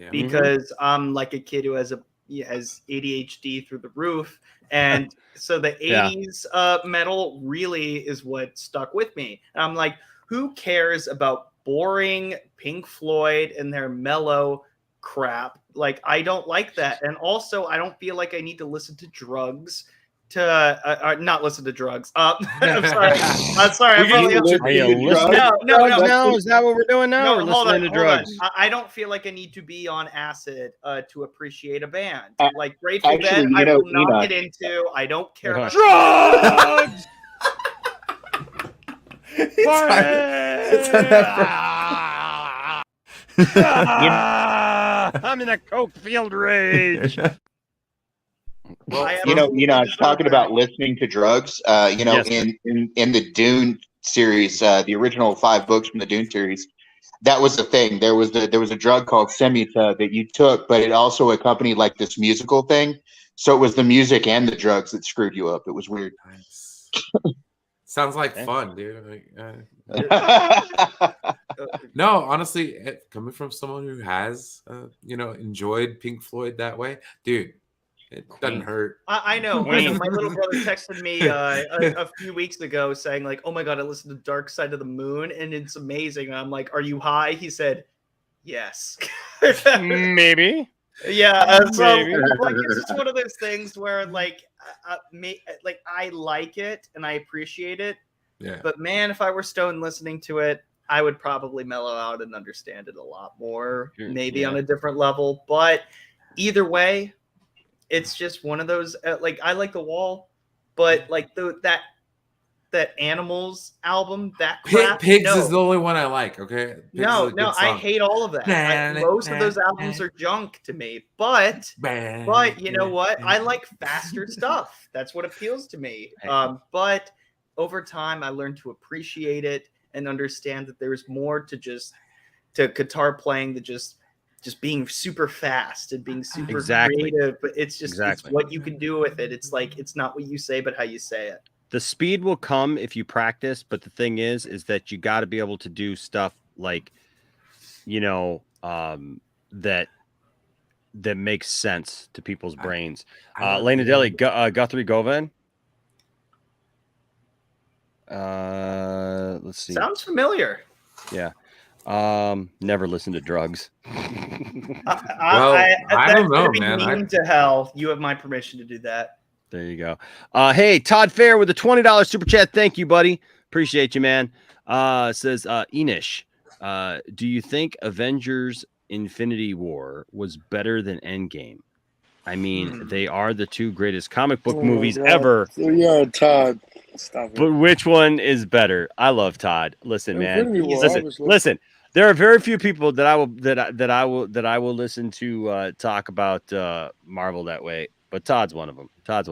because I'm like a kid who has ADHD through the roof, and so the 80s metal really is what stuck with me. And I'm like, who cares about boring Pink Floyd and their mellow crap? Like, I don't like that. And also, I don't feel like I need to listen to drugs to not listen to drugs. I'm sorry. I'm sorry. No. Is that what we're doing now? No, we're listening to drugs. I don't feel like I need to be on acid to appreciate a band. Like Grateful Dead, I will not get into. I don't care about drugs. I'm in a coke field rage. Well, I was talking about listening to drugs. In the Dune series, the original 5 books from the Dune series, that was the thing. There was a drug called Symbiote that you took, but it also accompanied like this musical thing. So it was the music and the drugs that screwed you up. It was weird. Nice. Sounds like fun, dude. No, honestly, coming from someone who has, enjoyed Pink Floyd that way, dude, It doesn't hurt. I know. My little brother texted me a few weeks ago saying like, "Oh my god, I listened to Dark Side of the Moon and it's amazing." And I'm like, "Are you high?" He said, "Yes." Maybe. Yeah. So like, it's just one of those things where like I like it and I appreciate it. Yeah. But man, if I were stoned listening to it, I would probably mellow out and understand it a lot more, maybe on a different level. But either way, it's just one of those. Like I like The Wall, but like that Animals album, that crap. Pigs is the only one I like. Okay. Pigs I hate all of that. Most of those albums are junk to me. But you know what? I like faster stuff. That's what appeals to me. But over time, I learned to appreciate it and understand that there's more to guitar playing than just being super fast and being super creative. But it's just it's what you can do with it. It's like it's not what you say, but how you say it. The speed will come if you practice, but the thing is that you got to be able to do stuff like, that makes sense to people's brains. Lena Deli, Guthrie Govan. Let's see. Sounds familiar. Yeah. Never listen to drugs. I don't know, man. To hell. You have my permission to do that. There you go. Hey, Todd Fair with a $20 super chat. Thank you, buddy. Appreciate you, man. Says Enish, do you think Avengers Infinity War was better than Endgame? I mean, they are the two greatest comic book movies ever. Yeah, Todd. Stop it. But which one is better? I love Todd. Listen, man. Listen. There are very few people that I will listen to talk about Marvel that way. But Todd's one of them. Todd's a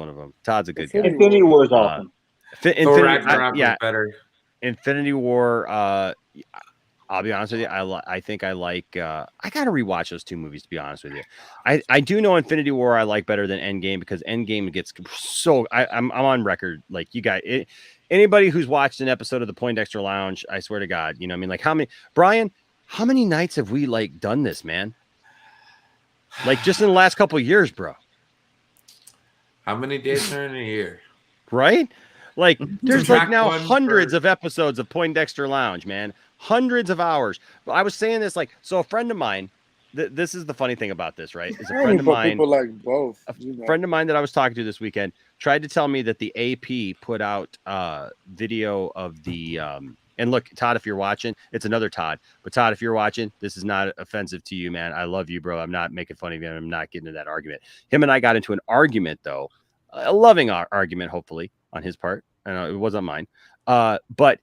good guy. Infinity War is awesome. Better. Infinity War. I'll be honest with you. I think I like. I gotta rewatch those two movies to be honest with you. I do know Infinity War I like better than Endgame because Endgame gets so. I'm on record. Like you guys, anybody who's watched an episode of the Poindexter Lounge, I swear to God, you know what I mean. Like how many nights have we like done this, man? Like just in the last couple of years, bro. How many days are in a year? Right? Like there's like now hundreds of episodes of Poindexter Lounge, man. Hundreds of hours. But I was saying this like, so a friend of mine, this is the funny thing about this, right? Is a friend of mine, people like both. Friend of mine that I was talking to this weekend tried to tell me that the AP put out video of the, and look, Todd, if you're watching, it's another Todd, but Todd, if you're watching, this is not offensive to you, man. I love you, bro. I'm not making fun of you. I'm not getting into that argument. Him and I got into an argument though, a loving argument, hopefully on his part. I know it wasn't mine. But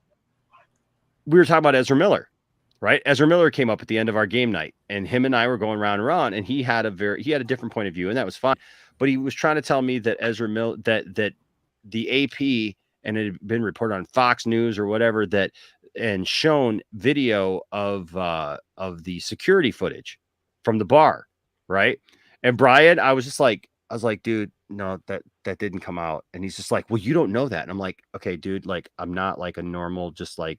we were talking about Ezra Miller, right? Ezra Miller came up at the end of our game night and him and I were going round and round and he had a different point of view and that was fine. But he was trying to tell me that Ezra Miller, that the AP, and it had been reported on Fox News or whatever and shown video of the security footage from the bar. Right. And Brian, I was like, dude, no, that didn't come out. And he's just like, well, you don't know that. And I'm like, okay, dude, like, I'm not like a normal, just like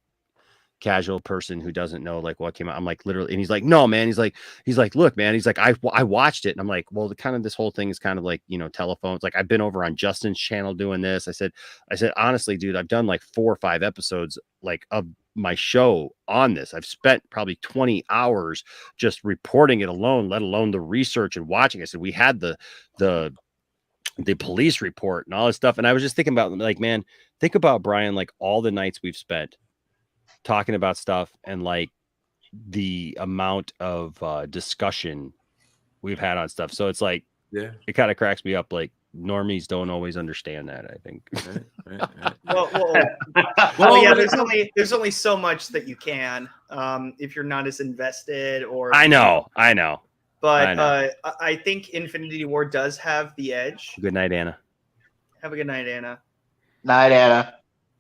casual person who doesn't know like what came out. I'm like literally, and he's like, no, man. He's like, look, man. He's like, I watched it, and I'm like, well, this whole thing is kind of like, telephones. Like I've been over on Justin's channel doing this. I said, honestly, dude, I've done like 4 or 5 episodes like of my show on this. I've spent probably 20 hours just reporting it alone, let alone the research and watching. I said we had the police report and all this stuff, and I was just thinking about like, man, think about Brian, like all the nights we've spent talking about stuff and like the amount of discussion we've had on stuff. So it's like, yeah, it kind of cracks me up. Like normies don't always understand that, I think. Well, yeah, there's only so much that you can if you're not as invested or I know. But I think Infinity War does have the edge. Good night, Anna. Have a good night, Anna. Night, Anna.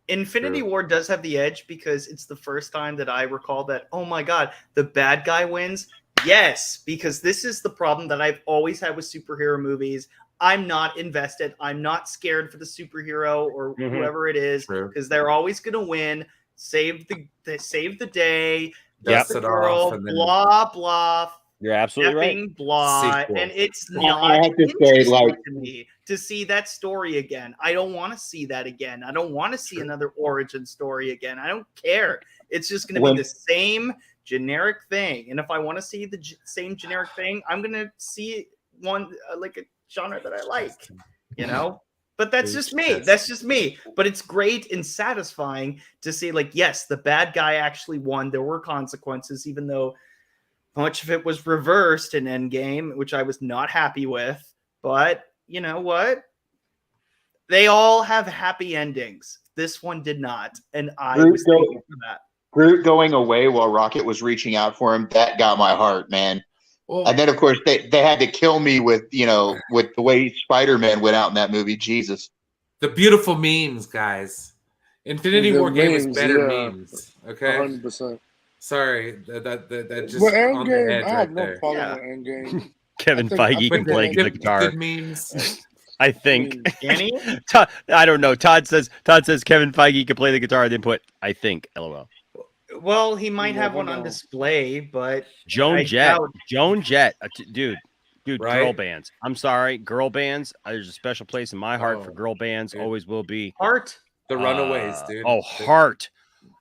Infinity War does have the edge because it's the first time that I recall that, oh my God, the bad guy wins. Yes, because this is the problem that I've always had with superhero movies. I'm not invested. I'm not scared for the superhero or whoever it is because they're always going to win. Save the day. Does the girl, blah, blah. You're absolutely right. Blah, and it's not I have to say, like, to me to see that story again. I don't want to see that again. I don't want to see another origin story again. I don't care. It's just going to be the same generic thing. And if I want to see the same generic thing, I'm going to see one like a genre that I like, you know. But that's just me. That's just me. But it's great and satisfying to see, like, yes, the bad guy actually won. There were consequences, even though much of it was reversed in Endgame, which I was not happy with. But you know what? They all have happy endings. This one did not. And I was thankful for that. Groot going away while Rocket was reaching out for him, that got my heart, man. Well, and then, of course, they had to kill me with the way Spider-Man went out in that movie. Jesus. The beautiful memes, guys. Infinity War gave us better memes. Okay? 100%. Sorry, that just on the edge I have right no there. problem with Endgame. Kevin Feige can play the guitar. Good memes. I think. Can he? I don't know. Todd says Kevin Feige can play the guitar. Then put I think. LOL. Well, he might have one on display, but Joan Jett, dude, right? Girl bands. I'm sorry, girl bands. There's a special place in my heart for girl bands. Dude. Always will be. Heart. The Runaways, dude. Oh, Heart.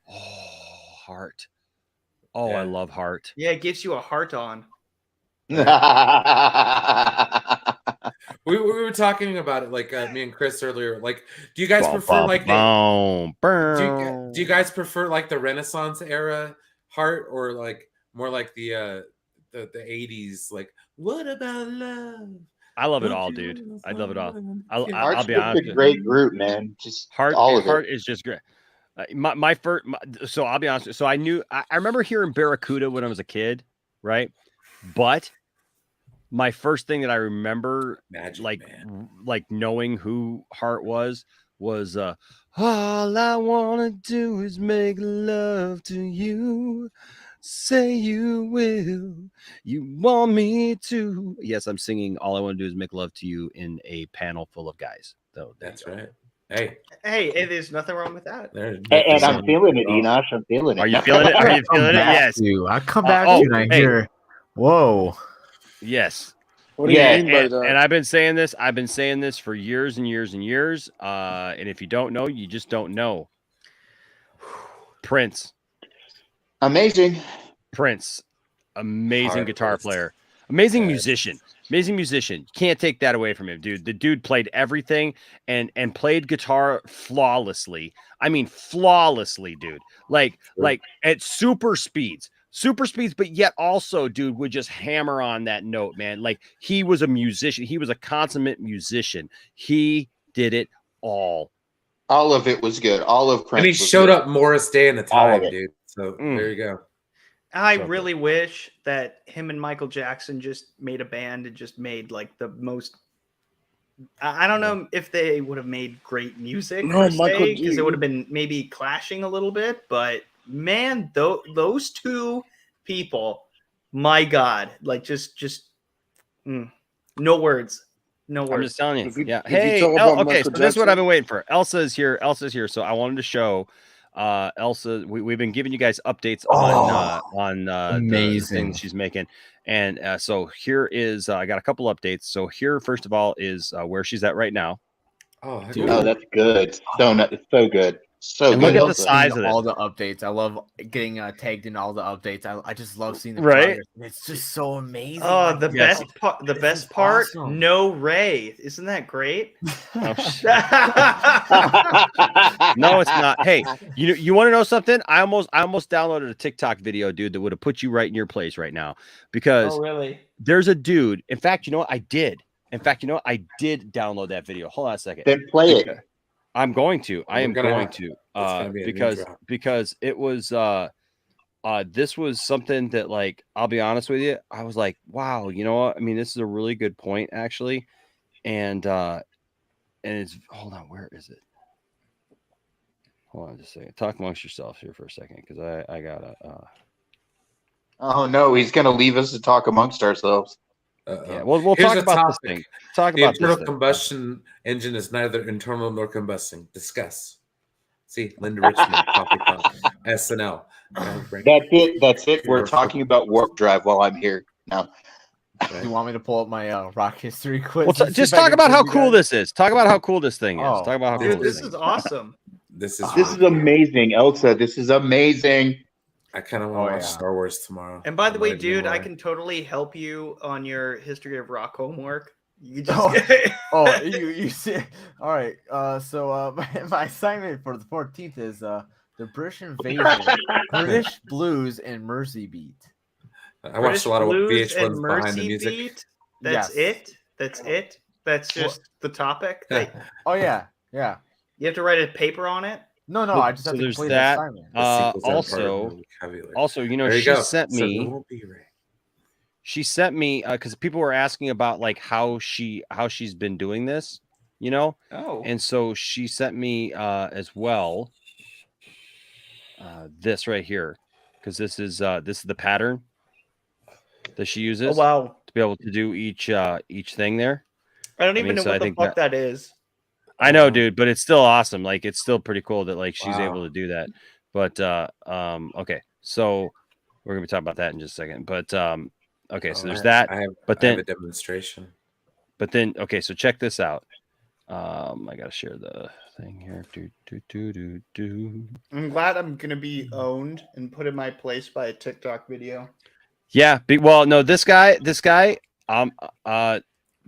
Oh, Heart. Oh, yeah. I love Heart. Yeah, it gives you a heart on. We were talking about it, like me and Chris earlier. Like, do you guys prefer like do you guys prefer like the Renaissance era Heart, or like more like the 80s? Like, what about love? I love it all, dude. I love it all. I'll be honest. It's a great group, man. Just Heart. All of Heart it is just great. My first. So I'll be honest. So I remember hearing Barracuda when I was a kid, right? But my first thing that I remember, like knowing who Heart was all I wanna do is make love to you. Say you will. You want me to. Yes, I'm singing All I Want to Do Is Make Love to You in a panel full of guys. So that's right. Hey, there's nothing wrong with that. And I'm feeling it, Enosh. I'm feeling it. Are you feeling it? Are you feeling it? Yes. I come back to you and I hear, whoa. Yes. What do you mean by that? And I've been saying this. I've been saying this for years and years and years. And if you don't know, you just don't know. Prince. Amazing. Prince. Amazing guitar player. Amazing musician. Amazing musician. Can't take that away from him, dude. The dude played everything and played guitar flawlessly. I mean, flawlessly, dude. Like at super speeds, but yet also, dude, would just hammer on that note, man. Like, he was a musician. He was a consummate musician. He did it all. All of it was good. All of Prince. And he showed up Morris Day in the time, dude. So there you go. I really wish that him and Michael Jackson just made a band and just made like the most. I don't know if they would have made great music because it would have been maybe clashing a little bit. But man, those two people, my God, like just no words. No words. I'm just telling you. Hey, okay. So this is what I've been waiting for. Elsa is here. So I wanted to show. Elsa, we've been giving you guys updates on the things she's making, and so here is I got a couple updates. So here, first of all, is where she's at right now. Oh, that's good. It's so good. So and good. Look at the size of all the updates. I love getting tagged in all the updates. I just love seeing the right. progress. It's just so amazing. Oh, the best part. Awesome. No Rey. Isn't that great? No, it's not. Hey, you want to know something? I almost downloaded a TikTok video, dude, that would have put you right in your place right now, because really? There's a dude. In fact, you know what? I did download that video. Hold on a second. Then play it. I'm going to. I am going to because it was this was something that, like, I'll be honest with you, I was like, wow, you know what? I mean, this is a really good point, actually. And it's, hold on, where is it? Hold on just a second. Talk amongst yourselves here for a second, because I gotta oh no, he's gonna leave us to talk amongst ourselves. Yeah, we'll talk about this thing. Talk about the internal combustion engine is neither internal nor combusting. Discuss. See, Linda Richmond, SNL. That's it. We're talking about warp drive while I'm here. now. Do you want me to pull up my rock history quiz? Well, just talk about how cool this is. Talk about how cool this thing is. Talk about how cool Dude, this is awesome. This is amazing, Elsa. This is amazing. I kind of want to watch Star Wars tomorrow. And by the way, dude, I can totally help you on your history of rock homework. You just you see. All right. So my assignment for the 14th is the British invasion, British blues, and Mersey beat. I watched a lot of VH1s behind the music. Beat? That's it. That's it. That's just the topic. Oh yeah. You have to write a paper on it. No, I just have to complete the assignment. Also, you know, she sent me. She sent me because people were asking about like how she's been doing this, you know. Oh. And so she sent me as well this right here, because this is the pattern that she uses. Oh wow! To be able to do each thing there. I don't even know what the fuck that is. I know, dude, but it's still awesome. Like, it's still pretty cool that like she's able to do that. But okay, so we're gonna be talking about that in just a second. But okay, so there's that. I have a demonstration. But then, okay, so check this out. I gotta share the thing here. I'm glad I'm gonna be owned and put in my place by a TikTok video. Yeah, well, no, this guy, this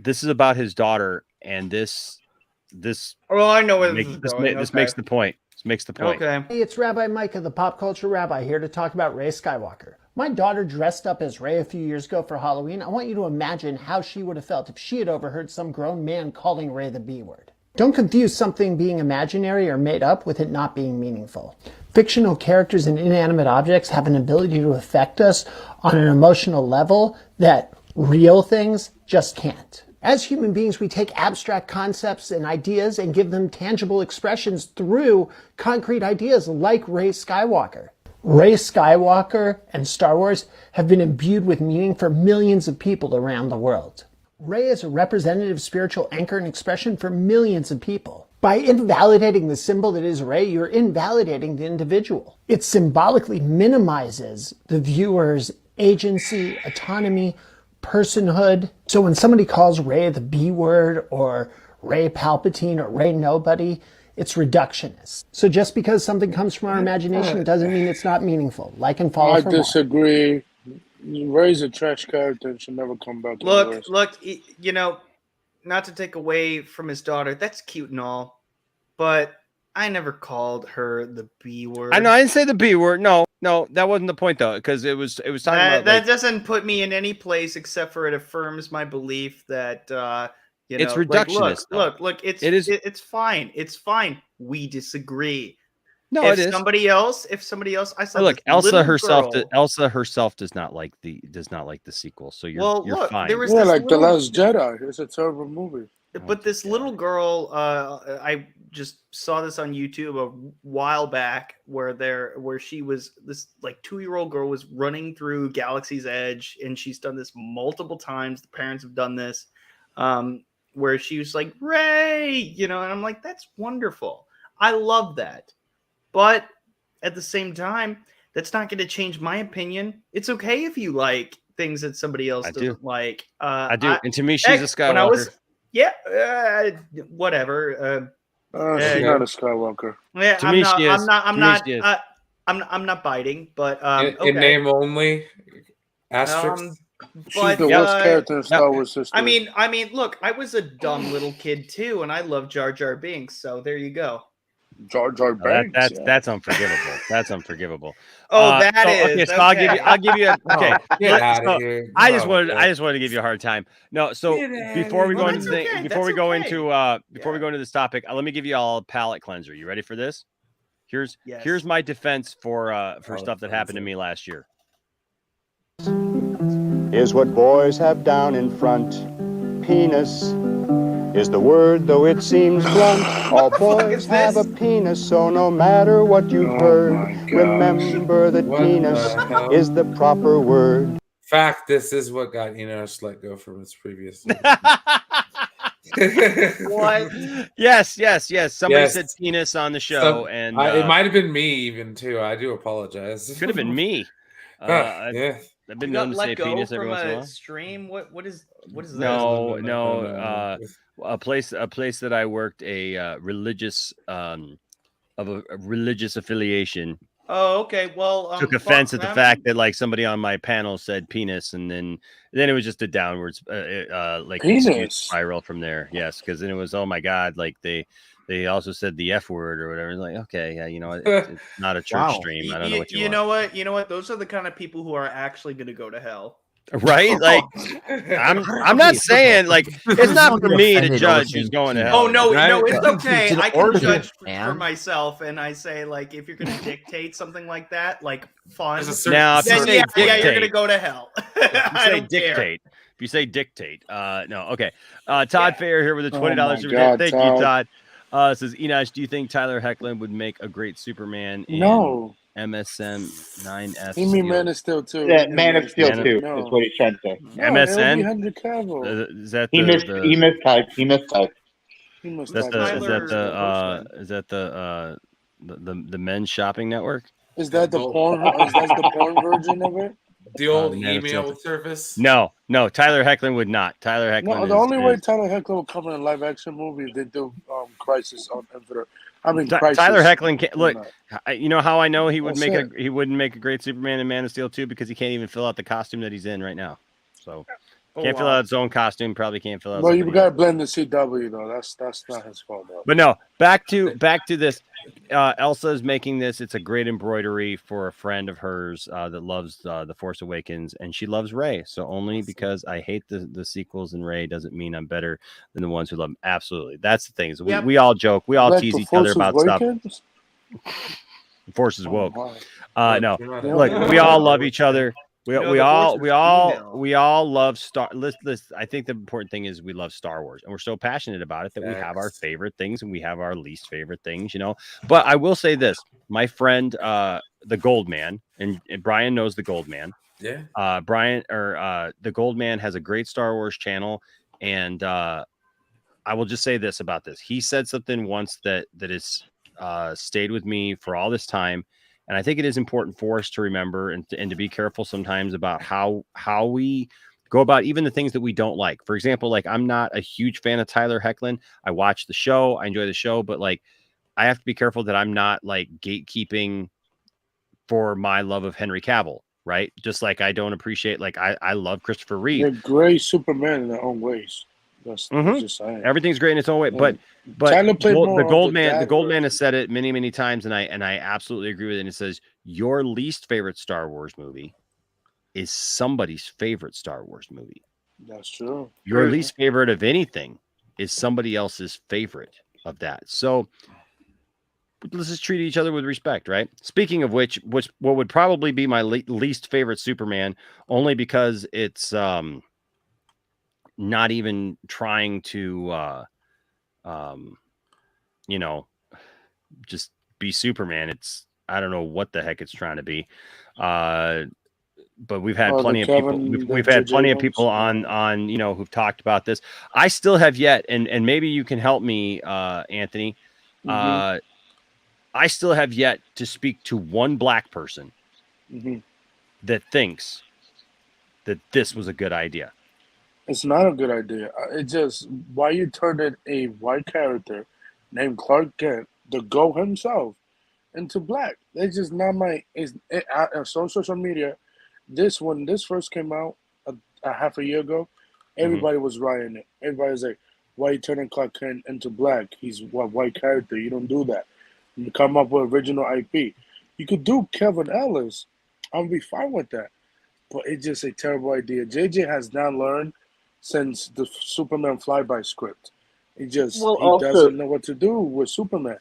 is about his daughter, and this. Oh, I know where this makes the point. This makes the point. Okay. Hey, it's Rabbi Micah, the pop culture rabbi, here to talk about Rey Skywalker. My daughter dressed up as Rey a few years ago for Halloween. I want you to imagine how she would have felt if she had overheard some grown man calling Rey the B word. Don't confuse something being imaginary or made up with it not being meaningful. Fictional characters and inanimate objects have an ability to affect us on an emotional level that real things just can't. As human beings, we take abstract concepts and ideas and give them tangible expressions through concrete ideas like Rey Skywalker. Rey Skywalker and Star Wars have been imbued with meaning for millions of people around the world. Rey is a representative spiritual anchor and expression for millions of people. By invalidating the symbol that is Rey, you're invalidating the individual. It symbolically minimizes the viewer's agency, autonomy, personhood. So when somebody calls Rey the B word or Rey Palpatine or Rey Nobody, it's reductionist. So just because something comes from our imagination doesn't mean it's not meaningful. Like and follow. I disagree. Rey's a trash character and should never come back. Look, you know, not to take away from his daughter, that's cute and all, but I never called her the B word. I know, I didn't say the B word. No, that wasn't the point though, because it was talking about that doesn't put me in any place except for it affirms my belief that you know, it's reductionist. Like, look, it's fine. It's fine. We disagree. No, if it is. Somebody else, I saw. Look, Elsa herself does not like the sequel. So you're fine. There was like The Last Jedi. It's a terrible movie. But this little girl, I just saw this on YouTube a while back, where she was this like 2-year-old girl was running through Galaxy's Edge, and she's done this multiple times. The parents have done this, where she was like Rey, you know, and I'm like, that's wonderful. I love that. But at the same time, that's not going to change my opinion. It's okay if you like things that somebody else doesn't like. I do. And to me, she's a Skywalker. Whatever. She's not a Skywalker. Yeah, to me, she is. I'm not biting, but in name only. Asterisk. She's the worst character in Star Wars history. I mean, look, I was a dumb little kid too, and I love Jar Jar Binks. So there you go. Jar Jar Binks. That's unforgivable. That's unforgivable. Oh, that is. Okay, so I'll give you. Okay, get out of here. I just wanted to give you a hard time. No, so before we go into this topic, let me give you all a palate cleanser. You ready for this? Here's my defense for stuff that happened to me last year. Is what boys have down in front. Penis is the word, though it seems blunt. All boys have a penis, so no matter what you've heard, remember that penis is the proper word. Fact, this is what got Enosh let go from his previous. What? Yes. Somebody said penis on the show, and it might have been me even too. I do apologize. Could have been me. I've been You got known to let say go penis every from once in a a while. stream. What is that? No. A place that I worked a religious of a religious affiliation. Oh, okay. Well, Took offense at the fact that like somebody on my panel said penis, and then it was just a downwards like dispute spiral from there. Yes, because then it was, oh my god, like they also said the F word or whatever. It's like, okay, yeah, you know, it's not a church stream. I don't know what you want. You know what? Those are the kind of people who are actually going to go to hell. Right? Like, I'm not saying like it's not for me to judge who's going to hell. Oh no, it's okay. I can judge for myself, and I say like, if you're going to dictate something like that, like fun, now if you then say yeah, dictate, you're going to go to hell. I don't dictate. Care. If you say dictate, no, okay. Todd Fair here with a $20 super chat. Thank you, Todd. Says Enosh, do you think Tyler Hoechlin would make a great Superman? No. MSN 9F. He mean Man of Steel 2. Yeah, Man of Steel 2 is what he's trying to say. No, MSN? Henry Cavill. Is that he mistyped. He mistyped. Is that the men's shopping network? Is that the porn? Is that the porn version of it? The old email service? No. Tyler Hoechlin would not. Tyler Hoechlin. No, the only way Tyler Hoechlin will come in a live action movie is they do Crisis on Infinite. Crisis. Tyler Hoechlin can't look. You know how I know he would he wouldn't make a great Superman in Man of Steel 2 because he can't even fill out the costume that he's in right now. So can't fill out his own costume. Probably can't fill out. Well, you got to blend the CW though. That's not his fault though. But no, back to this. Elsa is making this. It's a great embroidery for a friend of hers that loves The Force Awakens, and she loves Rey. So only because I hate the sequels and Rey doesn't mean I'm better than the ones who love them. Absolutely, that's the thing. We all joke, we all tease each other about stuff. The Force is woke. No, look, we all love each other. We all love Star. Listen, I think the important thing is we love Star Wars, and we're so passionate about it that we have our favorite things and we have our least favorite things, you know. But I will say this: my friend, the Gold Man, and Brian knows the Gold Man. Yeah. The Gold Man has a great Star Wars channel, and I will just say this about this: he said something once that has stayed with me for all this time. And I think it is important for us to remember and to be careful sometimes about how we go about even the things that we don't like. For example, like I'm not a huge fan of Tyler Hoechlin. I watch the show, I enjoy the show, but like I have to be careful that I'm not like gatekeeping for my love of Henry Cavill, right? Just like I don't appreciate, like I love Christopher Reeve. They're great Superman in their own ways. That's just saying. Everything's great in its own way, but the Gold Man has said it many, many times, and I absolutely agree with it. And it says your least favorite Star Wars movie is somebody's favorite Star Wars movie. That's true. Your least favorite of anything is somebody else's favorite of that. So let's just treat each other with respect, right? Speaking of which what would probably be my least favorite Superman, only because it's not even trying to just be Superman. It's, I don't know what the heck it's trying to be. But we've had plenty of people. We've had plenty of people on who've talked about this. I still have yet, and maybe you can help me, Anthony. I still have yet to speak to one black person that thinks that this was a good idea. It's not a good idea. It's just why you turned a white character named Clark Kent, the Go himself, into black. It's just not my. On social media, when this first came out a half a year ago, everybody was rioting it. Everybody was like, "Why you turning Clark Kent into black? He's a white character. You don't do that. You come up with original IP. You could do Kevin Ellis. I'll be fine with that. But it's just a terrible idea. JJ has not learned since the Superman flyby script. He doesn't know what to do with Superman.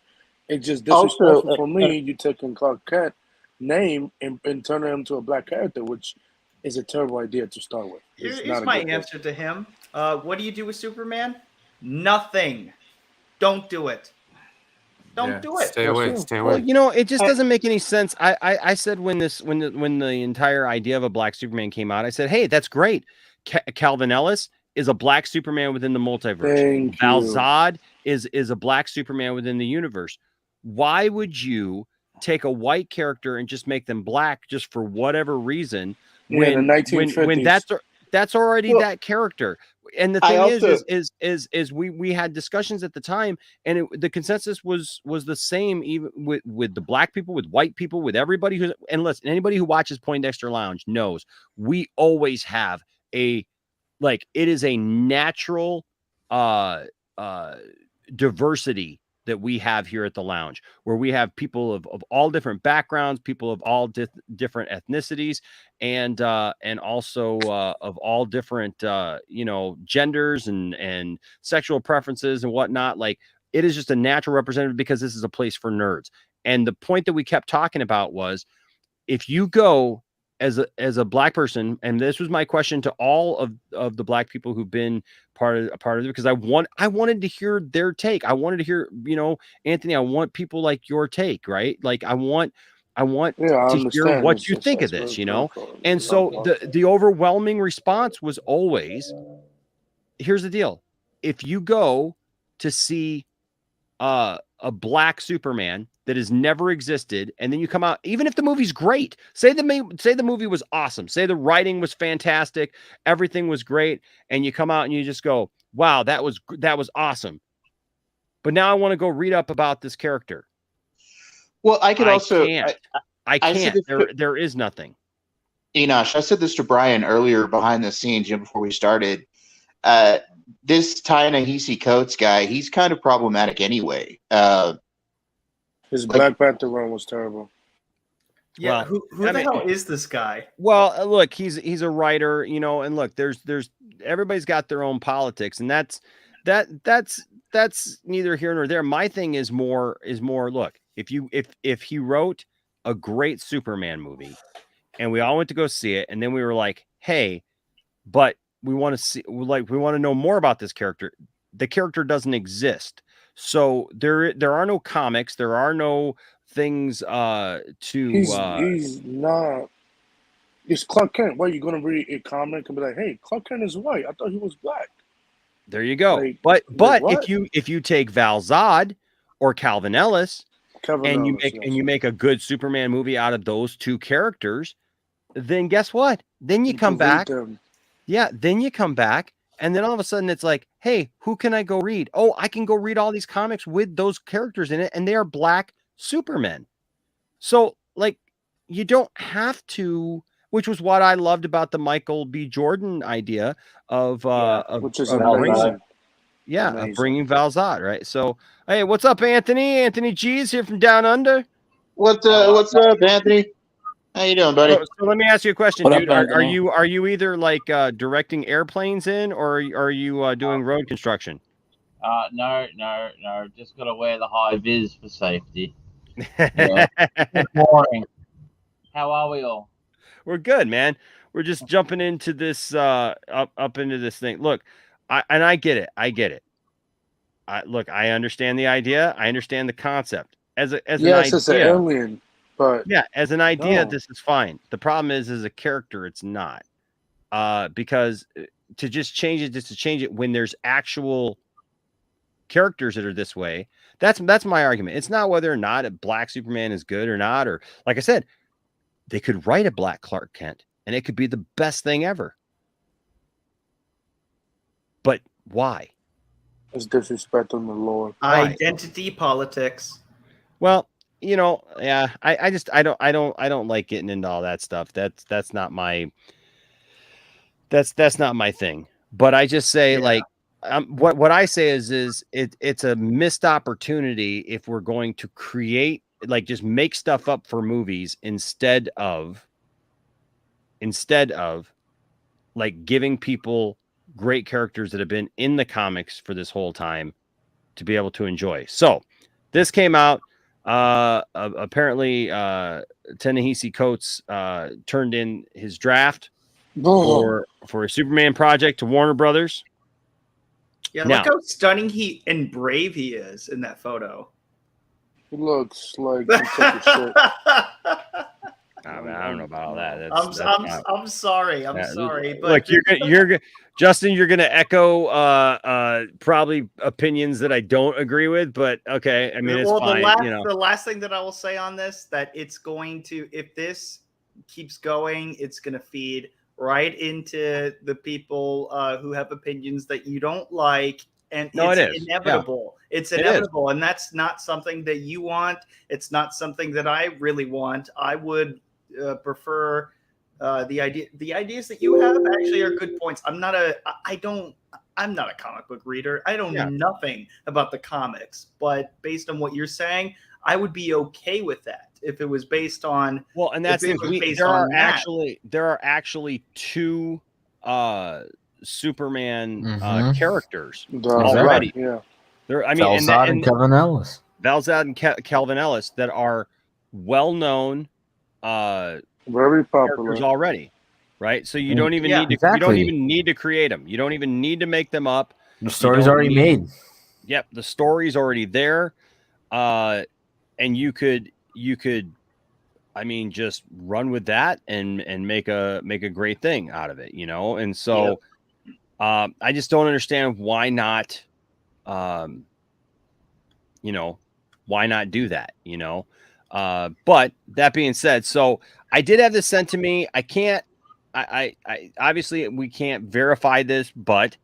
It's just disrespectful for me. You taking Clark Kent name and turning him to a black character, which is a terrible idea to start with. Here's my answer to him. What do you do with Superman? Nothing. Don't do it. Don't do it. Stay away. Well, it just doesn't make any sense. I said when the entire idea of a black Superman came out, I said, hey, that's great. Calvin Ellis is a black Superman within the multiverse. Val Zod is a black Superman within the universe. Why would you take a white character and just make them black just for whatever reason in the 1950s. when that's already that character. And the thing is we had discussions at the time, and the consensus was the same, even with the black people, with white people, with everybody who's, and listen, anybody who watches Poindexter Lounge knows we always have it is a natural diversity that we have here at the lounge, where we have people of all different backgrounds, people of all different ethnicities, and also of all different genders and sexual preferences and whatnot. Like, it is just a natural representative, because this is a place for nerds. And the point that we kept talking about was, if you go as a black person, and this was my question to all of the black people who've been part of it, because I wanted to hear their take. I wanted to hear, Anthony, I want people like your take, right? Like, I want to hear what you think of this, And so the overwhelming response was always, here's the deal. If you go to see a black Superman that has never existed, and then you come out, even if the movie's great, say the movie was awesome, say the writing was fantastic, everything was great, and you come out and you just go, wow, that was awesome, but now I want to go read up about this character. Well, I can't. There is nothing. Enosh, I said this to Brian earlier behind the scenes, before we started. This Ta-Nehisi Coates guy, he's kind of problematic anyway. His Black Panther run was terrible. Yeah, who the hell is this guy? Well, look, he's a writer, and look, there's everybody's got their own politics, and that's neither here nor there. My thing is more look, if he wrote a great Superman movie and we all went to go see it, and then we were like, hey, but we want to know more about this character. The character doesn't exist. So there are no comics, there are no things he's not. It's Clark Kent. Why are you going to read a comic and be like, hey, Clark Kent is white? I thought he was black. There you go. But if you take Val Zod or Calvin Ellis, and you make a good Superman movie out of those two characters, then guess what? Then you come back. Yeah, then you come back, and then all of a sudden it's like, hey, who can I go read? Oh, I can go read all these comics with those characters in it, and they are black Supermen. So, like, you don't have to, which was what I loved about the Michael B. Jordan idea of bringing Val Zod, right? So, hey, what's up, Anthony? Anthony G's here from Down Under. What's up, Anthony? How you doing, buddy? So let me ask you a question, dude. Are you either like directing airplanes in, or are you doing road construction? No. Just got to wear the high vis for safety. Yeah. Good morning. How are we all? We're good, man. We're just jumping into this up into this thing. Look, I get it. I understand the idea. I understand the concept as an idea. It's an alien. But yeah, as an idea, this is fine. The problem is, as a character, it's not. Because to just change it when there's actual characters that are this way, that's my argument. It's not whether or not a black Superman is good or not, or like I said, they could write a black Clark Kent and it could be the best thing ever. But why? It's disrespecting the Lord. Identity politics. Well, yeah, I don't like getting into all that stuff. That's not my thing. But I just say, what I say is it's a missed opportunity if we're going to create, just make stuff up for movies instead of giving people great characters that have been in the comics for this whole time to be able to enjoy. So this came out. Apparently, Ta-Nehisi Coates turned in his draft for a Superman project to Warner Brothers. Yeah, look how stunning and brave he is in that photo. He looks like he took a shit. I don't know about all that. I'm sorry. I'm sorry. But you're Justin, you're gonna echo probably opinions that I don't agree with, but okay. I mean, it's fine. The last thing that I will say on this, that it's going to, if this keeps going, it's going to feed right into the people who have opinions that you don't like. And No, it's it is. inevitable. Yeah. It's It inevitable. And that's not something that you want. It's not something that I really want. I would prefer the ideas that you have actually are good points. I'm not a comic book reader. I know nothing about the comics, but based on what you're saying, I would be okay with that if it was based on. Well, and that's there are actually two Superman characters already. Yeah. There, I mean, Valzad and Calvin Ellis. Valzad and Calvin Ellis that are well-known, very popular already, right? So you don't even need to. You don't even need to create them. You don't even need to make them up. The story's already made. Yep, the story's already there, and you could, I mean, just run with that and make a great thing out of it, you know. And so, I just don't understand why not, why not do that, you know. But that being said, so I did have this sent to me. I obviously we can't verify this, but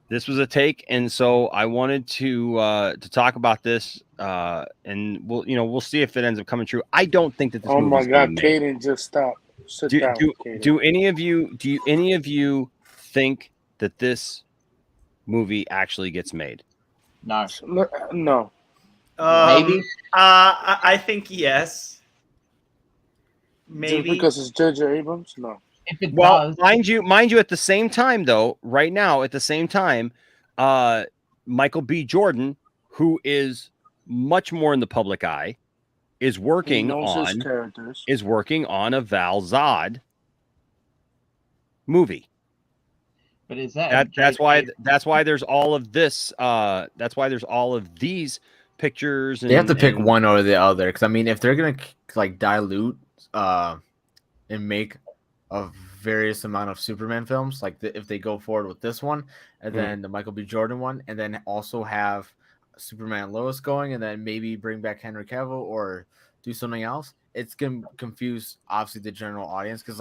this was a take, and so I wanted to talk about this, and we'll see if it ends up coming true. I don't think that this. Oh my God, Kaden, just stop. Sit down. Do any of you think that this movie actually gets made? No. No. Maybe. I think yes. Maybe just because it's J.J. Abrams. No. Well, mind you, at the same time, though, right now, at the same time, Michael B. Jordan, who is much more in the public eye, is working on a Valzad movie. But is that that's why there's all of this? That's why there's all of these pictures. They have to pick one or the other, because I mean, if they're gonna like dilute and make a various amount of Superman films, like if they go forward with this one and then the Michael B. Jordan one, and then also have Superman and Lois going, and then maybe bring back Henry Cavill or do something else, it's gonna confuse obviously the general audience, because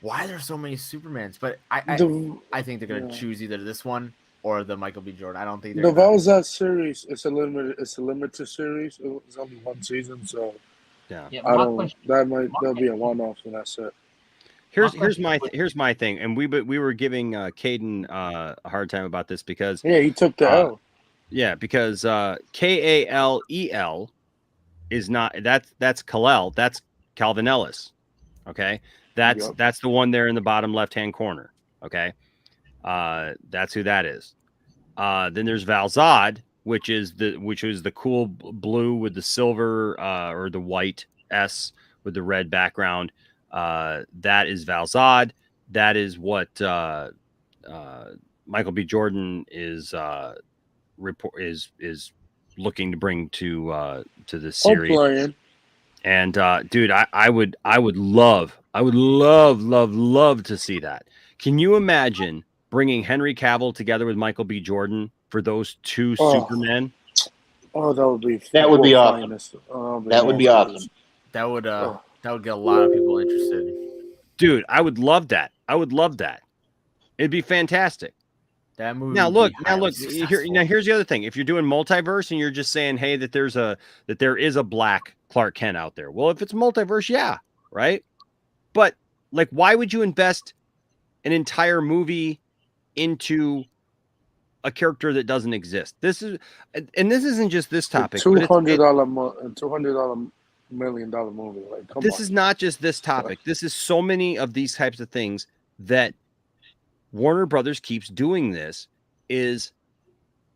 why are there so many Supermans? But I think they're gonna choose either this one or the Michael B. Jordan. I don't think the Valzad series. It's a limited series. It's only one season, so that'll be a one-off, and that's it. Here's my thing, and we were giving Caden a hard time about this because he took the L. Yeah, because Kalel is not that's Kal-El, that's Calvin Ellis. Okay, that's the one there in the bottom left-hand corner. Okay, that's who that is. Then there's Valzad, which is the cool blue with the silver or the white S with the red background. That is Valzad. That is what Michael B. Jordan is looking to bring to this series. And dude, I would love to see that. Can you imagine bringing Henry Cavill together with Michael B. Jordan for those two Supermen? Oh, that would be awesome. That would be awesome. That would get a lot of people interested. Dude, I would love that. It'd be fantastic. That movie. Now look. Here's the other thing. If you're doing multiverse and you're just saying, hey, that there is a black Clark Kent out there. Well, if it's multiverse, yeah, right. But like, why would you invest an entire movie into a character that doesn't exist? This isn't just this topic. $200 million movie. Like, this is not just this topic. This is so many of these types of things that Warner Brothers keeps doing. This is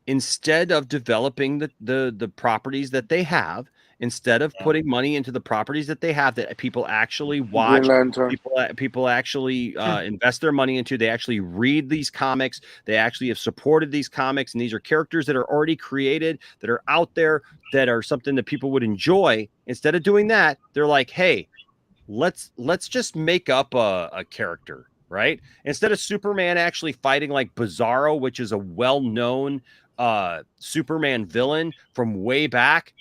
instead of developing the properties that they have, instead of putting money into the properties that they have that people actually watch, people actually invest their money into, they actually read these comics, they actually have supported these comics, and these are characters that are already created, that are out there, that are something that people would enjoy. Instead of doing that, they're like, hey, let's just make up a character, right? Instead of Superman actually fighting like Bizarro, which is a well-known Superman villain from way back,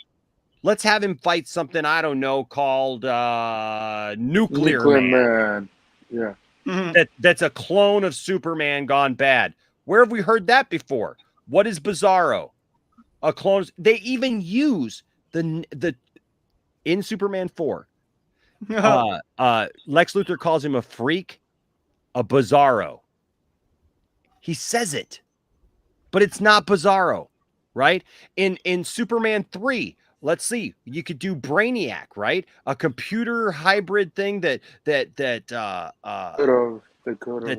Let's have him fight something, I don't know, called Nuclear Man. Yeah. That's a clone of Superman gone bad. Where have we heard that before? What is Bizarro? A clone. They even use the in Superman 4. Lex Luthor calls him a freak, a Bizarro. He says it, but it's not Bizarro, right? In Superman 3, let's see, you could do Brainiac, right? A computer hybrid thing that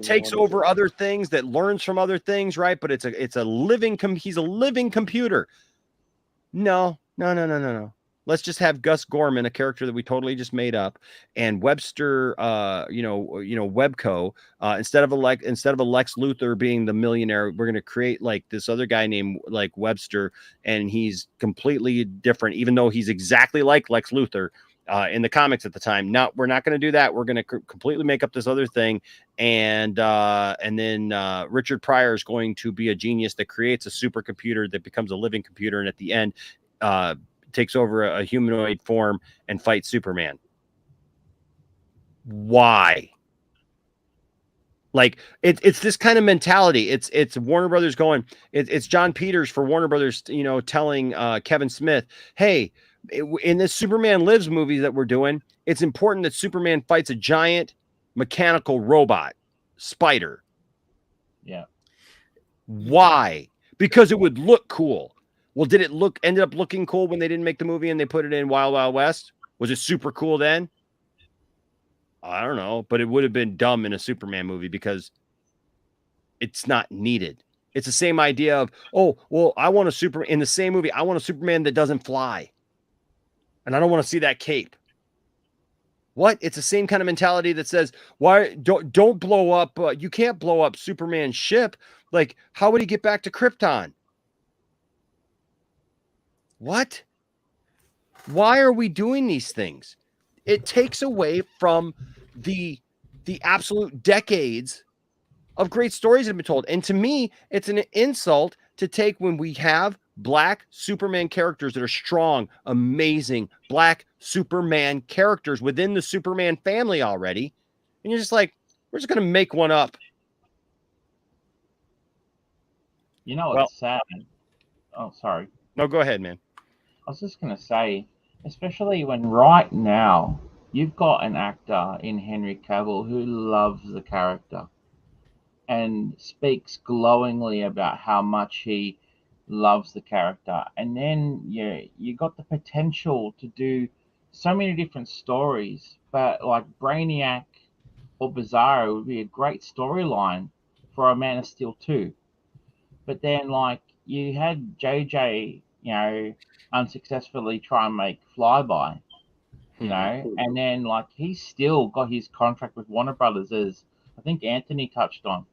takes over other things, that learns from other things, right? But it's a living he's a living computer. No. Let's just have Gus Gorman, a character that we totally just made up, and Webster, Webco. Instead of a Lex Luthor being the millionaire, we're going to create like this other guy named like Webster, and he's completely different, even though he's exactly like Lex Luthor in the comics at the time. No, we're not going to do that. We're going to completely make up this other thing, and then Richard Pryor is going to be a genius that creates a supercomputer that becomes a living computer, and at the end, takes over a humanoid form and fights Superman. Why? Like it's this kind of mentality. It's Warner Brothers going. It's John Peters for Warner Brothers, telling Kevin Smith, hey, in this Superman Lives movie that we're doing, it's important that Superman fights a giant mechanical robot spider. Yeah. Why? Because it would look cool. Well, did it ended up looking cool when they didn't make the movie and they put it in Wild Wild West? Was it super cool then? I don't know, but it would have been dumb in a Superman movie because it's not needed. It's the same idea of, oh, well, I want in the same movie, I want a Superman that doesn't fly. And I don't want to see that cape. What? It's the same kind of mentality that says, why don't blow up, you can't blow up Superman's ship. Like, how would he get back to Krypton? What? Why are we doing these things? It takes away from the absolute decades of great stories that have been told. And to me, it's an insult to take when we have black Superman characters that are strong, amazing black Superman characters within the Superman family already. And you're just like, we're just going to make one up. You know what's sad? Oh, sorry. No, go ahead, man. I was just going to say, especially when right now you've got an actor in Henry Cavill who loves the character and speaks glowingly about how much he loves the character. And then you got the potential to do so many different stories, but like Brainiac or Bizarro would be a great storyline for a Man of Steel 2. But then like you had JJ, unsuccessfully try and make Flyby, and then like he's still got his contract with Warner Brothers, as I think Anthony touched on,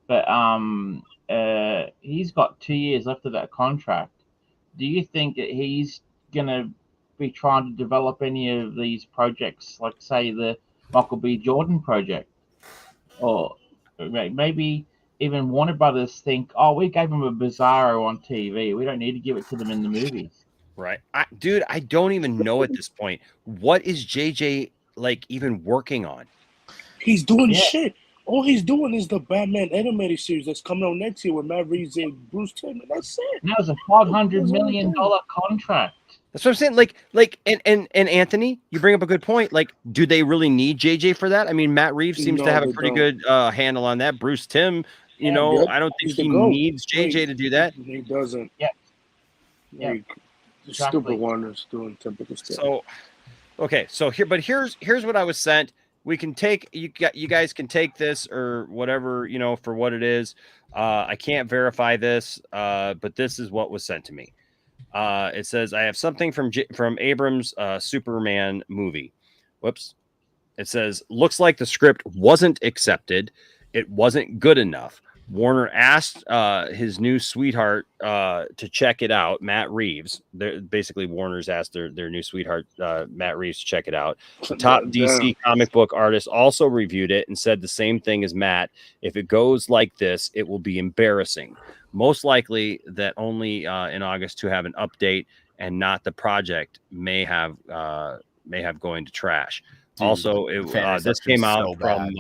but he's got 2 years left of that contract. Do you think that he's gonna be trying to develop any of these projects, like say the Michael B. Jordan project, or maybe even Warner Brothers think, oh, we gave him a Bizarro on TV, we don't need to give it to them in the movies? Right. Dude, I don't even know at this point. What is JJ like even working on? He's doing shit. All he's doing is the Batman animated series that's coming out next year with Matt Reeves and Bruce Timm, and that's it. That was a $500 million contract. That's what I'm saying. Like, and Anthony, you bring up a good point. Like, do they really need JJ for that? I mean, Matt Reeves seems to have a pretty good handle on that. Bruce Timm, I don't think he needs JJ to do that. He doesn't. Yeah. The stupid one is doing typical stuff. So, okay, here's what I was sent. We can take you guys can take this or whatever, for what it is. I can't verify this, but this is what was sent to me. It says I have something from Abrams Superman movie. Whoops. It says looks like the script wasn't accepted. It wasn't good enough. Warner asked his new sweetheart to check it out, Matt Reeves. Basically, Warner's asked their new sweetheart, Matt Reeves, to check it out. The top DC comic book artist also reviewed it and said the same thing as Matt. If it goes like this, it will be embarrassing. Most likely that only in August to have an update and not the project may have going to trash. Dude, also, this came out so from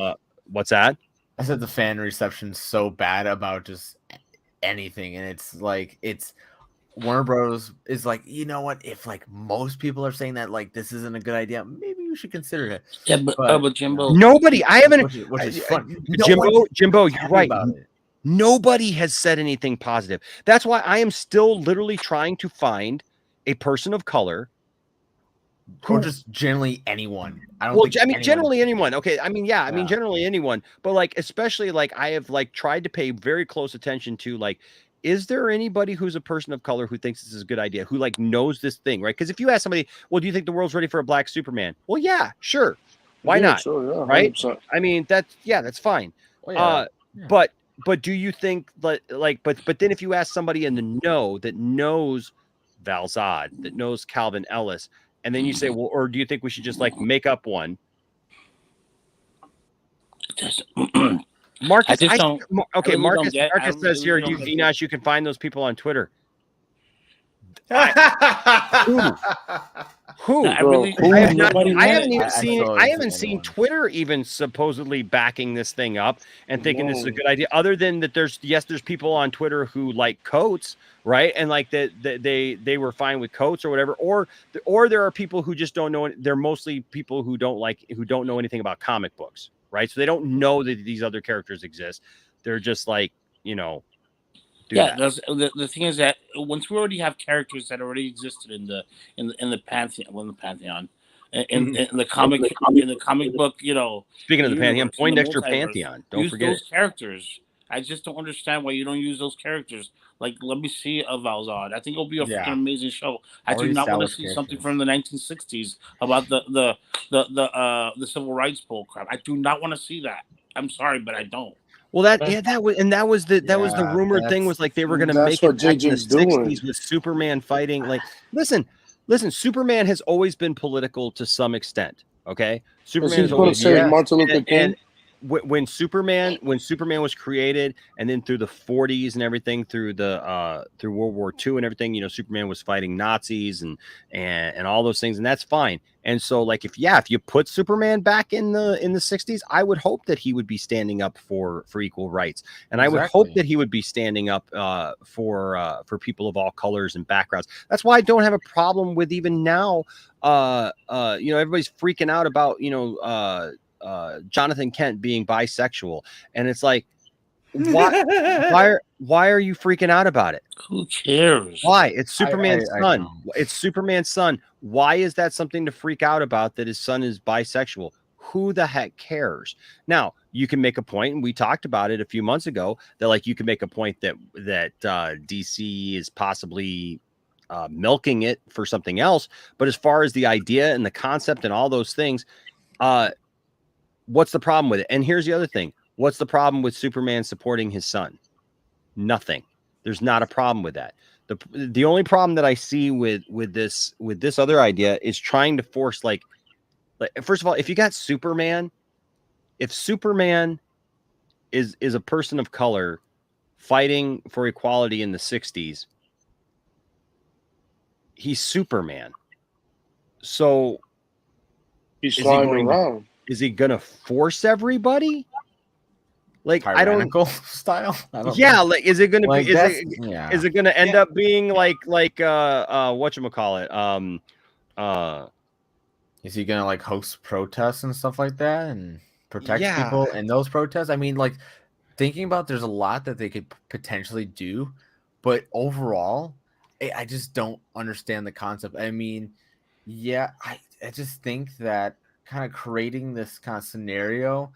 what's that? I said the fan reception's so bad about just anything, and it's like Warner Bros. Is like, you know what? If like most people are saying that like this isn't a good idea, maybe you should consider it. Yeah, but Jimbo, nobody. I haven't. Which is fun. Jimbo, you're right. Nobody has said anything positive. That's why I am still literally trying to find a person of color. Or just generally anyone. Generally anyone. Okay. I mean, generally anyone. But like, especially like I have like tried to pay very close attention to like, is there anybody who's a person of color who thinks this is a good idea, who like knows this thing, right? Because if you ask somebody, well, do you think the world's ready for a black Superman? Well, yeah, sure. Why not? Sure, yeah, right? 100%. I mean, that's fine. Well, But do you think but then if you ask somebody in the know that knows Val Zod, that knows Calvin Ellis, and then you say, well, or do you think we should just like make up one? Marcus, Marcus says here, Enosh, you can find those people on Twitter. Who? I haven't seen Twitter even supposedly backing this thing up and thinking this is a good idea. Other than that, there's people on Twitter who like Coates, right? And like that they were fine with Coates or whatever. Or there are people who just don't know. They're mostly people who don't know anything about comic books, right? So they don't know that these other characters exist. They're just like, the thing is that once we already have characters that already existed in the pantheon, in the comic book, Speaking of the pantheon, Poindexter Pantheon. Don't forget those characters. I just don't understand why you don't use those characters. Like, let me see a Val Zod. I think it'll be a freaking amazing show. I do not want to see something from the 1960s about the civil rights bull crap. I do not want to see that. I'm sorry, but I don't. Well, that was the rumored thing, was like they were going to make it back in the 60s with Superman fighting. Like, listen, Superman has always been political to some extent. Okay, Superman has always Martin Luther King. When Superman was created, and then through the 40s and everything, through World War II and everything, Superman was fighting Nazis and all those things, and that's fine. And so, like, if you put Superman back in the 60s, I would hope that he would be standing up for equal rights, and I would hope that he would be standing up for people of all colors and backgrounds. That's why I don't have a problem with even now. Everybody's freaking out about Jonathan Kent being bisexual, and it's like, why are you freaking out about it? Who cares? Why? It's Superman's son. It's Superman's son. Why is that something to freak out about, that his son is bisexual? Who the heck cares? Now, you can make a point, and we talked about it a few months ago, that like you can make a point that DC is possibly milking it for something else. But as far as the idea and the concept and all those things, what's the problem with it? And here's the other thing. What's the problem with Superman supporting his son? Nothing. There's not a problem with that. The only problem that I see with this other idea is trying to force like first of all, if you got Superman, if Superman is a person of color fighting for equality in the 60s, he's Superman. So he's flying around. Is he gonna force everybody? Like, tyrannical style? Like, is it gonna be? Is it gonna end up being like whatchamacallit? Is he gonna like host protests and stuff like that and protect people in those protests? I mean, like, thinking about, there's a lot that they could potentially do, but overall, I just don't understand the concept. I mean, I just think that kind of creating this kind of scenario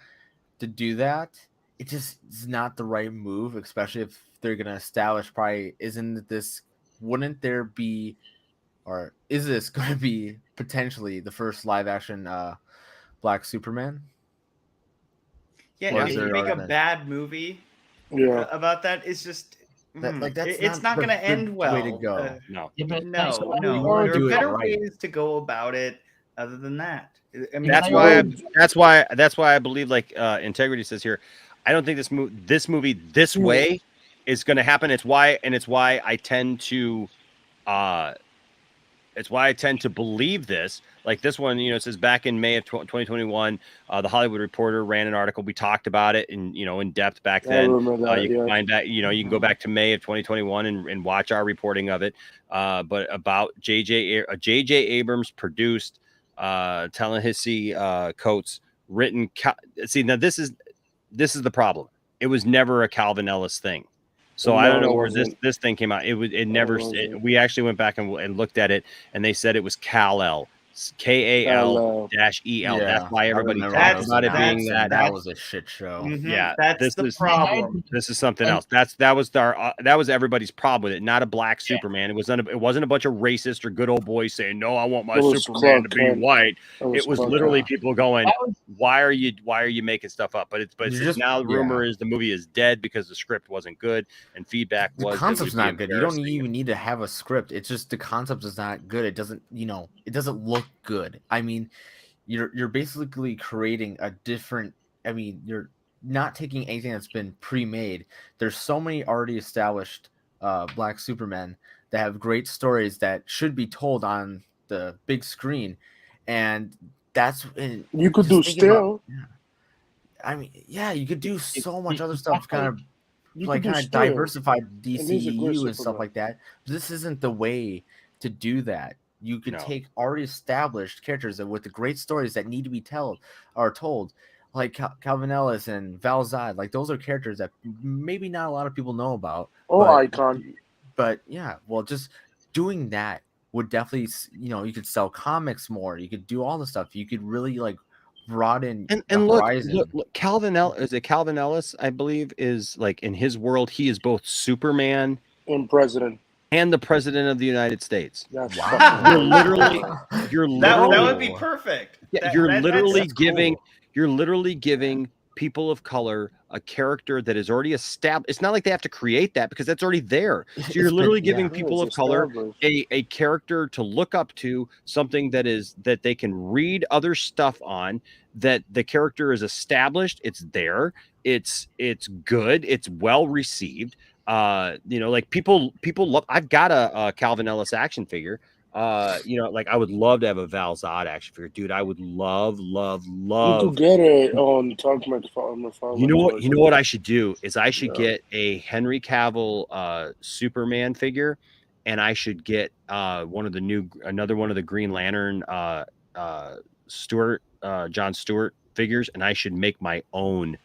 to do that, it just is not the right move, especially if they're going to establish wouldn't there be, or is this going to be potentially the first live action Black Superman? Yeah, if you make a bad movie about that, it's just it's not going to end well. Way to go. No. There are better ways to go about it other than that. I mean, that's why I believe, like Integrity says here, I don't think this movie this way is going to happen. It's why I tend to It's why I tend to believe this. Like this one, you know, it says back in May of 2021, the Hollywood Reporter ran an article. We talked about it in depth back then. I remember that, You can find that, you can go back to May of 2021 and watch our reporting of it. But about J.J. Abrams produced Ta-Nehisi Coates written. See, now this is the problem. It was never a Calvin Ellis thing. So I don't know where this thing came out. It never. We actually went back and looked at it, and they said it was Kal-El, Kal--El. Yeah, that's why everybody talks about it being that. That was a shit show. Mm-hmm. Yeah, that's the problem. This is something else. That was everybody's problem with it. Not a black Superman. It wasn't a bunch of racist or good old boys saying no. I want my Superman to be white. It was literally people going, why are you making stuff up? But now the rumor is the movie is dead because the script wasn't good and feedback was the concept's not good. You don't even need to have a script. It's just the concept is not good. It doesn't it doesn't look good. I mean, you're basically creating a different. I mean, you're not taking anything that's been pre-made. There's so many already established black Supermen that have great stories that should be told on the big screen, and you could do still. I mean, yeah, you could do so much other stuff, kind of diversify DCU and stuff like that. This isn't the way to do that. You could take already established characters with the great stories that need to be told, like Calvin Ellis and Val Zod. Like those are characters that maybe not a lot of people know about. Icon. But yeah, well, just doing that would definitely, you could sell comics more. You could do all the stuff. You could really broaden and look, Calvin Ellis, I believe, is like in his world, he is both Superman and president. And the president of the United States. Wow. You're literally that would be perfect. Yeah, you're literally giving people of color a character that is already established. It's not like they have to create that because that's already there. So you're literally giving people of color a character to look up to, something that they can read other stuff on, that the character is established. It's there. It's good. It's well received. Like people love. I've got a Calvin Ellis action figure. Like I would love to have a Val Zod action figure, dude. I would love. You could get it on Talk McFarlane. You know what I should do is I should get a Henry Cavill Superman figure, and I should get another one of the Green Lantern John Stewart figures, and I should make my own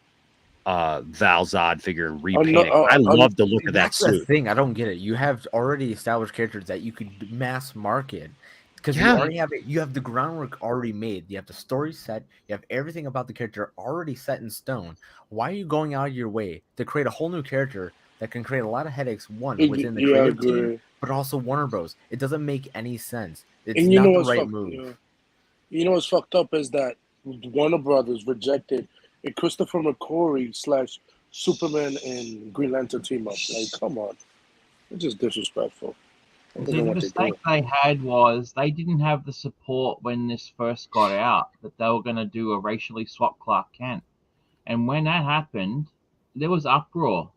Val Zod figure and repaint it. I love the look of that suit. The thing I don't get it. You have already established characters that you could mass market because you already have it. You have the groundwork already made. You have the story set. You have everything about the character already set in stone. Why are you going out of your way to create a whole new character that can create a lot of headaches? Within the creative team, but also Warner Bros. It doesn't make any sense. It's not the right move. You know what's fucked up is that Warner Brothers rejected a Christopher McQuarrie / Superman and Green Lantern team up. Like, come on. It's just disrespectful. The mistake they had was they didn't have the support when this first got out that they were going to do a racially swapped Clark Kent. And when that happened, there was uproar.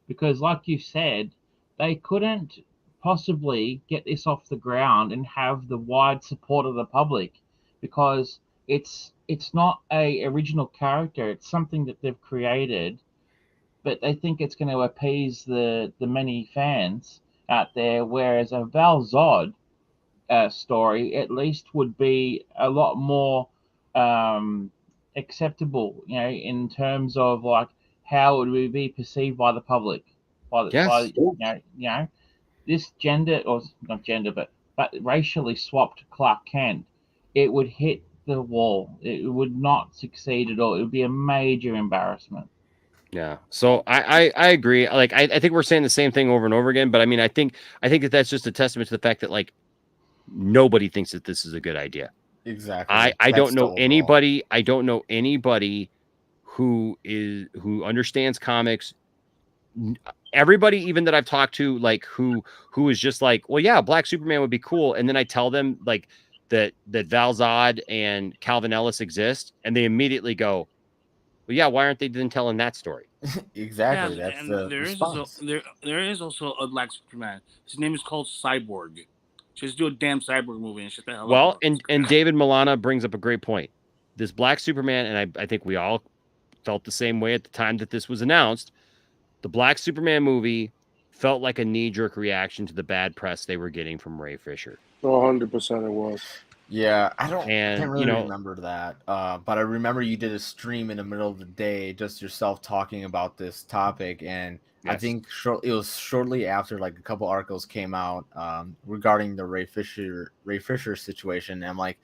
Because like you said, they couldn't possibly get this off the ground and have the wide support of the public because it's not a original character. It's something that they've created, but they think it's going to appease the many fans out there. Whereas a Val Zod story at least would be a lot more acceptable, in terms of like how it would be perceived by the public. This gender or not gender, but racially swapped Clark Kent, it would hit the wall. It would not succeed at all. It would be a major embarrassment. Yeah. So I agree. Like I think we're saying the same thing over and over again, but I mean I think that that's just a testament to the fact that like nobody thinks that this is a good idea. Exactly. I don't know anybody. I don't know anybody who understands comics. Everybody, even that I've talked to, like who is just like, well, yeah, Black Superman would be cool, and then I tell them like that Val Zod and Calvin Ellis exist, and they immediately go, well, yeah, why aren't they then telling that story? Exactly. That's the response. There is also a Black Superman. His name is called Cyborg. Just do a damn cyborg movie and shut the hell Well, up. and David Milana brings up a great point. This Black Superman, and I think we all felt the same way at the time that this was announced. The Black Superman movie felt like a knee-jerk reaction to the bad press they were getting from Ray Fisher. 100% it was. Yeah, I can't really you know, remember that. But I remember you did a stream in the middle of the day, just yourself talking about this topic, and I Yes. think it was shortly after like a couple articles came out regarding the Ray Fisher situation. And I'm like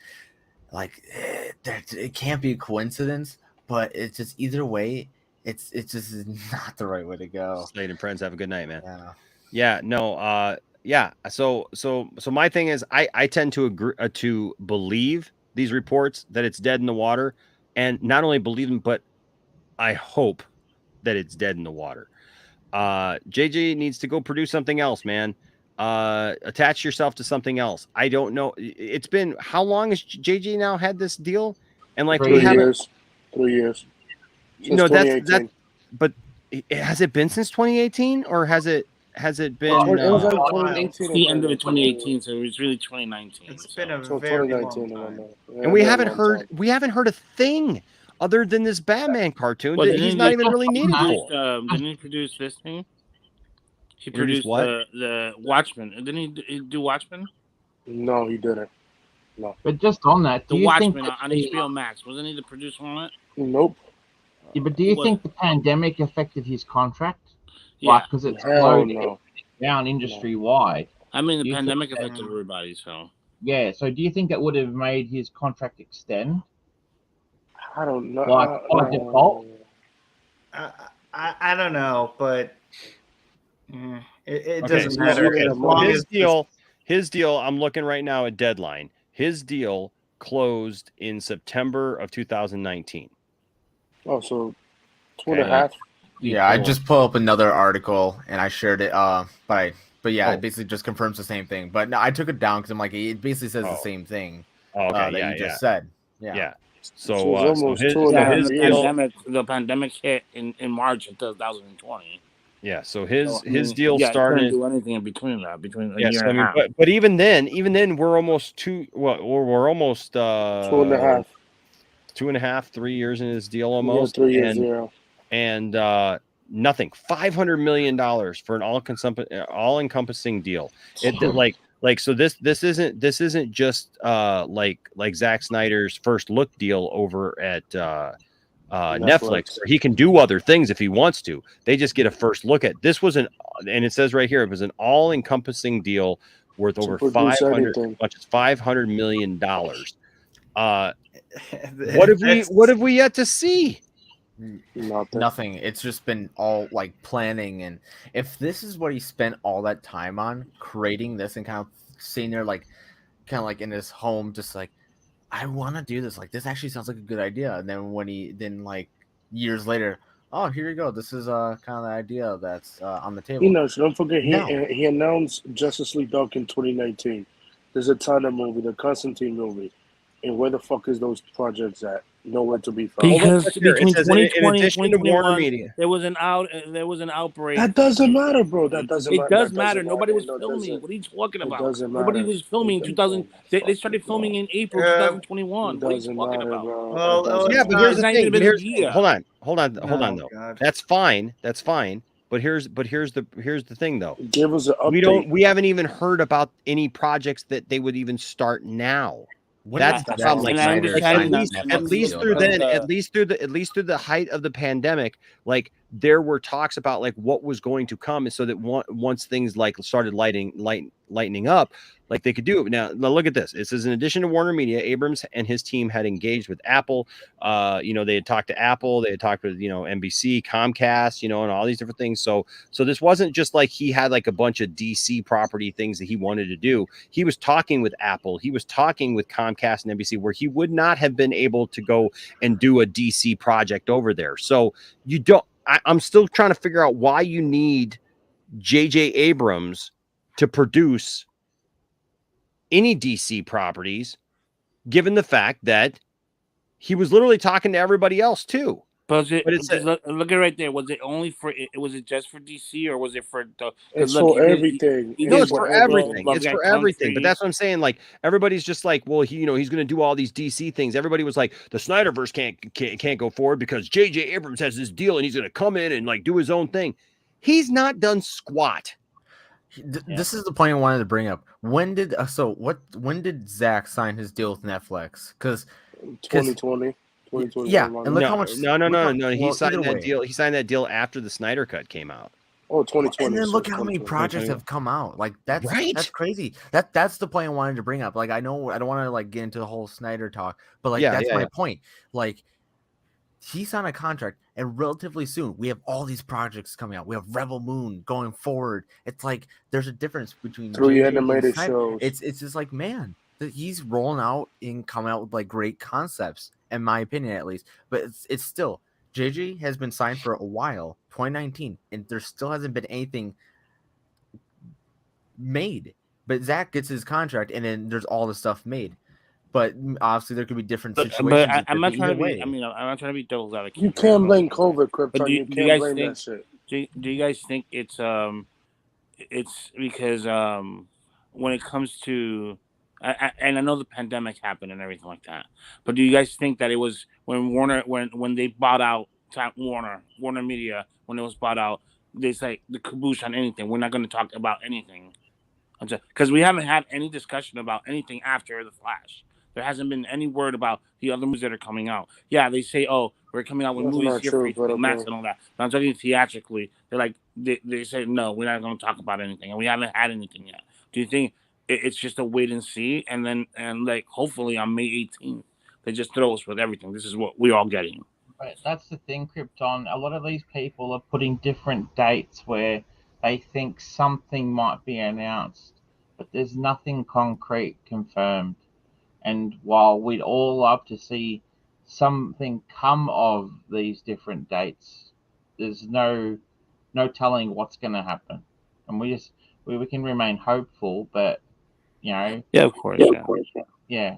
it can't be a coincidence, but it's just either way, it's just not the right way to go. Slade and friends, have a good night, man. Yeah. So my thing is, I tend to agree to believe these reports that it's dead in the water, and not only believe them, but I hope that it's dead in the water. JJ needs to go produce something else, man. Attach yourself to something else. I don't know. It's been, how long has JJ now had this deal? And like 3 years. 3 years. You know, that's but has it been since 2018 or has it been it was like 2018. The end of 2018, so it was really 2019. It's been a So very 2019 long time. and we haven't heard a thing other than this Batman cartoon that he's not even really needed for. Didn't he produce this thing? He Produced produced what? the Watchmen. Didn't he do Watchmen? No, he didn't. No. But just on that, do The you Watchmen think that on HBO Max. Wasn't he the producer on it? Nope. Yeah, but do you think the pandemic affected his contract? Yeah. Like, because it Hell slowed no. everything down industry wide. I mean, the Do you pandemic think that- affected everybody, so. Yeah, so do you think that would have made his contract extend? I don't know. Like, by default? I don't know, but it Okay, doesn't matter. As long as his deal, I'm looking right now at Deadline. His deal closed in September of 2019. Oh, so 2.5. Yeah, I just pulled up another article and I shared it. But yeah, Oh. it basically just confirms the same thing. But no, I took it down because I'm like, it basically says the same thing. That you just said. Yeah. So, So it's almost his, 2.5 his years. deal, The pandemic hit in March of 2020. yeah. So his So, deal yeah, started. couldn't do anything in between that, between a Yes, year I and mean, a half. but even then, we're almost we're almost 2.5. 2.5, 3 years in his deal almost. 3 years, yeah. And nothing. $500 million for an all-encompassing deal. So this isn't just like Zack Snyder's first look deal over at Netflix, where he can do other things if he wants to. They just get a first look at this. And it says right here, it was an all-encompassing deal worth over produce 500, anything. much as $500 million. What have we yet to see? Nothing. It's just been all like planning, and if this is what he spent all that time on creating this and kind of sitting there like in his home, just like, I want to do this. Like, this actually sounds like a good idea. And then when like years later, oh, here you go. This is kind of the idea that's on the table. You know, so don't forget he announced Justice League Dark in 2019. There's a ton of movie, the Constantine movie, and where the fuck is those projects at? Nowhere to be found. Because between 2020 and addition to Warner 2021, Media. there was an outbreak. That doesn't matter, bro. That doesn't matter. It does That matter. doesn't Nobody was matter. No, it filming. doesn't. What are you talking It about? doesn't Nobody matter. was filming in 2000. They started filming in April 2021. What are you talking about? Well, Yeah, but here's the thing. Been a year. Hold on though. God. That's fine. But here's the thing though. Give us an update. We haven't even heard about any projects that they would even start now. That's the problem. At least through the height of the pandemic, like there were talks about like what was going to come, so that once things like started lightening up, like they could do it. Now look at this. This is in addition to Warner Media. Abrams and his team had engaged with Apple. They had talked to Apple. They had talked with NBC, Comcast, and all these different things. So this wasn't just like he had like a bunch of DC property things that he wanted to do. He was talking with Apple. He was talking with Comcast and NBC, where he would not have been able to go and do a DC project over there. So you don't. I'm still trying to figure out why you need J.J. Abrams to produce any DC properties, given the fact that he was literally talking to everybody else too. So But it's look at right there. Was it only for? Was it just for DC or was it for the? It's for everything. No, it's for everything. It's for everything. But that's what I'm saying. Like everybody's just like, well, he's going to do all these DC things. Everybody was like, the Snyderverse can't go forward because J.J. Abrams has this deal and he's going to come in and like do his own thing. He's not done squat. This is the point I wanted to bring up. When did Zach sign his deal with Netflix? Because 2020. Yeah, and look how much. No. He signed that deal. He signed that deal after the Snyder Cut came out. Oh, 2020. And then look how many projects have come out. Like that's crazy. That's the point I wanted to bring up. Like I know I don't want to like get into the whole Snyder talk, but like that's my point. Like he signed a contract, and relatively soon we have all these projects coming out. We have Rebel Moon going forward. It's like there's a difference between 3 animated shows. It's just like, man, he's rolling out and coming out with like great concepts, in my opinion at least. But it's still JJ has been signed for a while, 2019, and there still hasn't been anything made. But Zach gets his contract, and then there's all the stuff made. But obviously, there could be different situations. But I'm not trying to be. I mean, I'm not trying to be devil's advocate. You can't blame COVID, Krypton. You can't blame that shit. Do you guys think it's because when it comes to and I know the pandemic happened and everything like that, but do you guys think that it was when they bought out Warner Media, when it was bought out, they say the caboose on anything? We're not going to talk about anything because we haven't had any discussion about anything after the Flash. There hasn't been any word about the other movies that are coming out. Yeah, they say, "Oh, we're coming out with movies here for HBO Max and all that." But I'm talking theatrically. They're like, they say, "No, we're not going to talk about anything," and we haven't had anything yet. Do you think it's just a wait and see, and like hopefully on May 18th they just throw us with everything? This is what we're all getting. Right, that's the thing, Krypton. A lot of these people are putting different dates where they think something might be announced, but there's nothing concrete confirmed. And while we'd all love to see something come of these different dates, there's no telling what's going to happen. And we can remain hopeful, but yeah, of course, yeah.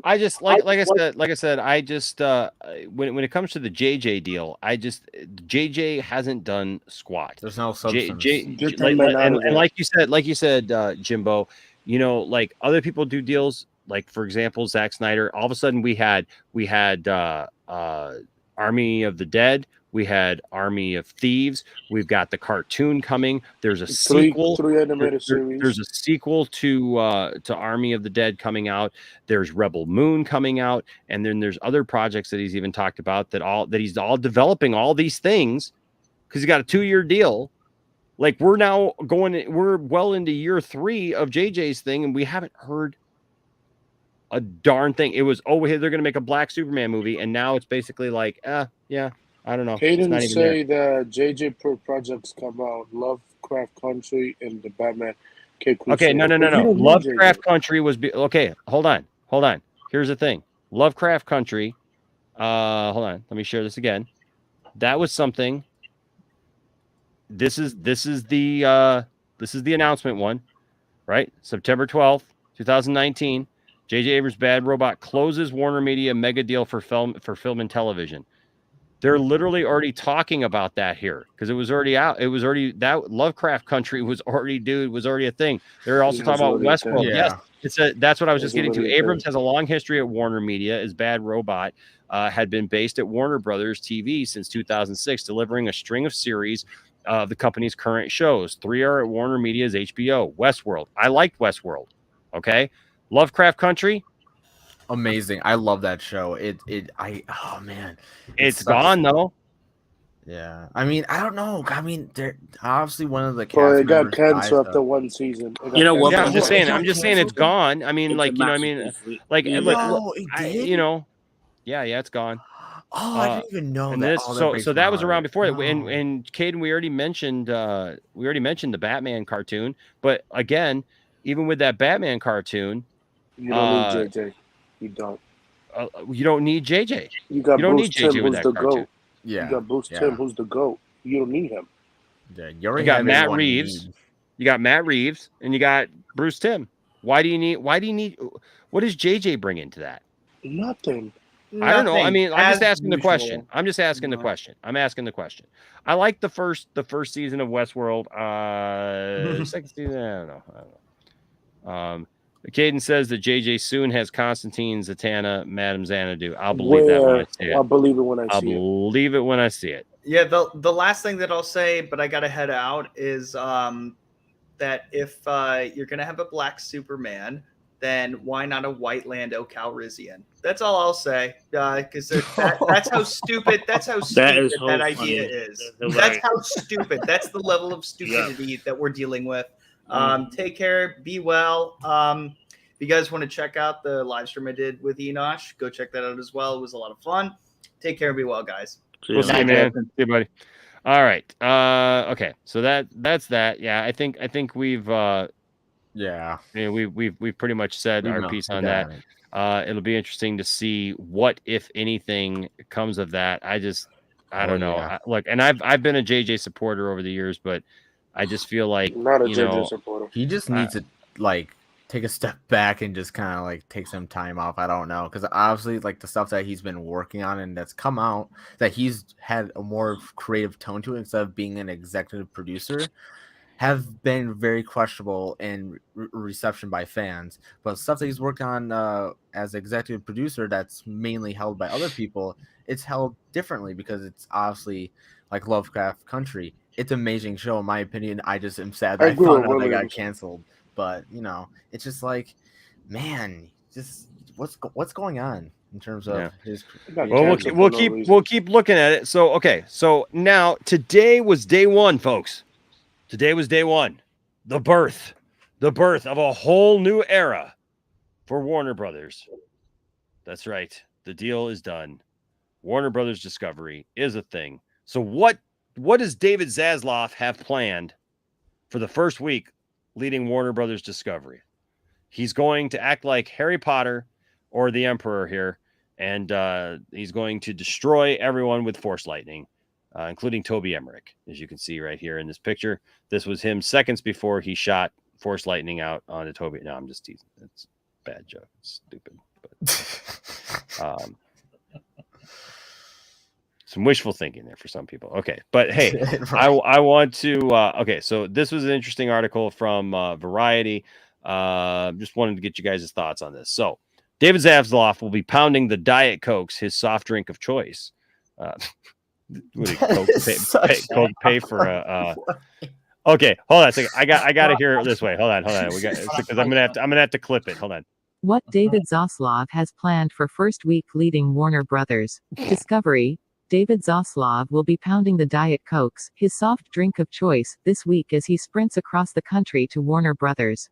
I just like I said, I just when it comes to the JJ deal, JJ hasn't done squat. There's no substance. And like you said, Jimbo, you know, like other people do deals. Like for example, Zack Snyder. All of a sudden, we had Army of the Dead. We had Army of Thieves. We've got the cartoon coming. There's a sequel. Three animated series. There's a sequel to Army of the Dead coming out. There's Rebel Moon coming out, and then there's other projects that he's even talked about that he's all developing all these things because he's got a 2-year deal. Like we're well into year 3 of JJ's thing, and we haven't heard a darn thing. It was, they're going to make a Black Superman movie, and now it's basically like, yeah, I don't know. Hayden say that JJ projects come out, Lovecraft Country and the Batman Cape Crusader. Okay, no. Lovecraft Country was okay. Hold on. Here's the thing. Lovecraft Country. Hold on. Let me share this again. That was something. This is the announcement one, right? September 12th, 2019. J.J. Abrams' Bad Robot closes Warner Media mega deal for film and television. They're literally already talking about that here because it was already out. It was already that Lovecraft Country was already a thing. They're also talking about Westworld. Yeah. Yes, that's what I was just getting to. Abrams has a long history at Warner Media. As Bad Robot had been based at Warner Brothers TV since 2006, delivering a string of series of the company's current shows. 3 are at Warner Media's HBO. Westworld. I liked Westworld. Okay. Lovecraft Country, amazing. I love that show. Oh man, it's gone though. Yeah, I mean, I don't know. I mean, they're obviously one of the. Well, it got canceled after one season. You know what? Yeah, I'm just saying it's gone. I mean, like no, it did. You know, yeah, it's gone. Oh, I didn't even know and that. So that was around before that. And Caden, we already mentioned the Batman cartoon, but again, even with that Batman cartoon. You don't need JJ. You don't. You don't need JJ. You don't Bruce need JJ Tim, who's the cartoon. GOAT. Yeah. You got Bruce Tim, who's the GOAT. You don't need him. Yeah, you got Matt Reeves. You got Matt Reeves, and you got Bruce Tim. Why do you need? What does JJ bring into that? Nothing. I don't know. I Nothing. mean, I'm just As asking the usual. question. I'm just asking the No. question. I'm asking the question. I like the first season of Westworld. Second season, I don't know. Caden says that JJ soon has Constantine, Zatanna, Madame Xanadu. I'll believe that when I see it. I'll believe it when I I'll see it. believe it when I see it. Yeah, the last thing that I'll say, but I gotta head out, is that if you're gonna have a black Superman, then why not a white Lando Calrissian? That's all I'll say. Because that's how stupid. That's how stupid is so that funny. idea is. That's That's right. how stupid. That's the level of stupidity that we're dealing with. Take care. Be well. If you guys want to check out the live stream I did with Enosh, go check that out as well. It was a lot of fun. Take care and be well, guys. We'll see you, man. See you, buddy. All right. Okay. So that's that. Yeah, I think we've we've pretty much said our piece on that. It'll be interesting to see what, if anything, comes of that. I don't know. Yeah. Look, and I've been a JJ supporter over the years, but I just feel like Not a you JJ know, supporter. He just needs to like take a step back and just kind of like take some time off. I don't know, because obviously like the stuff that he's been working on and that's come out, that he's had a more creative tone to it instead of being an executive producer, have been very questionable in reception by fans. But stuff that he's worked on as executive producer that's mainly held by other people, it's held differently because it's obviously like Lovecraft Country. It's an amazing show, in my opinion. I just am sad that I found out they got canceled. But you know, it's just like, man, just what's going on in terms of his. Well, we'll keep looking at it. So okay, so now today was day one, folks. Today was day one. The birth of a whole new era for Warner Brothers. That's right. The deal is done. Warner Brothers Discovery is a thing. So what does David Zaslav have planned for the first week leading Warner Brothers Discovery? He's going to act like Harry Potter or the Emperor here, and he's going to destroy everyone with Force lightning, including Toby Emmerich, as you can see right here in this picture. This was him seconds before he shot Force lightning out onto Toby. No, I'm just teasing. It's a bad joke. It's stupid. But, some wishful thinking there for some people. Okay, but hey, I want to. Okay, so this was an interesting article from Variety. Just wanted to get you guys' thoughts on this. So, David Zaslav will be pounding the Diet Cokes, his soft drink of choice. Coke pay for a. Okay, hold on a second. I got to hear it this way. Hold on. We got because I'm gonna have to clip it. Hold on. What David Zaslav has planned for first week leading Warner Brothers Discovery. David Zaslav will be pounding the Diet Cokes, his soft drink of choice, this week as he sprints across the country to Warner Brothers.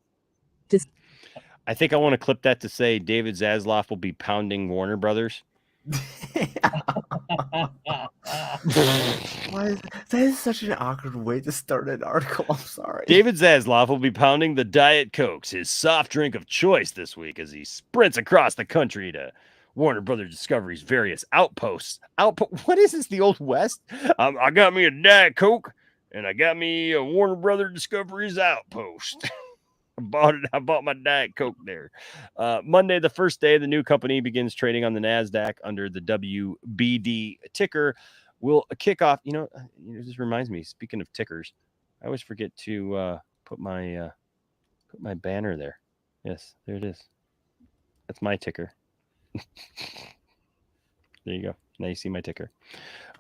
I think I want to clip that to say David Zaslav will be pounding Warner Brothers. That is such an awkward way to start an article. I'm sorry. David Zaslav will be pounding the Diet Cokes, his soft drink of choice, this week as he sprints across the country to Warner Brothers Discovery's various outposts. What is this? The Old West? I got me a Diet Coke and I got me a Warner Brothers Discovery's outpost. I bought my Diet Coke there. Monday, the first day, the new company begins trading on the NASDAQ under the WBD ticker. Will kick off. This reminds me. Speaking of tickers, I always forget to put my banner there. Yes, there it is. That's my ticker. There you go. Now you see my ticker.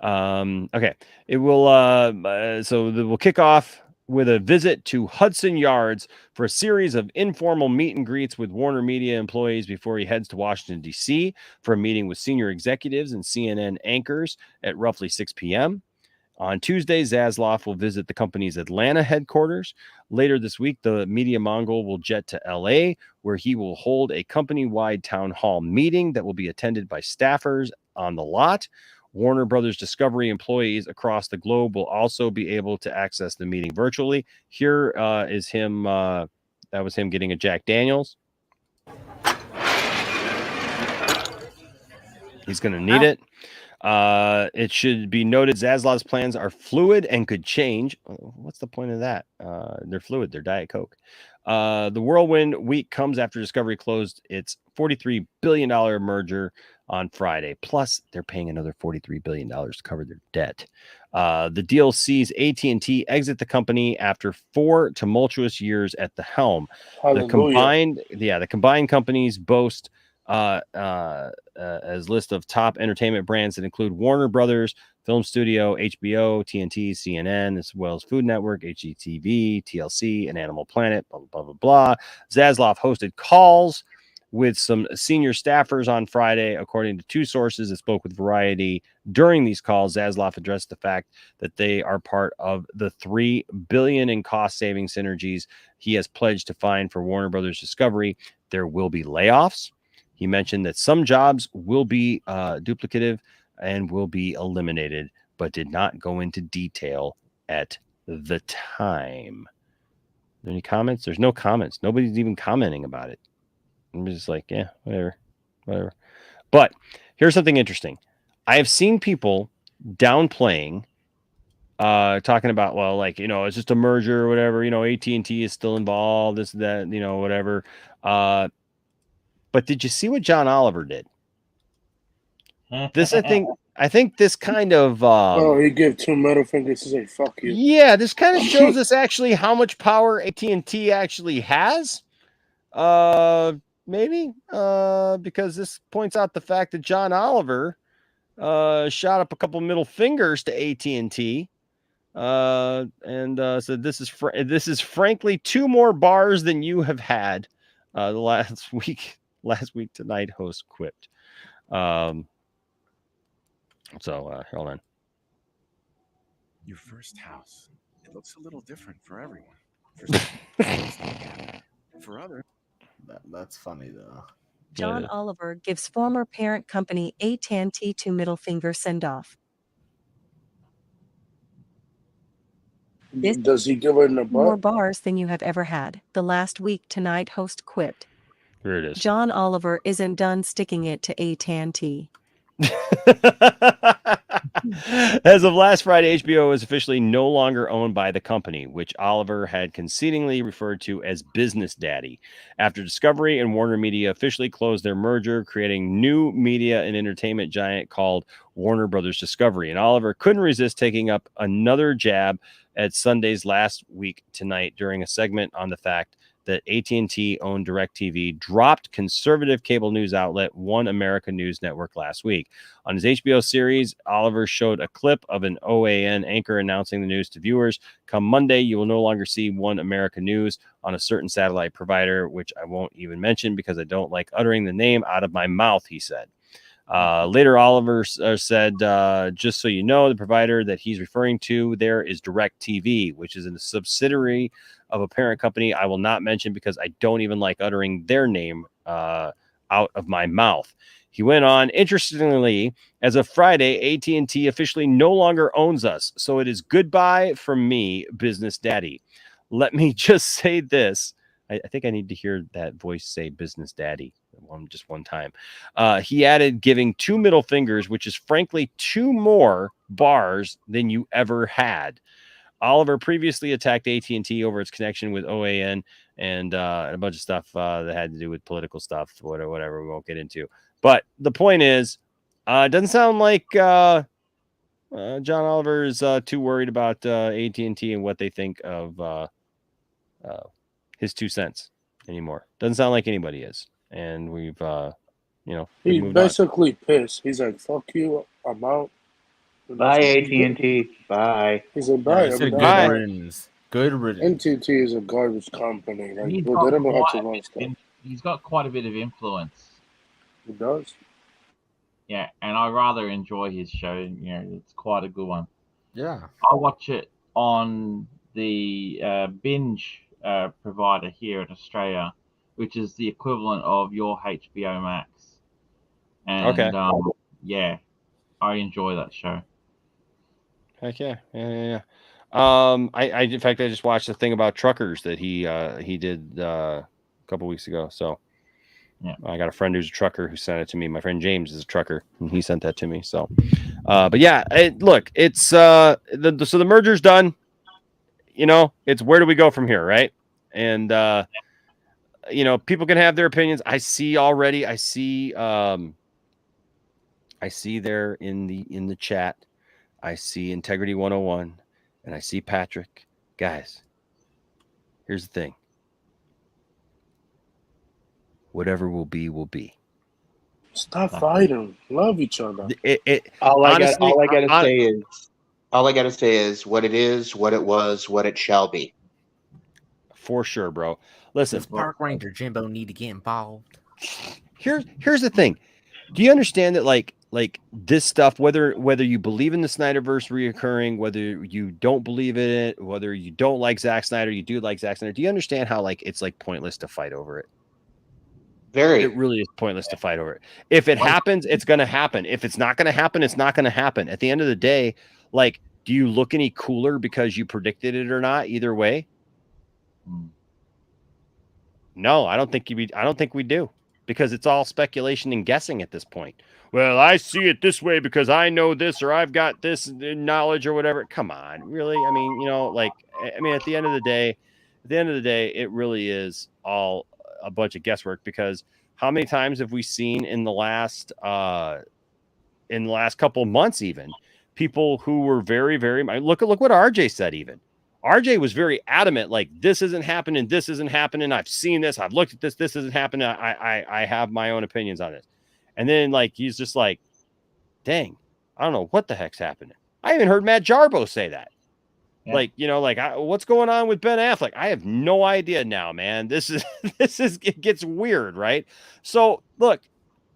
Okay. It will we'll kick off with a visit to Hudson Yards for a series of informal meet and greets with Warner Media employees before he heads to Washington, D.C. for a meeting with senior executives and CNN anchors at roughly 6 p.m. On Tuesday, Zaslav will visit the company's Atlanta headquarters. Later this week, the media Mongol will jet to L.A., where he will hold a company-wide town hall meeting that will be attended by staffers on the lot. Warner Brothers Discovery employees across the globe will also be able to access the meeting virtually. Here is him. That was him getting a Jack Daniels. He's going to need it. It should be noted Zaslav's plans are fluid and could change. What's the point of that? They're fluid. They're Diet Coke. The whirlwind week comes after Discovery closed its $43 billion merger on Friday. Plus, they're paying another $43 billion to cover their debt. The deal sees AT&T exit the company after 4 tumultuous years at the helm. Hallelujah. The combined companies boast as list of top entertainment brands that include Warner Brothers, Film Studio, HBO, TNT, CNN, as well as Food Network, HGTV, TLC, and Animal Planet, blah, blah, blah, blah. Zaslav hosted calls with some senior staffers on Friday, according to 2 sources that spoke with Variety. During these calls, Zaslav addressed the fact that they are part of the $3 billion in cost-saving synergies he has pledged to find for Warner Brothers Discovery. There will be layoffs. He mentioned that some jobs will be duplicative and will be eliminated, but did not go into detail at the time. Any comments? There's no comments. Nobody's even commenting about it. I'm just like, yeah, whatever. But here's something interesting. I have seen people downplaying, talking about, well, like, it's just a merger or whatever. AT&T is still involved, this, that, whatever. But did you see what John Oliver did? This, I think this kind of he gave 2 middle fingers to say fuck you. Yeah, this kind of shows us actually how much power AT&T actually has. Maybe because this points out the fact that John Oliver shot up a couple middle fingers to AT&T and said this is frankly 2 more bars than you have had. The last week tonight host quipped. So hold on. Your first house. It looks a little different for everyone. For others. That's funny though. John Oliver gives former parent company AT&T 2 middle finger send-off. Does he give it in the butt? More bars than you have ever had. The last week tonight host quipped. Here it is. John Oliver isn't done sticking it to AT&T. As of last Friday, HBO is officially no longer owned by the company, which Oliver had concedingly referred to as Business Daddy, after Discovery and Warner Media officially closed their merger, creating new media and entertainment giant called Warner Brothers Discovery. And Oliver couldn't resist taking up another jab at Sunday's Last Week Tonight during a segment on the fact that AT&T owned DirecTV dropped conservative cable news outlet One America News Network last week. On his HBO series, Oliver showed a clip of an OAN anchor announcing the news to viewers. Come Monday, you will no longer see One America News on a certain satellite provider, which I won't even mention because I don't like uttering the name out of my mouth, he said. Later, Oliver said, just so you know, the provider that he's referring to there is DirecTV, which is a subsidiary of a parent company I will not mention because I don't even like uttering their name out of my mouth. He went on, interestingly, as of Friday, AT&T officially no longer owns us, so it is goodbye from me, Business Daddy. Let me just say this. I think I need to hear that voice say Business Daddy just one time. He added, giving 2 middle fingers, which is frankly 2 more bars than you ever had. Oliver previously attacked AT&T over its connection with OAN and a bunch of stuff that had to do with political stuff, whatever we won't get into. But the point is, it doesn't sound like John Oliver is too worried about AT&T and what they think of his 2 cents anymore. Doesn't sound like anybody is. And we've, he's basically pissed. He's like, fuck you, I'm out. Bye, AT&T. Bye. He's like, bye. Good riddance. Good riddance. AT&T is a garbage company. Like, He's they got don't know how to quite a run bit stuff. He's got quite a bit of influence. He does. Yeah, and I rather enjoy his show. It's quite a good one. Yeah. I watch it on the binge provider here in Australia, which is the equivalent of your HBO Max. And yeah, I enjoy that show. Heck yeah. I in fact I just watched the thing about truckers that he did a couple weeks ago. So yeah, I got a friend who's a trucker who sent it to me. My friend James is a trucker and he sent that to me. So but yeah, it's so the merger's done. It's where do we go from here, right? And people can have their opinions. I see I see there in the chat, I see Integrity 101, and I see Patrick. Guys, here's the thing. Whatever will be, will be. Stop fighting. Love each other. All I honestly, gotta say is what it is, what it was, what it shall be. For sure, bro. Listen, Does Park Ranger Jimbo need to get involved? Here's the thing. Do you understand that like this stuff, whether you believe in the Snyderverse reoccurring, whether you don't believe in it, whether you don't like Zack Snyder, you do like Zack Snyder, do you understand how like it's like pointless to fight over it? It really is pointless to fight over it. If it happens, it's going to happen. If it's not going to happen, it's not going to happen. At the end of the day, like, do you look any cooler because you predicted it or not? Either way. No, I don't think we do, because it's all speculation and guessing at this point. Well, I see it this way because I know this, or I've got this knowledge or whatever. Come on, really? I mean, at the end of the day, it really is all a bunch of guesswork, because how many times have we seen in the last couple of months, even people who were very, very, look what RJ said. Even RJ was very adamant, like, this isn't happening. I've seen this. I've looked at this. This isn't happening. I have my own opinions on this. And then like, he's just like, dang, I don't know what the heck's happening. I even heard Matt Jarbo say that. Yeah. What's going on with Ben Affleck? I have no idea now, man. This is it gets weird, right? So look,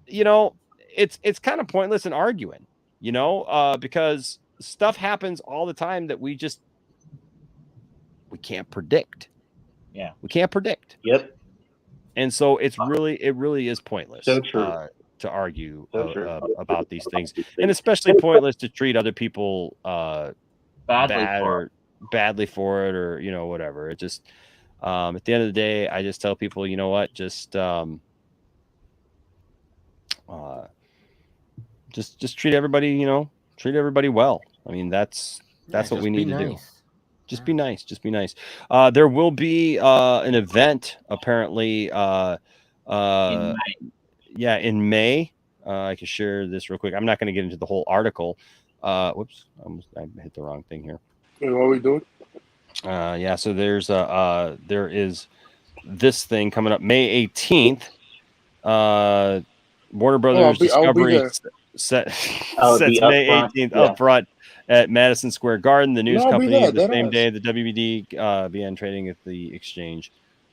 it's kind of pointless in arguing, because stuff happens all the time that we can't predict. Yeah, we can't predict. Yep. And so it really is pointless. So true. To argue about these things, and especially pointless to treat other people badly for it, or whatever. It just at the end of the day, I just tell people, you know what, just treat everybody, well. I mean, that's what we need to do. Just be nice. Just be nice. There will be an event apparently in May. I can share this real quick. I'm not going to get into the whole article. Whoops, I hit the wrong thing here. What are we doing? So there is this thing coming up May 18th. Warner Brothers Discovery sets May 18th up front at Madison Square Garden. The news company the same day the WBD began trading at the exchange.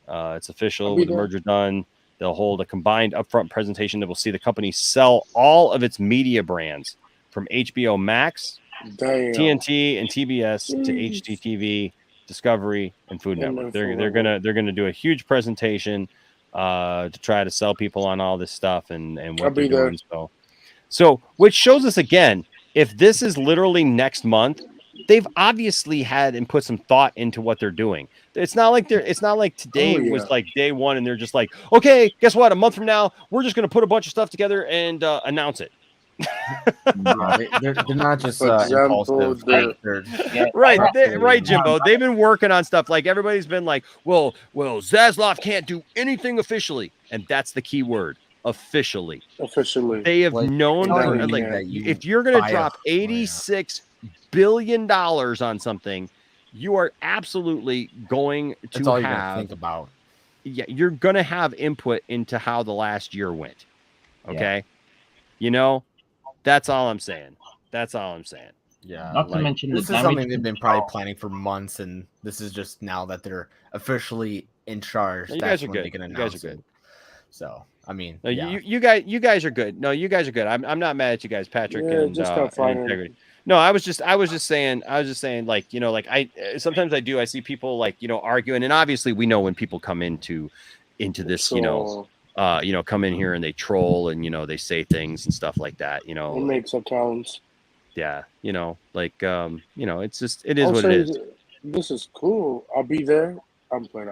It's official with the merger done. They'll hold a combined upfront presentation that will see the company sell all of its media brands, from HBO Max, TNT, and TBS to HGTV, Discovery, and Food Network. They're gonna do a huge presentation to try to sell people on all this stuff and what they're doing. So which shows us again, if this is literally next month, they've obviously had and put some thought into what they're doing. It's not like today was like day one and they're just like, okay, guess what? A month from now, we're just going to put a bunch of stuff together and announce it. They're not just impulsive. Right, Jimbo. They've been working on stuff. Like, everybody's been like, well, Zaslav can't do anything officially. And that's the key word. Officially. They have known that, if you're going to drop $86 billion on something, you are absolutely going to you're gonna think about. Yeah, you're going to have input into how the last year went. Okay. Yeah. That's all I'm saying. Yeah. Not to mention this is something they've been probably planning for months, and this is just now that they're officially in charge. You guys are good. You guys are good. So, I mean, you guys are good. No, you guys are good. I'm not mad at you guys, Patrick and Integrity. No, I was just saying, like, sometimes I see people like, arguing, and obviously we know when people come into this, come in here and they troll and, they say things and stuff like that, It makes accounts. Yeah. It's just, it is what it is. This is cool. I'll be there. I'm playing.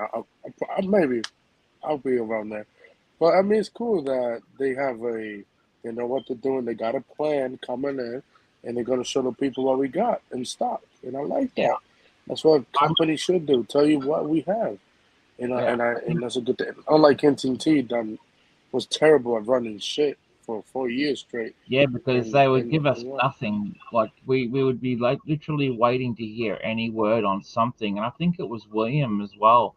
I'll be around there. But I mean, it's cool that they have they know what they're doing. They got a plan coming in, and they're going to show the people what we got in stock. And I like that. That's what companies should do. Tell you what we have. And that's a good thing. Unlike AT&T, was terrible at running shit. for 4 years straight. Yeah, because And- they would and- give us and- nothing. Like we would be like literally waiting to hear any word on something. And I think it was William as well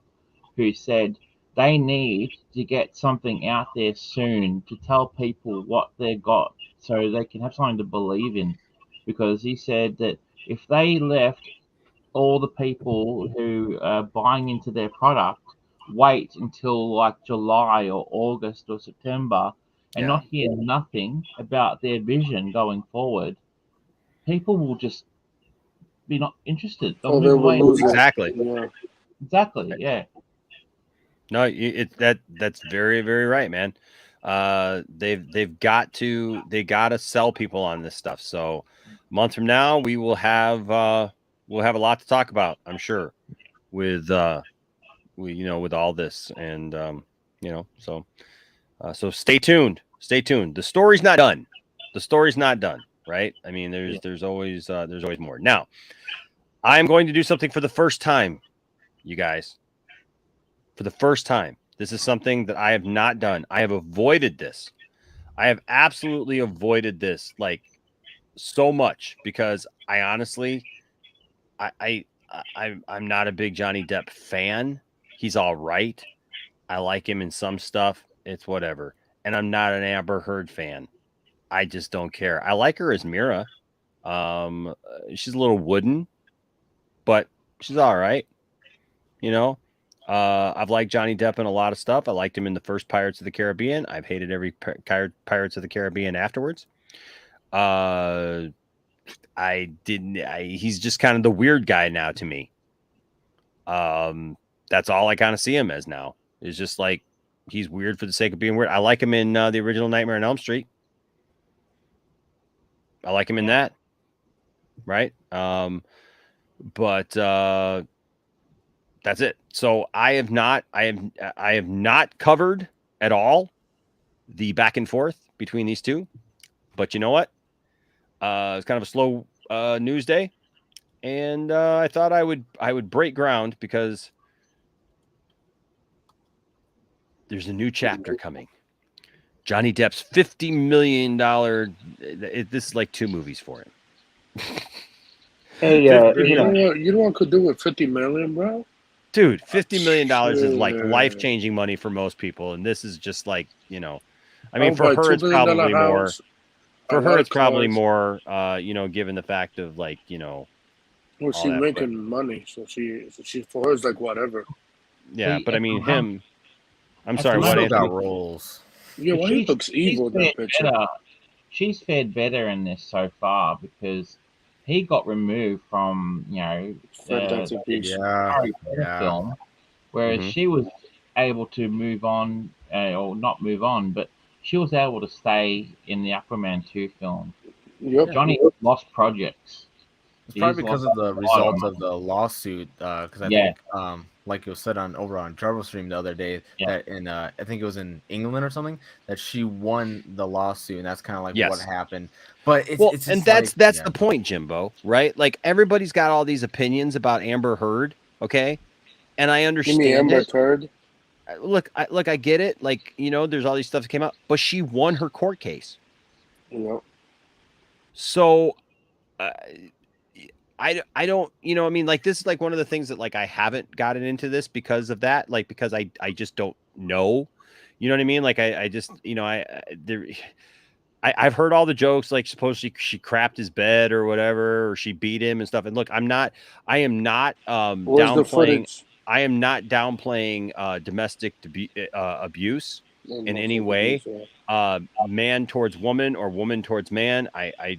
who said they need to get something out there soon to tell people what they got so they can have something to believe in. Because he said that if they left all the people who are buying into their product wait until like July or August or September and not hear nothing about their vision going forward, people will just be not interested. They'll Oh, they move will away. lose it. Exactly. Yeah. Exactly. Yeah. No, that's very, very right, man. They've got to sell people on this stuff. So a month from now, we'll have a lot to talk about, I'm sure, with with all this, and so stay tuned. Stay tuned. The story's not done. Right? I mean, there's always more. Now, I'm going to do something for the first time, you guys. For the first time. This is something that I have not done. I have avoided this. I have absolutely avoided this like so much because I honestly I'm not a big Johnny Depp fan. He's all right. I like him in some stuff. It's whatever. And I'm not an Amber Heard fan. I just don't care. I like her as Mira. She's a little wooden, but she's all right. I've liked Johnny Depp in a lot of stuff. I liked him in the first Pirates of the Caribbean. I've hated every Pirates of the Caribbean afterwards. He's just kind of the weird guy now to me. That's all I kind of see him as now. It's just like he's weird for the sake of being weird. I like him in the original Nightmare on Elm Street. I like him in that. Right. But that's it. So I have not covered at all the back and forth between these two. But you know what? It's kind of a slow news day, and I thought I would break ground because there's a new chapter coming. Johnny Depp's $50 million. This is like 2 movies for him. Hey, you know what could do with $50 million, bro? Dude, $50 million is like life-changing money for most people, and this is just like, I mean, for her it's probably more. For her, it's probably more, given the fact of like, Well, she's making money, so she for her it's like whatever. Yeah, but I mean him. I'm That's sorry, what about Anthony? roles. Yeah, why he looks evil in that picture? She's fared better in this so far because he got removed from, Fantastic Beasts. Harry Potter film, whereas she was able to move on, or not move on, but she was able to stay in the Aquaman 2 film. Yep. Johnny lost projects. It's probably because of the results of the lawsuit. Because I think, like it was said over on Jarvis Stream the other day, that I think it was in England or something, that she won the lawsuit, and that's kind of like what happened. But it's and that's the point, Jimbo, right? Like everybody's got all these opinions about Amber Heard, okay? And I understand Amber Heard. Look, I get it. Like, there's all these stuff that came out, but she won her court case. Yep. So, I don't, I mean, like this is like one of the things that like I haven't gotten into this because of that, like because I just don't know, you know what I mean? Like I just, I've heard all the jokes, like supposedly she crapped his bed or whatever, or she beat him and stuff. And look, I am not downplaying. I am not downplaying domestic abuse in any way. Man towards woman or woman towards man. I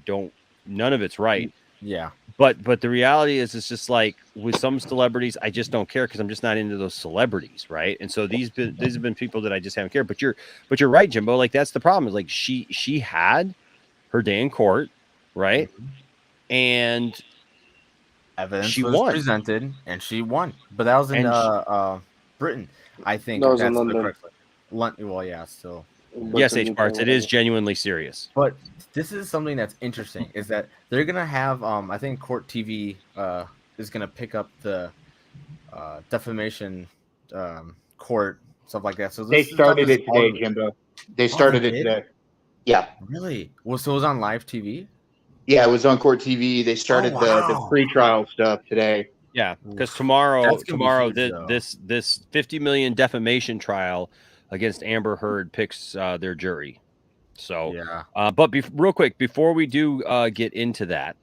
don't. None of it's right. Yeah. But the reality is, it's just like with some celebrities, I just don't care because I'm just not into those celebrities, right? And so these have been people that I just haven't cared. But you're right, Jimbo. Like that's the problem. Is like she had her day in court, right? And evidence was presented, and she won. But that was in Britain, I think. That was in London. Well, yeah, still. Yes, H parts. It is genuinely serious. But this is something that's interesting: is that they're gonna have, I think, Court TV is gonna pick up the defamation court stuff like that. So they started it today, Jimbo. They started it today. Yeah. Really? Well, so it was on live TV? Yeah, it was on Court TV. They started the pre-trial stuff today. Yeah, because tomorrow, huge, this 50 million defamation trial against Amber Heard picks their jury. So, yeah. But real quick, before we do get into that,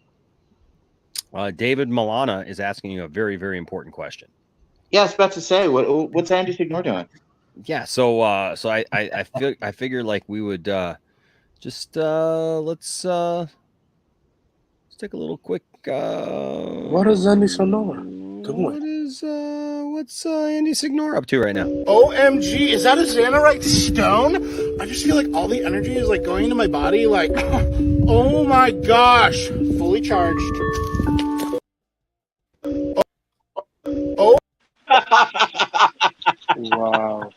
David Milana is asking you a very, very important question. Yeah, I was about to say, what's Andy Signore doing? Yeah, so I figure like we would just let's take a little quick. What is Andy Signore doing? What's Andy Signore up to right now? OMG, is that a Xanarite stone? I just feel like all the energy is like going into my body. Like, oh my gosh, fully charged. Oh. Wow.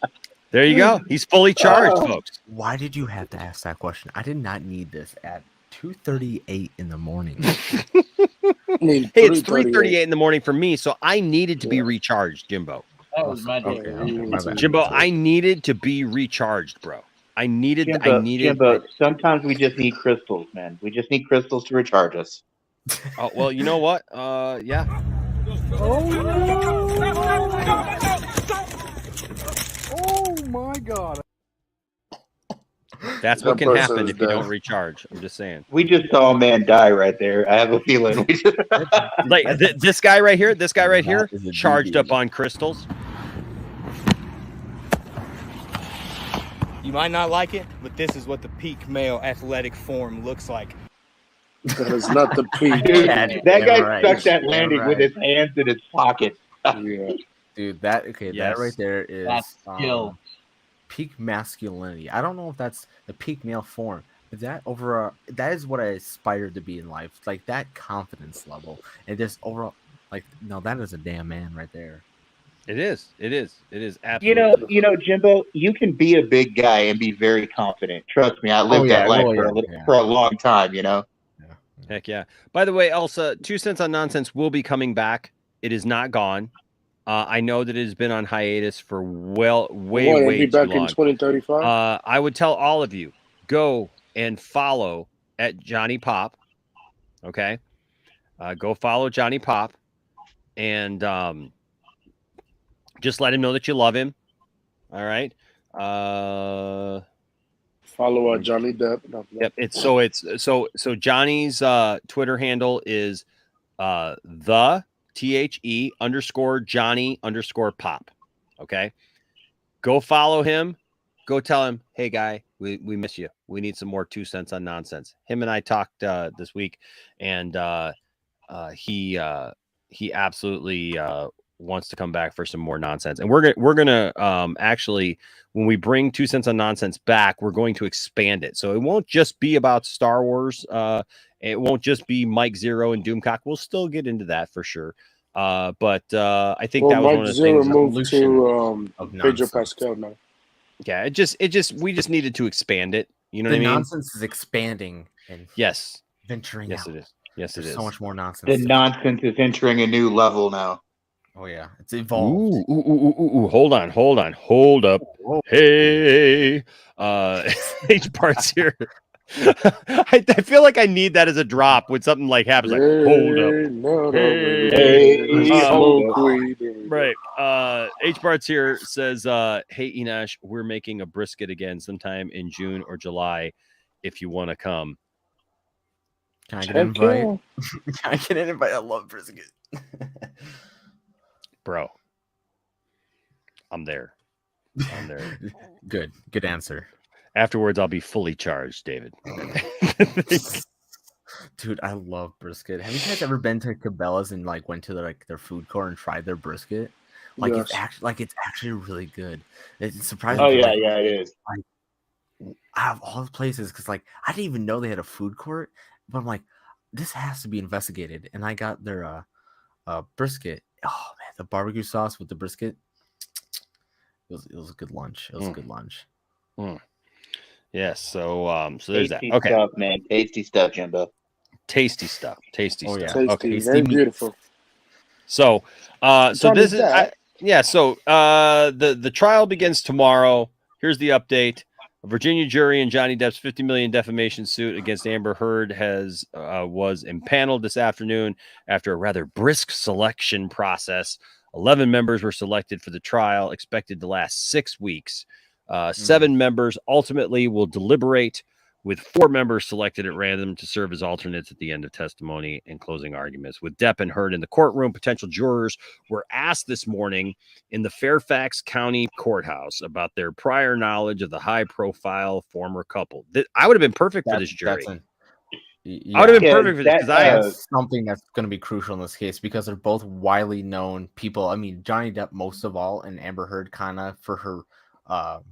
There you go. He's fully charged, folks. Why did you have to ask that question? I did not need this at 2:38 in the morning. Hey, it's 3:38 in the morning for me, so I needed to be recharged, Jimbo. That was my day. Jimbo, I needed to be recharged, bro. I needed. Jimbo, sometimes we just need crystals, man. We just need crystals to recharge us. Oh well, you know what? Yeah. Oh my god. That's what can happen if you don't recharge. I'm just saying. We just saw a man die right there. I have a feeling. Like this guy right here, charged up on crystals. You might not like it, but this is what the peak male athletic form looks like. That is not the peak. Dude, that guy stuck that landing with his hands in his pocket. Yeah. Dude, that right there is That's skill. Peak masculinity. I don't know if that's the peak male form, but that is what I aspire to be in life. Like that confidence level and just overall, like no, that is a damn man right there. It is absolutely. You know, Jimbo, you can be a big guy and be very confident. Trust me, I lived that life for a long time. You know. Heck yeah. By the way, Elsa, 2 Cents on Nonsense will be coming back. It is not gone. I know that it has been on hiatus for way be back too long. in 2035. I would tell all of you, go and follow at Johnny Pop. Okay, go follow Johnny Pop, and just let him know that you love him. All right. Follow Johnny Depp. Yep. So Johnny's Twitter handle is the THE_Johnny_Pop. Okay. Go follow him. Go tell him, hey guy, we miss you. We need some more 2 Cents on Nonsense. Him and I talked this week, and he absolutely wants to come back for some more nonsense. And we're gonna actually, when we bring 2 Cents on Nonsense back, we're going to expand it. So it won't just be about Star Wars. It won't just be Mike Zero and Doomcock. We'll still get into that for sure. But I think that was Mike one of the Zero things. moved to Pedro Pascal now. Yeah, we just needed to expand it. You know the what I mean? Nonsense is expanding and venturing out. It is. Yes, There's it is. so much more nonsense. The nonsense is entering a new level now. Oh yeah, it's evolved. Ooh, hold up. Whoa. Hey, H parts here. I feel like I need that as a drop when something like happens. Like, hold up. Right. H parts here says, hey Enosh, we're making a brisket again sometime in June or July if you want to come. Can I get an invite? Can I get an invite? I love brisket. Bro, I'm there. Good answer. Afterwards, I'll be fully charged, David. Dude, I love brisket. Have you guys ever been to Cabela's and like went to their food court and tried their brisket? Like it's actually really good. It's surprising. Oh yeah, it is. Like, out of all the places, because like I didn't even know they had a food court, but I'm like, this has to be investigated. And I got their brisket. Oh man, the barbecue sauce with the brisket. It was a good lunch. It was a good lunch. Yes. So there's tasty that. Okay. Stuff, man. Tasty stuff, Jimbo. Tasty stuff. Tasty, Okay. very beautiful. So this is so the trial begins tomorrow. Here's the update. A Virginia jury in Johnny Depp's $50 million defamation suit against Amber Heard was impaneled this afternoon after a rather brisk selection process. 11 members were selected for the trial, expected to last 6 weeks. 7 members ultimately will deliberate, with 4 members selected at random to serve as alternates at the end of testimony and closing arguments. With Depp and Heard in the courtroom, potential jurors were asked this morning in the Fairfax County Courthouse about their prior knowledge of the high-profile former couple. I would have been perfect for this jury. I would have been perfect for this because that's something that's going to be crucial in this case because they're both widely known people. I mean, Johnny Depp most of all, and Amber Heard kind of for her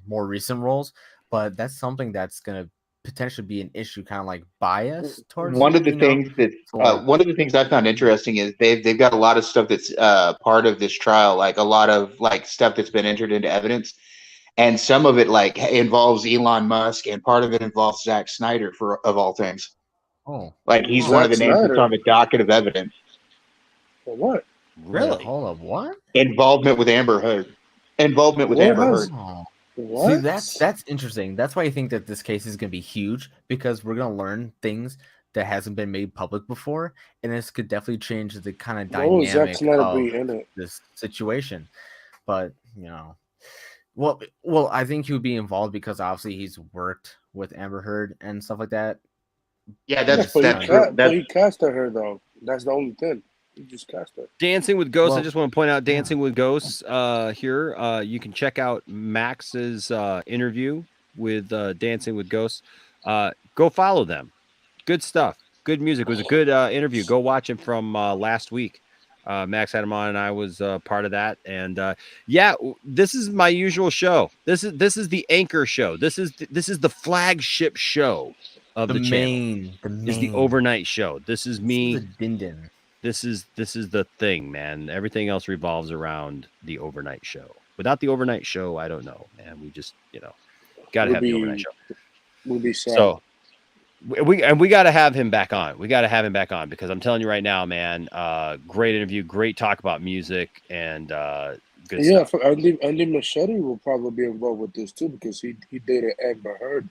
more recent roles, but that's something that's going to potentially be an issue, kind of like bias towards one of the things I found interesting is they've got a lot of stuff that's part of this trial, like a lot of like stuff that's been entered into evidence, and some of it like involves Elon Musk, and part of it involves Zack Snyder of all things. Oh, like he's one of the names that's on the docket of evidence. For what? Really? Hold up, what? Involvement with Amber Heard. Amber Heard. See, that's interesting. That's why I think that this case is going to be huge because we're going to learn things that hasn't been made public before, and this could definitely change the kind of dynamic of this situation. But well, I think he would be involved because obviously he's worked with Amber Heard and stuff like that. Yeah, but he casted her though. That's the only thing. He just cast her. Dancing with Ghosts. I just want to point out Dancing with Ghosts here. You can check out Max's interview with Dancing with Ghosts. Go follow them. Good stuff. Good music. It was a good interview. Go watch it from last week. Max had him on, and I was part of that. And this is my usual show. This is the anchor show. This is the flagship show of the channel. This is the overnight show. This is me. This is the thing, man. Everything else revolves around the overnight show. Without the overnight show, I don't know, man. We just, got to have the overnight show. We'll be sad. So we got to have him back on. We got to have him back on because I'm telling you right now, man. Great interview, great talk about music, and good stuff. For Andy Machete will probably be involved with this too because he dated Amber Heard.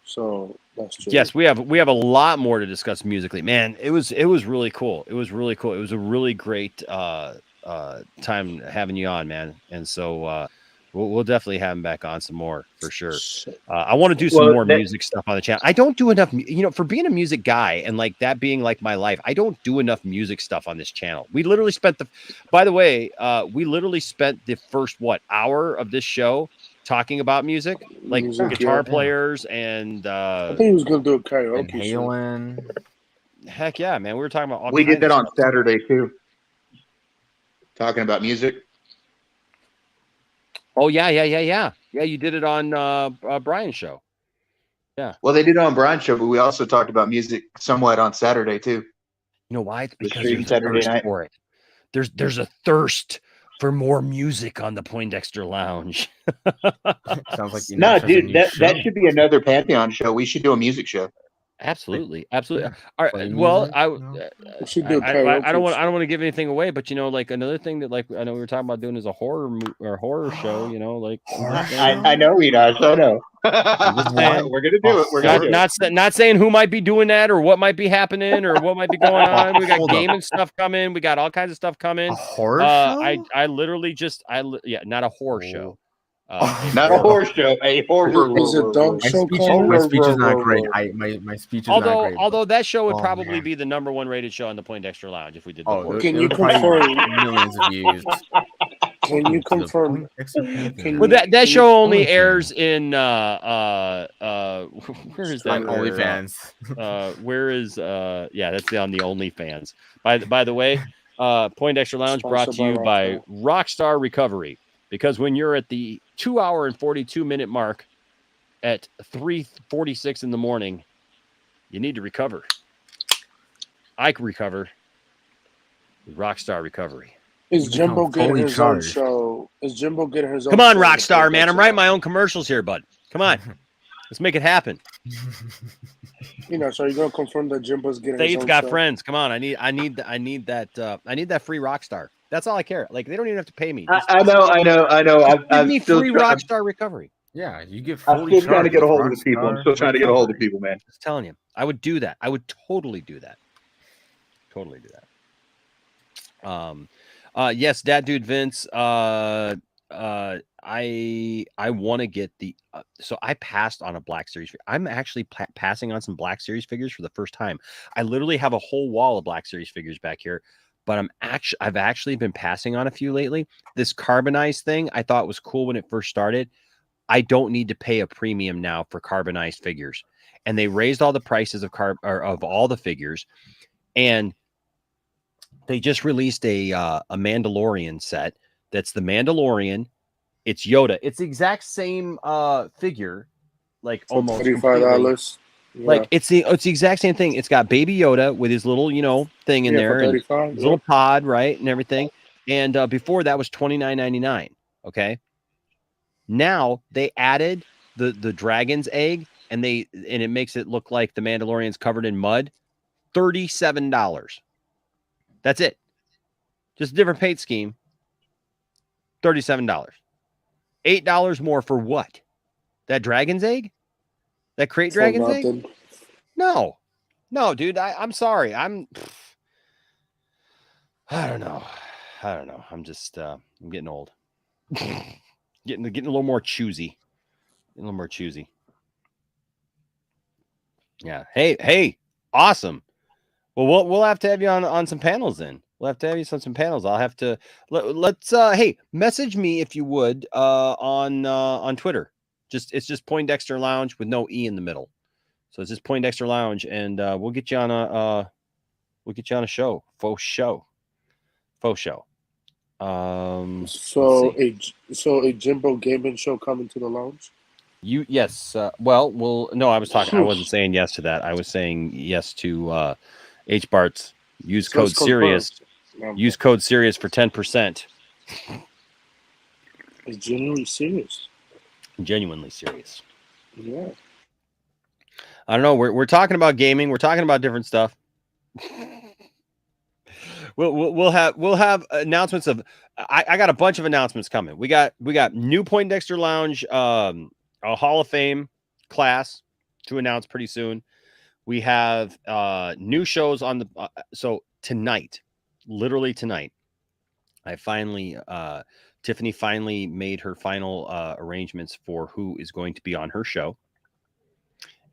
So that's true. Yes, we have a lot more to discuss musically. Man, it was really cool. It was really cool. It was a really great time having you on, man. And so we'll definitely have him back on some more for sure. I want to do some more music stuff on the channel. I don't do enough, for being a music guy and like that being like my life. I don't do enough music stuff on this channel. We literally spent the first hour of this show talking about music, like guitar players and I think he was gonna do a karaoke. Halen. Heck yeah, man. We were talking about we did that on Saturday too. Talking about music. Oh yeah. Yeah, you did it on Brian's show. Yeah. Well, they did it on Brian's show, but we also talked about music somewhat on Saturday too. You know why? It's because there's a thirst for it. There's a thirst for more music on the Poindexter Lounge. Sounds like dude, that should be another Pantheon show. We should do a music show. Absolutely. All right. Well, I don't want to give anything away, but like another thing that like I know we were talking about doing is a horror show. Like I know, Enosh. I know. We're gonna do it. We're not saying who might be doing that or what might be happening or what might be going on. We got gaming stuff coming. We got all kinds of stuff coming. A horror show? I literally not a horror show. Not a horror show, a horror. Is a dog show called? My speech is not great. My speech is not great. Although that show would probably be the number 1 rated show on the Poindexter Lounge if we did. Can you confirm millions of views? Can you confirm? Well, that show only airs in where is that? OnlyFans. Where is that's on the OnlyFans. By the way, Poindexter Lounge brought to you by Rockstar Recovery. Because when you're at the 2 hour and 42-minute mark at 3:46 in the morning, you need to recover. I can recover with Rockstar Recovery. Is Jimbo getting his own show? Is Jimbo getting his own? Come on, Rockstar, man! I'm writing my own commercials here, bud. Come on, let's make it happen. So you're gonna confirm that Jimbo's getting. State's got friends. Come on, I need that free Rockstar. That's all I care. Like they don't even have to pay me. I know. Give me free Rockstar Recovery. Yeah, you get I'm fully still trying to charged get a with hold of the people. I'm Rockstar still trying to get a hold of recovery. people, man. Just telling you, I would do that. I would totally do that. Totally do that. Yes, Dad Dude Vince. I want to get the so I passed on a Black Series. I'm actually passing on some Black Series figures for the first time. I literally have a whole wall of Black Series figures back here, but I've actually been passing on a few lately. This carbonized thing I thought was cool when it first started. I don't need to pay a premium now for carbonized figures, and they raised all the prices of of all the figures, and they just released a Mandalorian set. That's the Mandalorian. It's Yoda. It's the exact same figure, like For almost $35. Yeah. like it's the exact same thing. It's got Baby Yoda with his little thing in Yeah, there, for and 35, his yeah. little pod, right, and everything. And before that was $29.99. Okay. Now they added the dragon's egg, and it makes it look like the Mandalorian's covered in mud. $37. That's it. Just a different paint scheme. $37. $8 more for what? That dragon's egg? That crate For dragon's egg? nothing. No, dude. I'm sorry. I don't know. I'm just I'm getting old. getting a little more choosy. Yeah. Hey, awesome. Well, we'll have to have you on some panels then. We'll have to have you on some panels. I'll have to let's hey, message me if you would on Twitter. It's just Poindexter Lounge with no E in the middle. So it's just Poindexter Lounge, and we'll get you on a show. Faux show. So a Jimbo gaming show coming to the lounge? Yes. Well, no, I wasn't saying yes to that. I was saying yes to H Bart's. Use code Sirius. Use code Sirius for 10%. It's genuinely serious. Genuinely serious. Yeah. I don't know. We're talking about gaming. We're talking about different stuff. We'll have announcements of. I got a bunch of announcements coming. We got new Poindexter Lounge, a Hall of Fame class to announce pretty soon. We have new shows on the so tonight, literally tonight. Tiffany finally made her final arrangements for who is going to be on her show.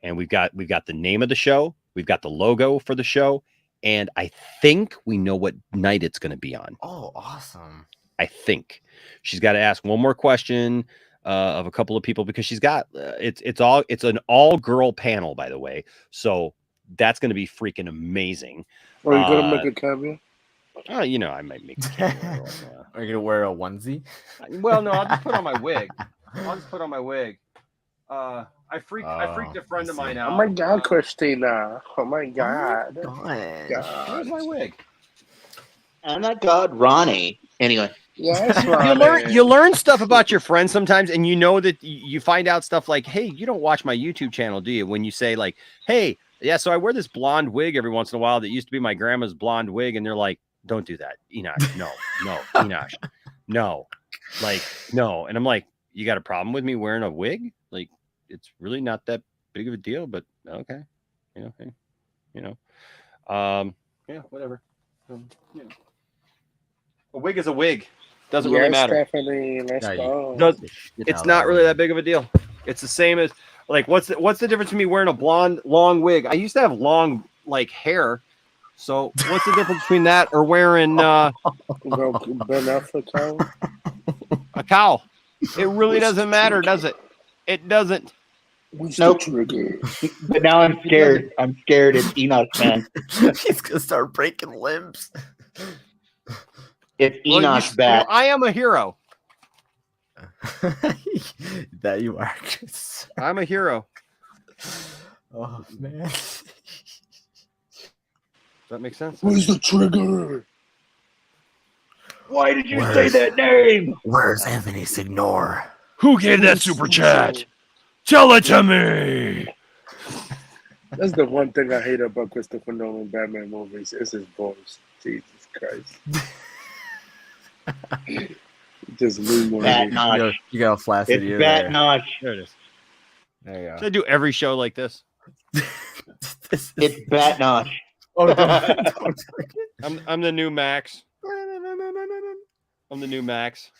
And we've got the name of the show, we've got the logo for the show, and I think we know what night it's going to be on. Oh, awesome. I think she's got to ask one more question of a couple of people, because she's got it's an all-girl panel, by the way. So that's going to be freaking amazing. Are you going to make a cameo? I might make a cameo. Are you going to wear a onesie? Well, no, I'll just put on my wig. I freaked a friend of mine out. Oh my God, Christina. Oh my God. Where's my wig? Oh my God, Ronnie. Anyway. Yes, you learn stuff about your friends sometimes, and you know that you find out stuff like, hey, you don't watch my YouTube channel, do you? When you say like, hey, yeah, so I wear this blonde wig every once in a while that used to be my grandma's blonde wig, and they're like, don't do that, Enosh. No, Enosh. No. Like, no. And I'm like, you got a problem with me wearing a wig? Like, it's really not that big of a deal, but okay. Yeah, whatever. A wig is a wig. Doesn't really matter. Stephanie, let's go. It's not really that big of a deal. It's the same as like what's the difference between me wearing a blonde long wig? I used to have long like hair. So what's the difference between that or wearing a cowl? It really doesn't matter, does it? It doesn't. Nope. But now I'm scared. I'm scared it's Enoch, man. He's gonna start breaking limbs. It's Enoch's back. I am a hero. That you are. I'm a hero. Oh man. Does that make sense? Where's the trigger? Why did you say that name? Where's Anthony Signor? Who gave that super chat? Tell it to me. That's the one thing I hate about Christopher Nolan Batman movies is his voice. Jesus Christ. Just leave more. Bat Nosh. You got a flaccid It's ear Bat there. Nosh. There it is. There you go. Should I do every show like this? It's Bat Nosh. Oh, don't. I'm the new Max. I'm the new Max.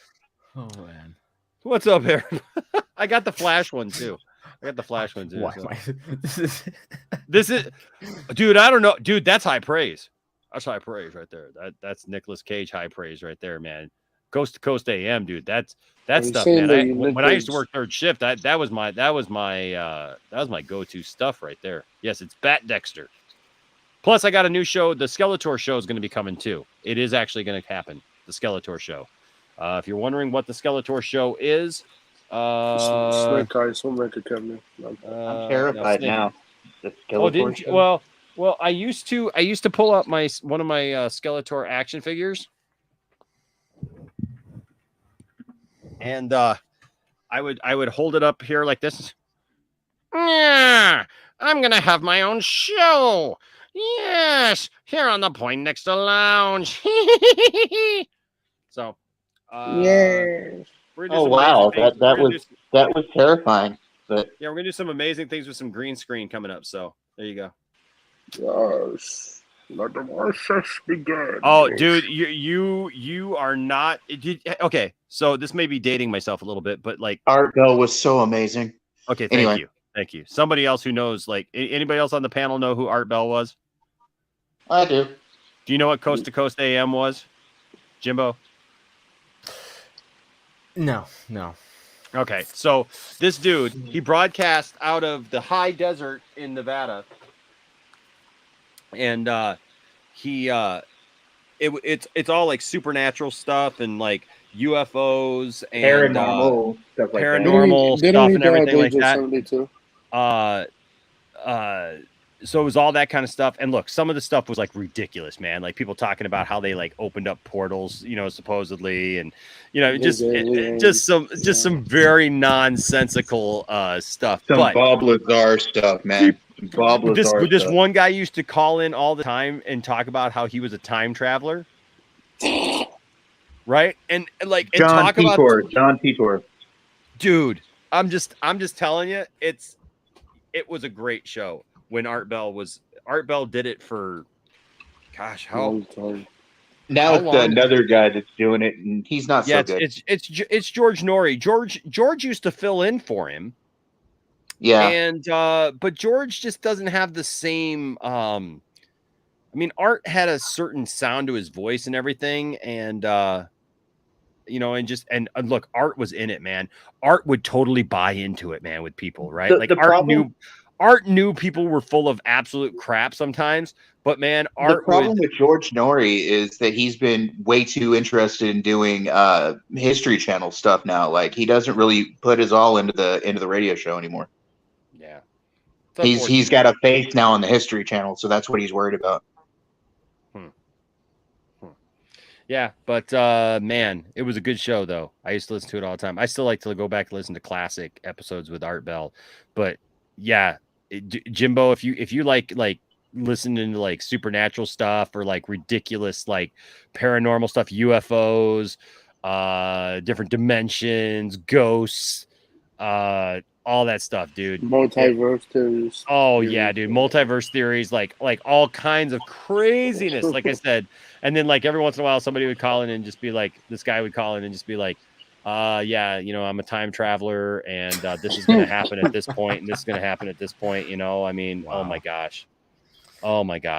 Oh man. What's up, Aaron? I got the Flash one too. Why So. am I... This is, dude. I don't know, dude. That's high praise. That's high praise right there. That's Nicolas Cage high praise right there, man. Coast to Coast AM, dude. That's stuff, man. When I used to work third shift, that was my go-to stuff right there. Yes, it's Bat Dexter. Plus, I got a new show. The Skeletor show is going to be coming too. It is actually going to happen. The Skeletor show. If you're wondering what the Skeletor show is, Snake Eyes, will make it come I'm terrified now. The Oh, Skeletor didn't you? show? Well, I used to pull up one of my Skeletor action figures, and I would hold it up here like this. Yeah, I'm gonna have my own show. Yes, here on the Poindexter Lounge. So, Yes. we're gonna do Oh some wow, amazing things. that was terrifying. But Yeah, we're gonna do some amazing things with some green screen coming up. So there you go. Yes. Let the process begin. Oh, dude, you are not. Okay, so this may be dating myself a little bit, but like Art Bell was so amazing. Okay, Anyway. thank you. Somebody else who knows, like anybody else on the panel know who Art Bell was? I do. Do you know what Coast to Coast AM was, Jimbo? No. Okay, so this dude, he broadcast out of the high desert in Nevada, and it's all like supernatural stuff and like UFOs and Paranormal stuff like that. paranormal Didn't stuff he and die everything at like the age that. of 72? So it was all that kind of stuff. And look, some of the stuff was like ridiculous, man. Like people talking about how they like opened up portals, supposedly, and just some very nonsensical stuff. Some But Bob Lazar stuff, man. Some Bob Lazar this stuff. one guy used to call in all the time and talk about how he was a time traveler. Right? And John talk about Titor. dude, I'm just telling you, it was a great show when Art Bell did it for gosh, how Long time. Now how it's long? another guy that's doing it, and he's not so good. It's George Norrie. George used to fill in for him. Yeah. And but George just doesn't have the same I mean, Art had a certain sound to his voice and everything, and and look, Art was in it, man. Art would totally buy into it, man, with people, right? Art knew people were full of absolute crap sometimes, but man, The problem with George Norrie is that he's been way too interested in doing History Channel stuff now. Like he doesn't really put his all into the radio show anymore. Yeah. He's got a face now on the History Channel, so that's what he's worried about. Yeah, but man, it was a good show though. I used to listen to it all the time. I still like to go back and listen to classic episodes with Art Bell. But yeah, Jimbo, if you like listening to like supernatural stuff or like ridiculous like paranormal stuff, UFOs, different dimensions, ghosts, all that stuff, dude. Multiverse theories. Oh yeah, dude. Multiverse theories, like all kinds of craziness. Like I said, and then like every once in a while, somebody would call in and just be like, this guy would call in and just be like, yeah, I'm a time traveler, and this is gonna happen at this point, and this is gonna happen at this point. I mean, wow. Oh my gosh,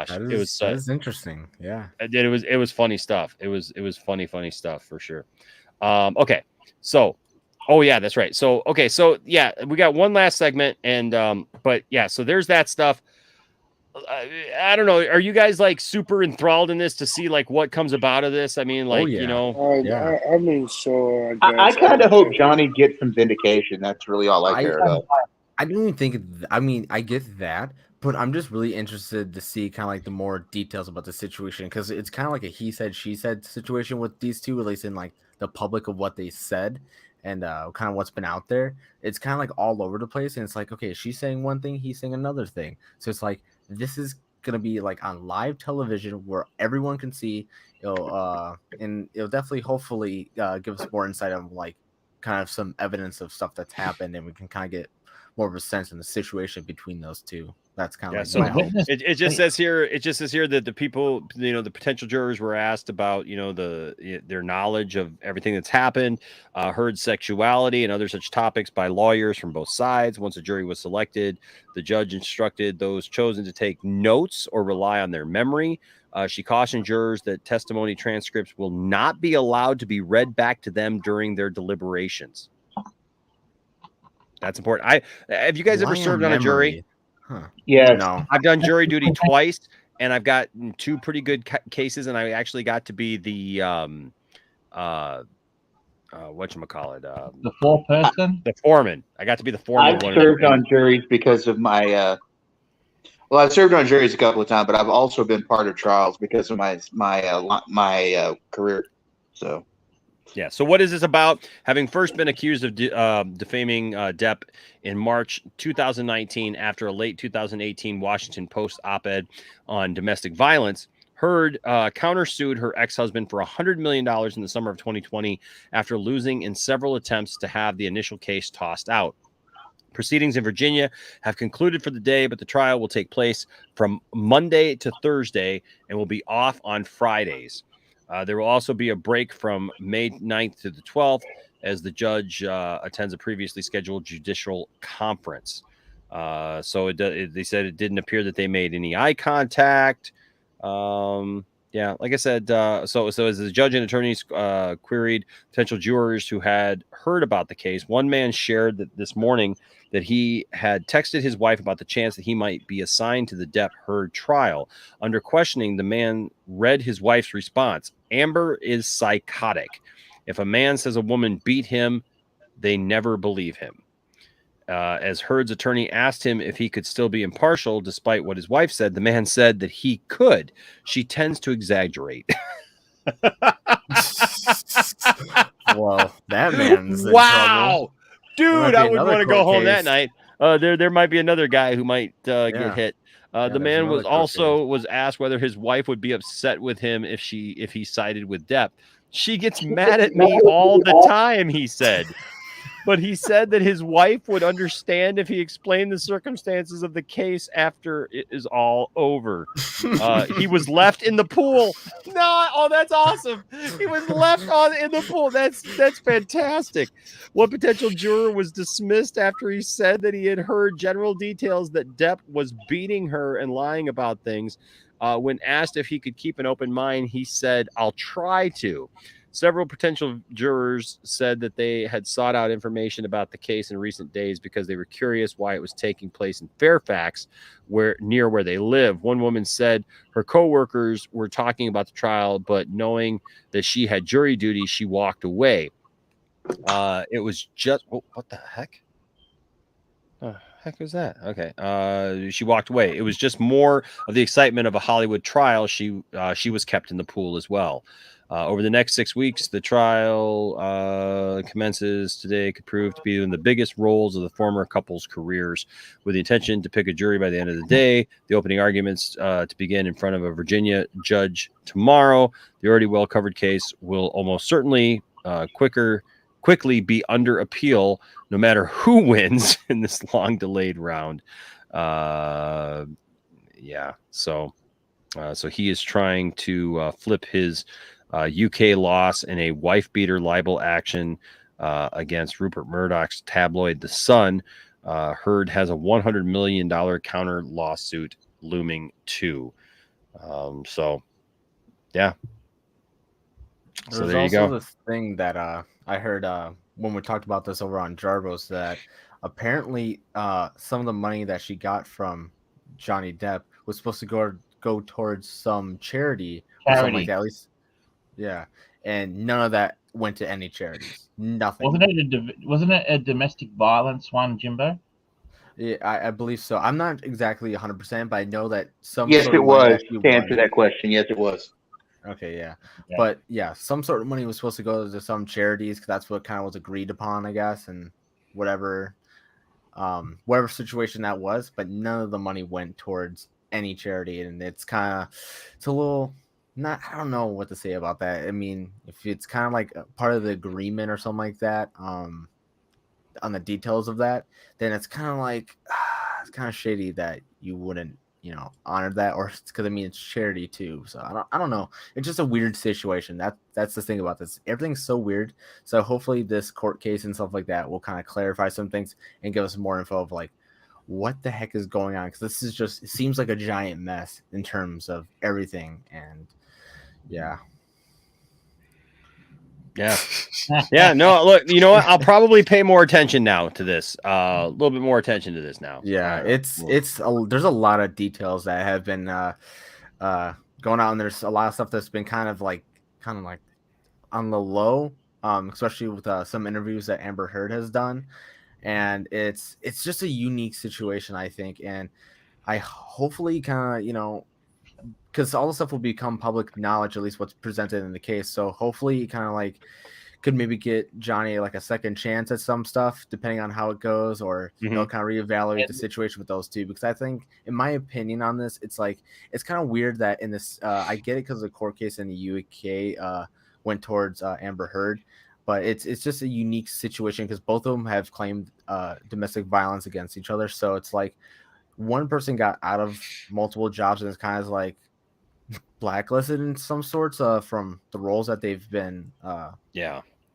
that is interesting. Yeah, it was funny stuff. It was funny stuff for sure. Okay, so. Oh yeah, that's right. So okay, so yeah, we got one last segment, and but yeah, so there's that stuff. I don't know. Are you guys like super enthralled in this to see like what comes about of this? I mean, like I mean, sure. I kind of hope Johnny gets some vindication. That's really all I care about. I don't even think. I mean, I get that, but I'm just really interested to see kind of like the more details about the situation, because it's kind of like a he said she said situation with these two, at least in like the public of what they said. And kind of what's been out there, it's kind of like all over the place. And it's like, okay, she's saying one thing, he's saying another thing. So it's like, this is gonna be like on live television where everyone can see. And it'll definitely, hopefully, give us more insight on like kind of some evidence of stuff that's happened, and we can kind of get more of a sense in the situation between those two. That's kind of like so my hope. it just says here that the people, the potential jurors were asked about, their knowledge of everything that's happened, heard sexuality and other such topics by lawyers from both sides. Once a jury was selected, the judge instructed those chosen to take notes or rely on their memory. She cautioned jurors that testimony transcripts will not be allowed to be read back to them during their deliberations. That's important. Have you guys ever served on a jury? Huh. Yeah. No. I've done jury duty twice, and I've got two pretty good cases, and I actually got to be the whatchamacallit, the foreperson? The foreman. I got to be the foreman. I've served on juries because of my I've served on juries a couple of times, but I've also been part of trials because of my career. So yeah. So what is this about? Having first been accused of defaming Depp in March 2019 after a late 2018 Washington Post op-ed on domestic violence, Heard countersued her ex-husband for $100 million in the summer of 2020 after losing in several attempts to have the initial case tossed out. Proceedings in Virginia have concluded for the day, but the trial will take place from Monday to Thursday and will be off on Fridays. There will also be a break from May 9th to the 12th as the judge attends a previously scheduled judicial conference. So they said it didn't appear that they made any eye contact. Yeah, like I said, so as the judge and attorneys queried potential jurors who had heard about the case, one man shared that this morning that he had texted his wife about the chance that he might be assigned to the Depp Heard trial. Under questioning, the man read his wife's response: "Amber is psychotic. If a man says a woman beat him, they never believe him." As Heard's attorney asked him if he could still be impartial despite what his wife said, the man said that he could. She tends to exaggerate. Well, that man's in wow, trouble. dude, I wouldn't want to go home that night. There might be another guy who might get hit. The man was asked whether his wife would be upset with him if he sided with Depp. She gets mad at me all the time, he said. But he said that his wife would understand if he explained the circumstances of the case after it is all over. He was left in the pool. No, oh, that's awesome. He was left in the pool. That's fantastic. One potential juror was dismissed after he said that he had heard general details that Depp was beating her and lying about things. When asked if he could keep an open mind, he said, "I'll try to." Several potential jurors said that they had sought out information about the case in recent days because they were curious why it was taking place in Fairfax, near where they live. One woman said her coworkers were talking about the trial, but knowing that she had jury duty, she walked away. It was just what the heck? Heck was that? Okay. She walked away. It was just more of the excitement of a Hollywood trial. She was kept in the pool as well. Over the next 6 weeks, the trial commences today. Could prove to be one of the biggest roles of the former couple's careers, with the intention to pick a jury by the end of the day. The opening arguments to begin in front of a Virginia judge tomorrow. The already well-covered case will almost certainly quickly be under appeal, no matter who wins in this long-delayed round. So he is trying to flip his UK loss in a wife-beater libel action against Rupert Murdoch's tabloid The Sun. Heard has a $100 million counter lawsuit looming too. Yeah. So there you go. There's this thing that I heard when we talked about this over on Jarbo's, that apparently some of the money that she got from Johnny Depp was supposed to go towards some charity or something like that, at least. Yeah, and none of that went to any charities. Nothing. Wasn't it a domestic violence one, Jimbo? Yeah, I believe so. I'm not exactly 100%, but I know that some. Yes, sort it of money was. that she To answer won. that question, yes, it was. Okay, yeah. But yeah, some sort of money was supposed to go to some charities because that's what kind of was agreed upon, I guess, and whatever situation that was. But none of the money went towards any charity, and it's a little not. I don't know what to say about that. I mean, if it's kind of like a part of the agreement or something like that, on the details of that, then it's kind of like it's kind of shady that you wouldn't, honor that, or because I mean it's charity too. So I don't know. It's just a weird situation. That's the thing about this. Everything's so weird. So hopefully this court case and stuff like that will kind of clarify some things and give us more info of like what the heck is going on, because this is just, it seems like a giant mess in terms of everything. And yeah. No, look, you know what, I'll probably pay more attention now to this, a little bit more attention to this now. There's a lot of details that have been going on. There's a lot of stuff that's been kind of like on the low, especially with some interviews that Amber Heard has done. And it's just a unique situation, I think. And I hopefully kind of, because all the stuff will become public knowledge, at least what's presented in the case. So hopefully kind of like could maybe get Johnny like a second chance at some stuff, depending on how it goes, or kind of reevaluate the situation with those two. Because I think, in my opinion on this, it's kind of weird that in this, I get it because the court case in the UK went towards Amber Heard. But it's just a unique situation because both of them have claimed domestic violence against each other. So it's like one person got out of multiple jobs and it's kind of like blacklisted in some sorts from the roles that they've been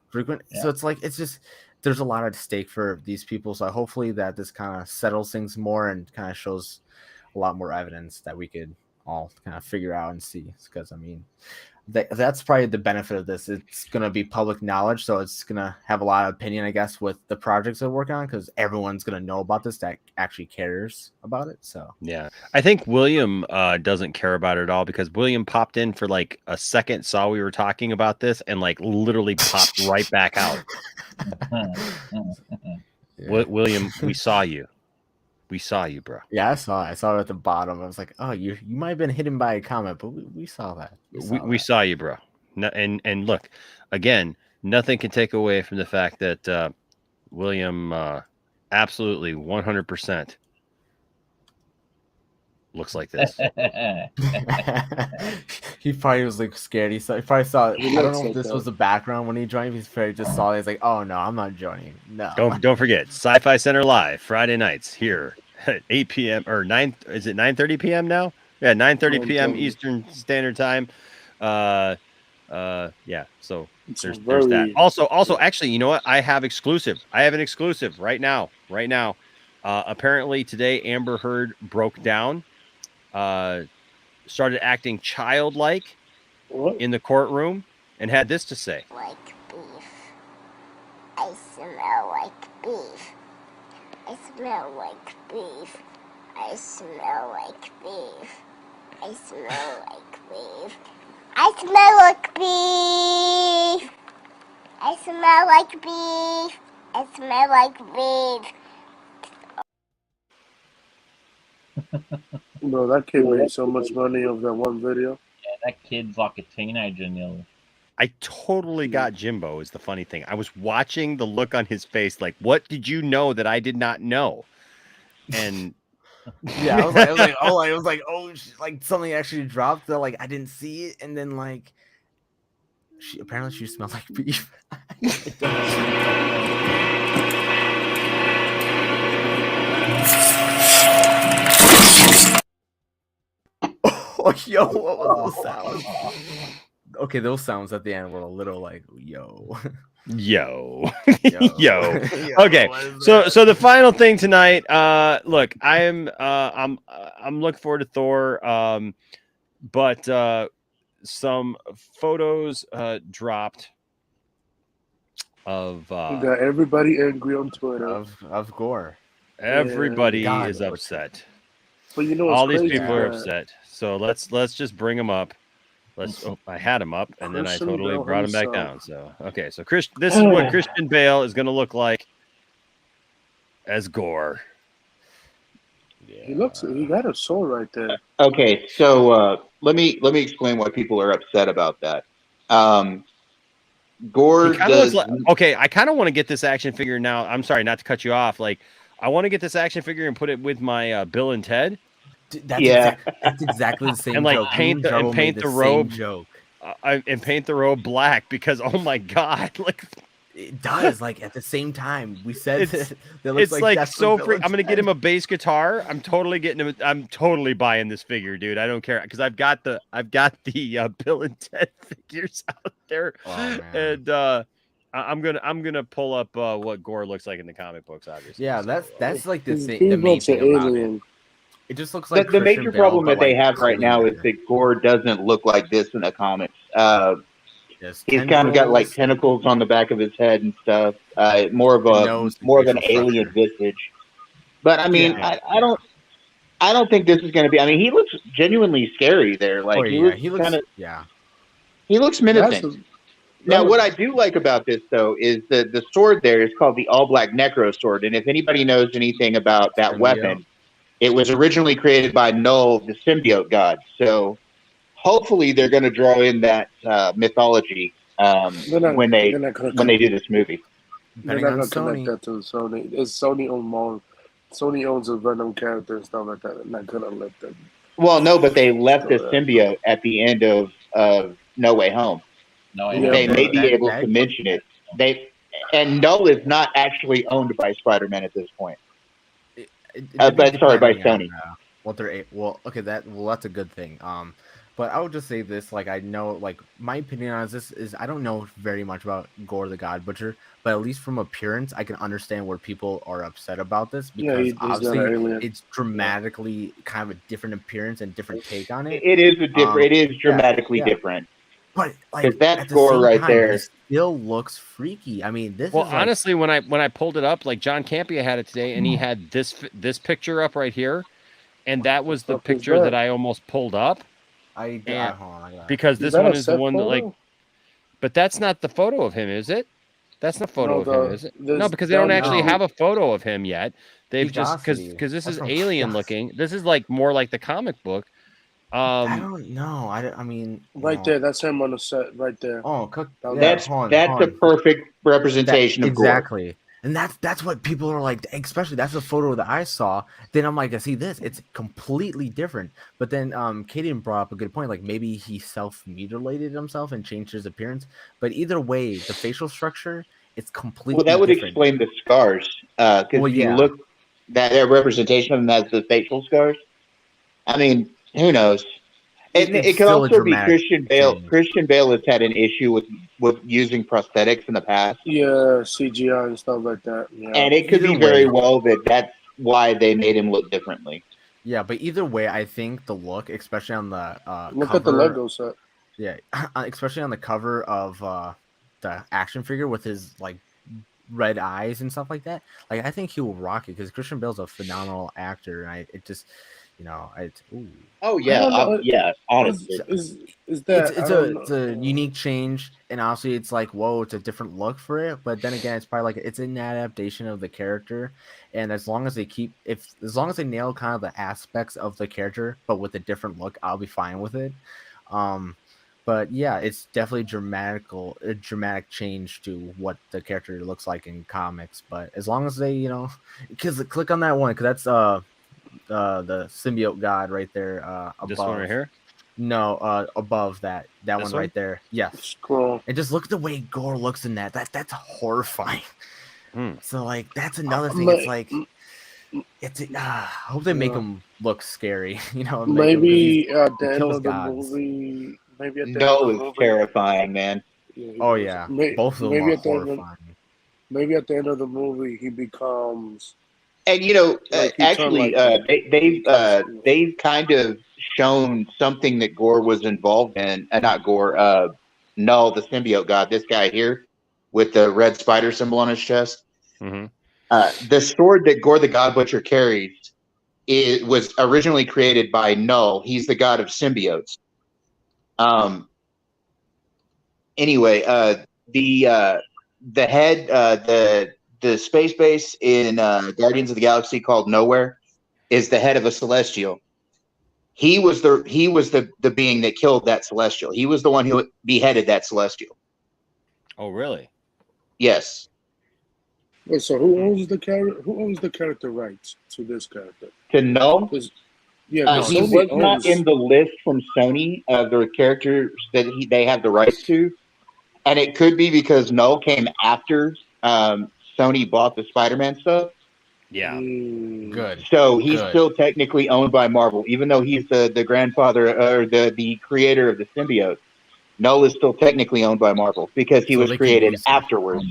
frequent. So it's just there's a lot at stake for these people. So hopefully that this kind of settles things more and kind of shows a lot more evidence that we could all kind of figure out and see. Because I mean, that's probably the benefit of this. It's going to be public knowledge, so it's going to have a lot of opinion, I guess, with the projects they're working on, because everyone's going to know about this that actually cares about it. So I think William doesn't care about it at all, because William popped in for like a second, saw we were talking about this, and like literally popped right back out. William, we saw you. We saw you, bro. Yeah, I saw it at the bottom. I was like, oh, you might have been hidden by a comment, but we saw that. We saw you, bro. And look, again, nothing can take away from the fact that William absolutely 100% looks like this. He probably was like scared. He probably saw it. I don't know if this was the background when he joined. He's probably just saw it. He's like, oh no, I'm not joining. No. Don't forget, Sci-Fi Center Live Friday nights here at 8 p.m. or 9. Is it 9:30 p.m. now? Yeah, 9:30 p.m. Eastern Standard Time. So there's that. Also, actually, you know what? I have an exclusive right now. Apparently today, Amber Heard broke down, started acting childlike in the courtroom, and had this to say. Like beef. I smell like beef. I smell like beef. I smell like beef. I smell like beef. I smell like beef. I smell like beef. I smell like beef. Bro, that kid made so much money off that one video. Yeah, that kid's like a teenager nearly. I totally got Jimbo is the funny thing. I was watching the look on his face, like, what did you know that I did not know? And yeah, I was like, like something actually dropped that like I didn't see it, and then like she smelled like beef. Oh, yo, what was those sounds? Okay, those sounds at the end were a little like, yo. Okay, so the final thing tonight. Look, I'm looking forward to Thor. But some photos dropped of got everybody angry on Twitter of Gorr. Everybody is upset. But you know, all these people are upset. So let's just bring them up. I had him up, and then I totally brought him back down. So okay, so this is what Christian Bale is going to look like as Gorr. Yeah. He got a soul right there. Okay, so let me explain why people are upset about that. Gorr does. Okay, I kind of want to get this action figure now. I'm sorry, not to cut you off. Like, I want to get this action figure and put it with my Bill and Ted. That's exactly the same and like joke. paint the robe and paint the robe black because oh my god, like it does. Like at the same time, we said it's that looks like that's so the free. I'm villain's gonna get head. him a bass guitar. I'm totally getting him. I'm totally buying this figure, dude. I don't care because I've got the Bill and Ted figures out there, and I'm gonna pull up what Gorr looks like in the comic books. Obviously, Yeah, so, that's like the He main looks thing an about alien. it. It just looks like the Christian major Bale, problem but, that they like, have right now is cleaner. that Gorr doesn't look like this in the comics. Yes, He's kind of got like tendrils. tentacles on the back of his head and stuff. More of nose and an facial alien structure. visage. But I mean, Yeah, I don't think this is going to be. I mean, he looks genuinely scary there. Like he looks kind of. He looks menacing. Now, what I do like about this though is the sword there is called the All Black Necro Sword, and if anybody knows anything about that weapon, it was originally created by Null, the symbiote god. So hopefully they're going to draw in that mythology when they do this movie. They're not gonna connect that to Sony. It's Sony owns a Venom character and stuff like that. They're not gonna let them. Well, no, but they left the symbiote at the end of No Way Home. They may be able to mention it. And Null is not actually owned by Spider-Man at this point. By Sony. What they're okay. That's a good thing. But I would just say this, like I know, like my opinion on this is I don't know very much about Gorr the God Butcher, but at least from appearance, I can understand where people are upset about this because obviously it's dramatically kind of a different appearance and different take on it. It is dramatically different. But like that's Gorr right there. It still looks freaky. I mean, this. Well, is like, honestly, when I pulled it up, like John Campia had it today, and he had this picture up right here, and that was the picture that I almost pulled up. Because this one is the one that like, but that's not the photo of him, is it? That's the photo of him, is it? No, because they don't actually have a photo of him yet. They've just because this is alien looking. This is like more like the comic book. I don't know. I mean, right there, that's him on the set, right there. Oh, that's a perfect representation of Gorr. Exactly. And that's what people are like, especially that's the photo that I saw. Then I'm like, I see this, it's completely different. But then Katie brought up a good point, like maybe he self-mutilated himself and changed his appearance. But either way, the facial structure, it's completely that would different. explain the scars. Because you look that representation of him as the facial scars. I mean, who knows? It could also be Christian Bale. Change. Christian Bale has had an issue with using prosthetics in the past. Yeah, CGI and stuff like that. Yeah. And it could be very well that's why they made him look differently. Yeah, but either way, I think the look, especially on the look cover, at the Lego set. Yeah, especially on the cover of the action figure with his like red eyes and stuff like that. Like I think he will rock it because Christian Bale's a phenomenal actor, and Oh yeah, yeah. Honestly, is that it's a unique change, and honestly, it's like whoa, it's a different look for it. But then again, it's probably like it's an adaptation of the character, and as long as they nail kind of the aspects of the character, but with a different look, I'll be fine with it. But yeah, it's definitely a dramatic change to what the character looks like in comics. But as long as they, because click on that one, because that's the symbiote god right there above. This one right here? No, above that one right there. Yes. Cool. And just look at the way Gorr looks in that's horrifying. So like that's another thing. It's like I hope they make him look scary. Maybe at the end of the movie. Maybe at the end of the movie. Terrifying, man. Oh yeah, both of them are horrifying. Maybe at the end of the movie he becomes. And actually, they've kind of shown something that Gorr was involved in. Not Gorr, Null, the symbiote god. This guy here with the red spider symbol on his chest. Mm-hmm. The sword that Gorr the God Butcher carries was originally created by Null. He's the god of symbiotes. Anyway, the head, the space base in Guardians of the Galaxy called Nowhere is the head of a Celestial. He was the being that killed that Celestial. He was the one who beheaded that Celestial. Oh, really? Yes. Wait, so who owns the character? Who owns the character rights to this character? To Null? Yeah, he Sony was not owns. in the list from Sony of the characters that they have the rights to, and it could be because Null came after Sony bought the Spider-Man stuff. Yeah, Good. So he's Good. still technically owned by Marvel, even though he's the grandfather or the creator of the symbiote. Null is still technically owned by Marvel because he So was they can created use him. afterwards.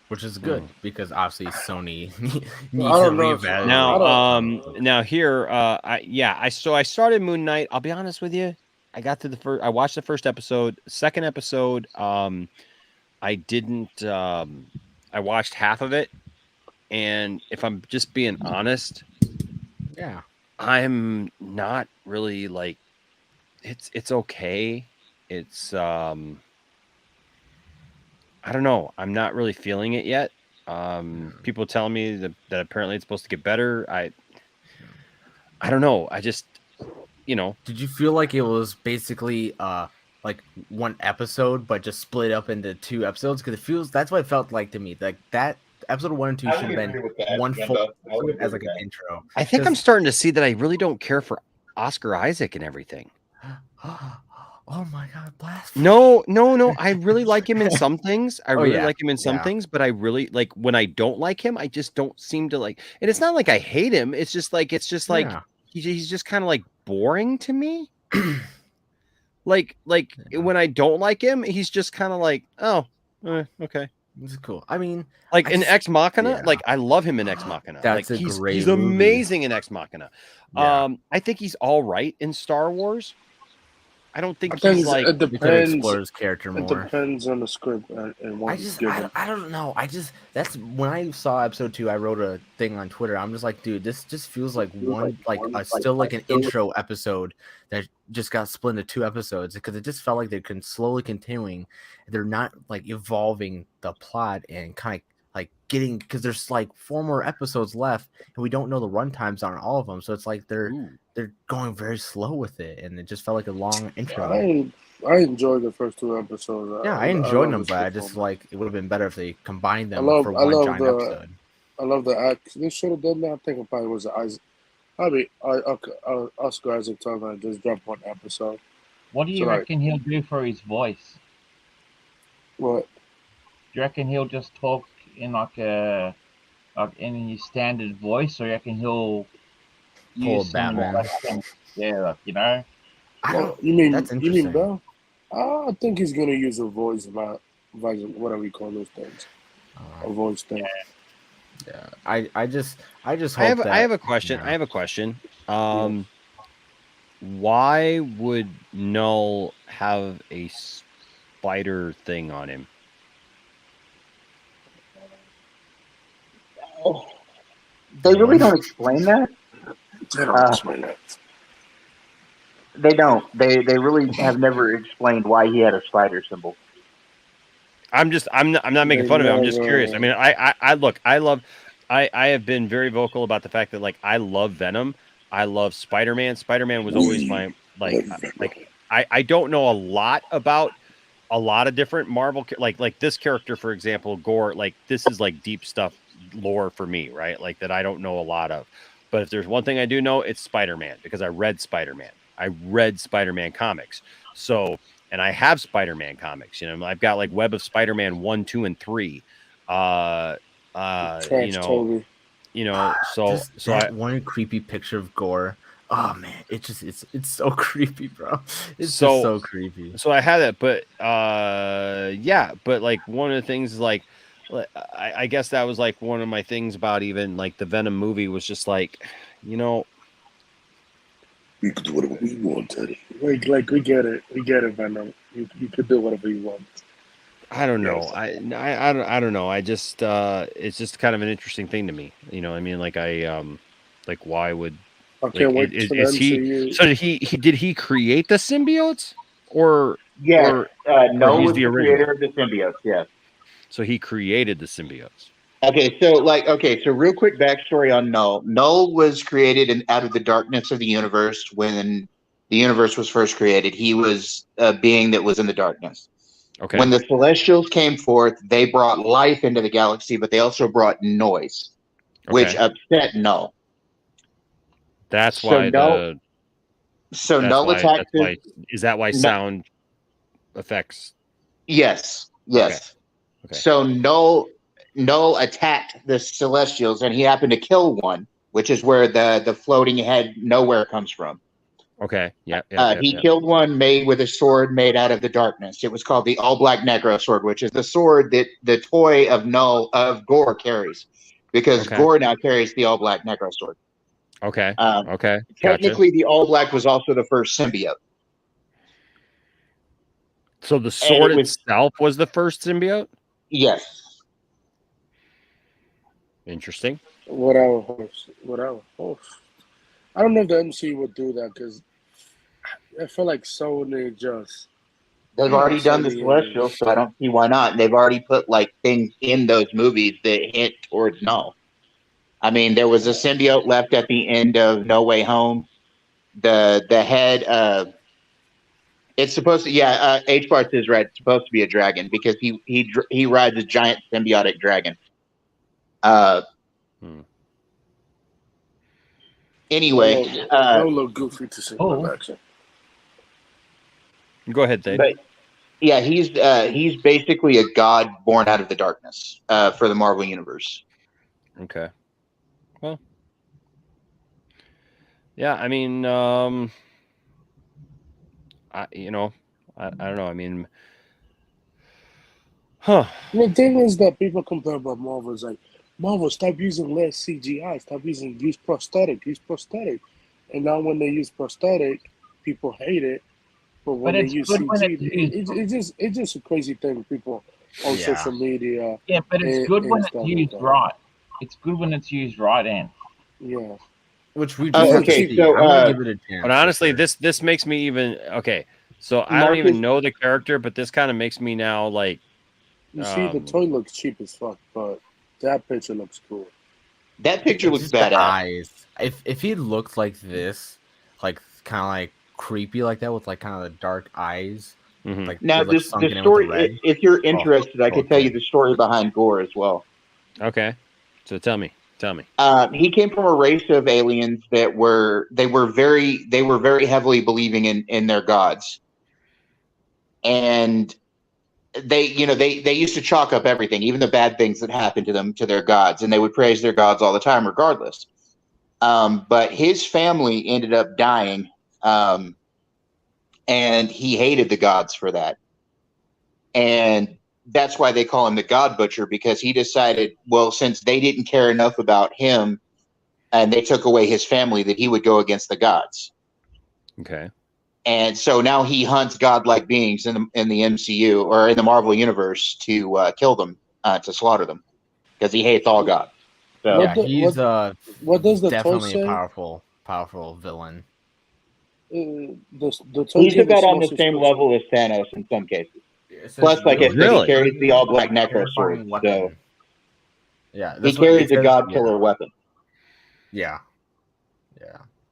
Which is good because obviously Sony I needs to don't know if- reevaluate. Now here, I started Moon Knight. I'll be honest with you. I got through I watched the first episode. Second episode, I didn't. I watched half of it, and if I'm just being honest, yeah, I'm not really like. It's okay. It's I don't know. I'm not really feeling it yet. People telling me that apparently it's supposed to get better. I don't know. I just, Did you feel like it was basically like one episode, but just split up into 2 episodes? Because it feels that's what it felt like to me. Like that episode 1 and 2 should have been one full episode as like an intro. I think I'm starting to see that I really don't care for Oscar Isaac and everything. Oh my god, blasphemy. No. I really like him in some ththings. I really yeah. like him in some things, but I really like when I don't like him, I just don't seem to like. And it's not like I hate him. It's just like Yeah. he's just kind of like boring to me. like when I don't like him, he's just kind of like, oh, okay. This is cool. I mean, like I in just- Ex Machina, yeah. like I love him in Ex Machina. That's like a great he's movie. amazing in Ex Machina. Yeah. I think he's all right in Star Wars. I don't think I think he's like it we could depends. explore his character It more. depends on the script and what he's given. I don't know. That's when I saw episode 2. I wrote a thing on Twitter. I'm just like, dude, this just feels like still like an intro episode that just got split into 2 episodes because it just felt like they're slowly continuing. They're not like evolving the plot and kind of like getting because there's like 4 more episodes left and we don't know the run times on all of them. So it's like they're going very slow with it, and it just felt like a long intro. I enjoyed the first 2 episodes. Yeah, I enjoyed them, love but I this just film. like it would have been better if they combined them I for love one giant the episode. I love the act. They should have done that. I think it probably was Oscar Isaac talking about just drop 1 episode. What do you So, like, reckon he'll do for his voice? What? Do you reckon he'll just talk in like in his standard voice, or you reckon he'll Pull use some more, Batman. you know? You mean That's you interesting. mean Bell? I think he's gonna use a voice, whatever we call those things, a voice thing. Yeah, I just hope I have that, a question. yeah. I have a question. Why would Null have a spider thing on him? They really don't explain that. They don't explain that. They don't. They really have never explained why he had a spider symbol. I'm not making fun of it. I'm just curious. I mean, I have been very vocal about the fact that like I love Venom. I love Spider-Man. Spider-Man was always my I don't know a lot about a lot of different Marvel like this character, for example, Gorr, like this is like deep stuff lore for me, right? Like that I don't know a lot of. But if there's one thing I do know, it's Spider-Man because I read Spider-Man. I read Spider-Man comics. So, and I have Spider-Man comics, you know, I've got like Web of Spider-Man 1, 2, and 3. Totally. So that one creepy picture of Gorr. Oh man, it's so creepy, bro. It's just so creepy. So I had that, but but like one of the things is like I guess that was like one of my things about even like the Venom movie was just like, you know, you could do whatever you want, Teddy. Like we get it, Venom. You could do whatever you want. I don't know. I don't know. I just it's just kind of an interesting thing to me. You know, I mean, like like why would I can't wait for them to. So did he create the symbiotes or Null he's was the creator of the symbiotes. Yes. So he created the symbiotes. Okay, so real quick backstory on Null. Null was created out of the darkness of the universe when the universe was first created. He was a being that was in the darkness. Okay. When the Celestials came forth, they brought life into the galaxy, but they also brought noise, which upset Null. That's So why Null. the. So That's Null why. attacked. That's why. Is that why No- sound effects? Yes. Yes. Okay. So Null attacked the Celestials, and he happened to kill one, which is where the floating head nowhere comes from. Okay. Yeah. He killed one made with a sword made out of the darkness. It was called the All Black Negro sword, which is the sword that the toy of Gorr carries, because Okay. Gorr now carries the All Black Negro sword. Okay. Okay. Gotcha. Technically, the All Black was also the first symbiote. So the sword it was- itself was the first symbiote? Yes. Interesting. Whatever. I don't know if the MCU would do that because I feel like Sony just. They've already done the Celestials, so I don't see why not. They've already put like things in those movies that hint towards Null. I mean, there was a symbiote left at the end of No Way Home. The head. It's supposed to. Yeah, H Bart is right. It's supposed to be a dragon because he rides a giant symbiotic dragon. Anyway, that would look goofy to see live action. Go ahead, Dave. But yeah, he's basically a god born out of the darkness for the Marvel universe. Okay. Well. Yeah, I mean, I don't know. I mean, The thing is that people complain about Marvel is like, Marvel, stop using less CGI, use prosthetic. And now when they use prosthetic, people hate it. But when they use CG, it's just a crazy thing. People on social media. Yeah, but it's good when it's used right. It's good when it's used right, Ant. Yeah. Which we just have to see. So, I'm gonna give it a chance. But honestly, this makes me even okay. So I don't even know the character, but this kind of makes me now like. You see, the toy looks cheap as fuck, but that picture looks cool. That picture looks Just the badass. eyes. If he looked like this, like kind of like creepy like that with like kind of the dark eyes. Like Now, they're, like, the sunken in with story. the red. If you're interested, I could tell you the story behind Gorr as well. Okay, so tell me. He came from a race of aliens that were very heavily believing in their gods, and they used to chalk up everything, even the bad things that happened to them, to their gods, and they would praise their gods all the time, regardless. But his family ended up dying, and he hated the gods for that, and that's why they call him the God Butcher, because he decided, well, since they didn't care enough about him and they took away his family, that he would go against the gods. Okay. And so now he hunts godlike beings in the MCU or in the Marvel universe to kill them, to slaughter them, because he hates all God. So Yeah, he's what does the definitely toy a say? powerful villain. The toy he's gave about us on no the same subscription. level as Thanos in some cases. Plus, like I said, he carries the all black necro sword. So yeah, he that's what carries it a says, god killer weapon. Yeah.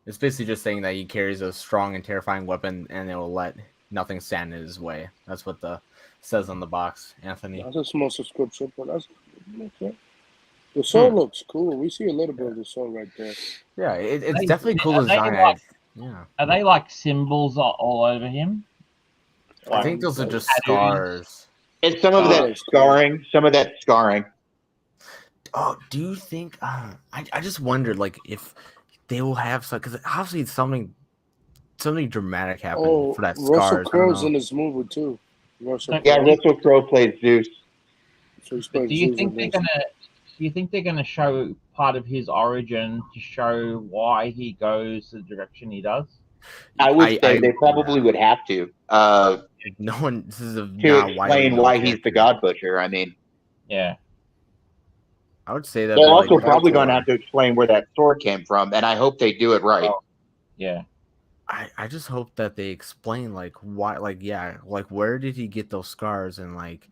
It's basically just saying that he carries a strong and terrifying weapon, and it will let nothing stand in his way. That's what the says on the box, Anthony. That's a small subscription, but that's okay. The sword looks cool. We see a little bit of the sword right there. Yeah, it's definitely cool design. Are they like symbols all over him? I think those are just tattoos? scars. It's some of that scarring. Some of that scarring. Oh, do you think? I just wondered, like, if they will have some, because obviously something dramatic happened for that Russell scars. Crowe's in this movie too. Russell Crowe plays Zeus. So he's But do you think they're gonna show part of his origin to show why he goes the direction he does? I would say they probably would have to. No one. This is to explain why he's the God Butcher. I mean, yeah. I would say that they're also probably going to have to explain where that sword came from, and I hope they do it right. Yeah. I just hope that they explain like why, like where did he get those scars, and like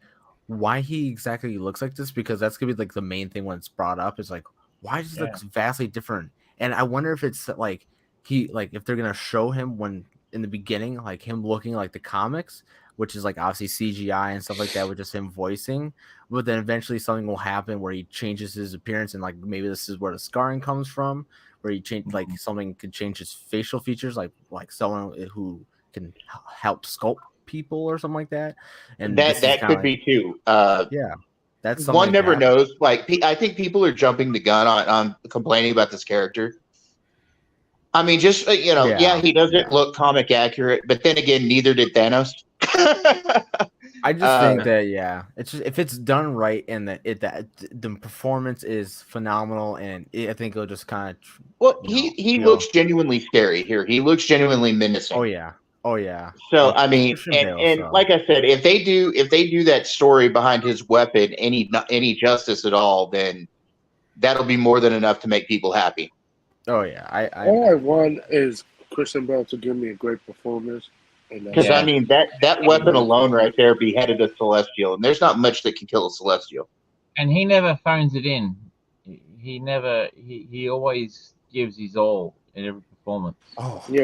why he exactly looks like this, because that's gonna be like the main thing when it's brought up is like why does he look vastly different. And I wonder if it's like if they're gonna show him when in the beginning, like him looking like the comics, which is like obviously CGI and stuff like that with just him voicing, but then eventually something will happen where he changes his appearance, and like maybe this is where the scarring comes from, where you change like something could change his facial features, like someone who can help sculpt people or something like that. And that could be too. Yeah, that's one never knows. Like I think people are jumping the gun on complaining about this character. I mean, just he doesn't look comic accurate, but then again, neither did Thanos. I just think that it's just if it's done right and that the performance is phenomenal, and I think it'll just kind of he looks genuinely scary here. He looks genuinely menacing. Oh yeah. So I mean, and like I said, if they do that story behind his weapon any justice at all, then that'll be more than enough to make people happy. Oh yeah, all I want is Christian Bale to give me a great performance. Because I mean that weapon alone right there beheaded a Celestial, and there's not much that can kill a Celestial. And he never phones it in. He always gives his all in every performance. He's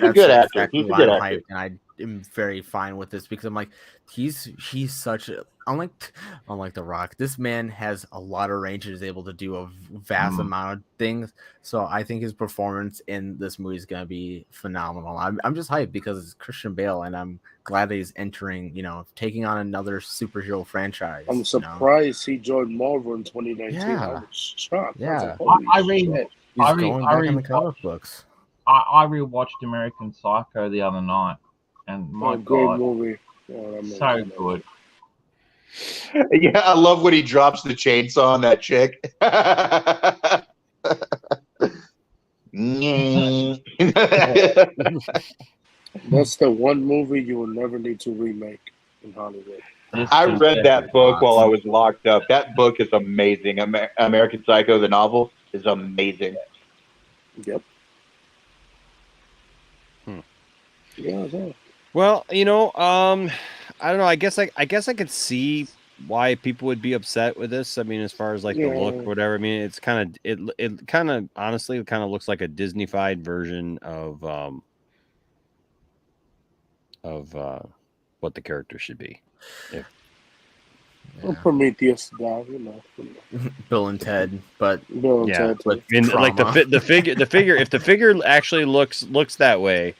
a good actor. He's a good actor. And I am very fine with this because I'm like, he's such a unlike The Rock. This man has a lot of range and is able to do a vast amount of things. So I think his performance in this movie is gonna be phenomenal. I'm just hyped because it's Christian Bale, and I'm glad that he's entering, taking on another superhero franchise. I'm surprised he joined Marvel in 2019. Yeah. I was shocked. Yeah. I read. He's going back in the comic books. I rewatched American Psycho the other night, and my God, movie. So good. Yeah, I love when he drops the chainsaw on that chick. That's the one movie you will never need to remake in Hollywood. I read that book while I was locked up. That book is amazing. American Psycho, the novel, is amazing. Yep. Yeah. Well, I don't know. I guess I could see why people would be upset with this. I mean, as far as like the look, or whatever. I mean, it's kind of honestly looks like a Disney-fied version of what the character should be. Prometheus guy, Bill and Ted, but Ted, but like the figure, if the figure actually looks that way,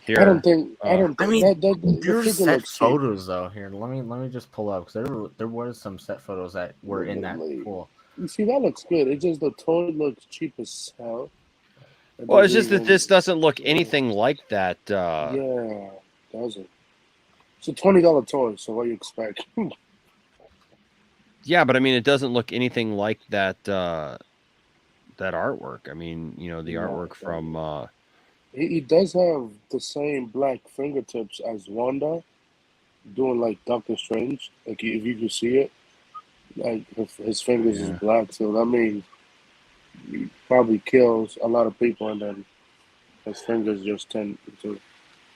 here. I don't think. I mean, there's set photos though. Here, let me just pull up because there was some set photos that were in that pool. You see, that looks good. It's just the toy looks cheap as hell. Well, it's just that this doesn't look anything like that. Yeah, doesn't. It's a $20 toy, so what do you expect? Yeah, but I mean, it doesn't look anything like that. That artwork. I mean, the artwork from. He does have the same black fingertips as Wanda, doing like Doctor Strange. Like if you can see it, like his fingers is black, so that means he probably kills a lot of people, and then his fingers just turn into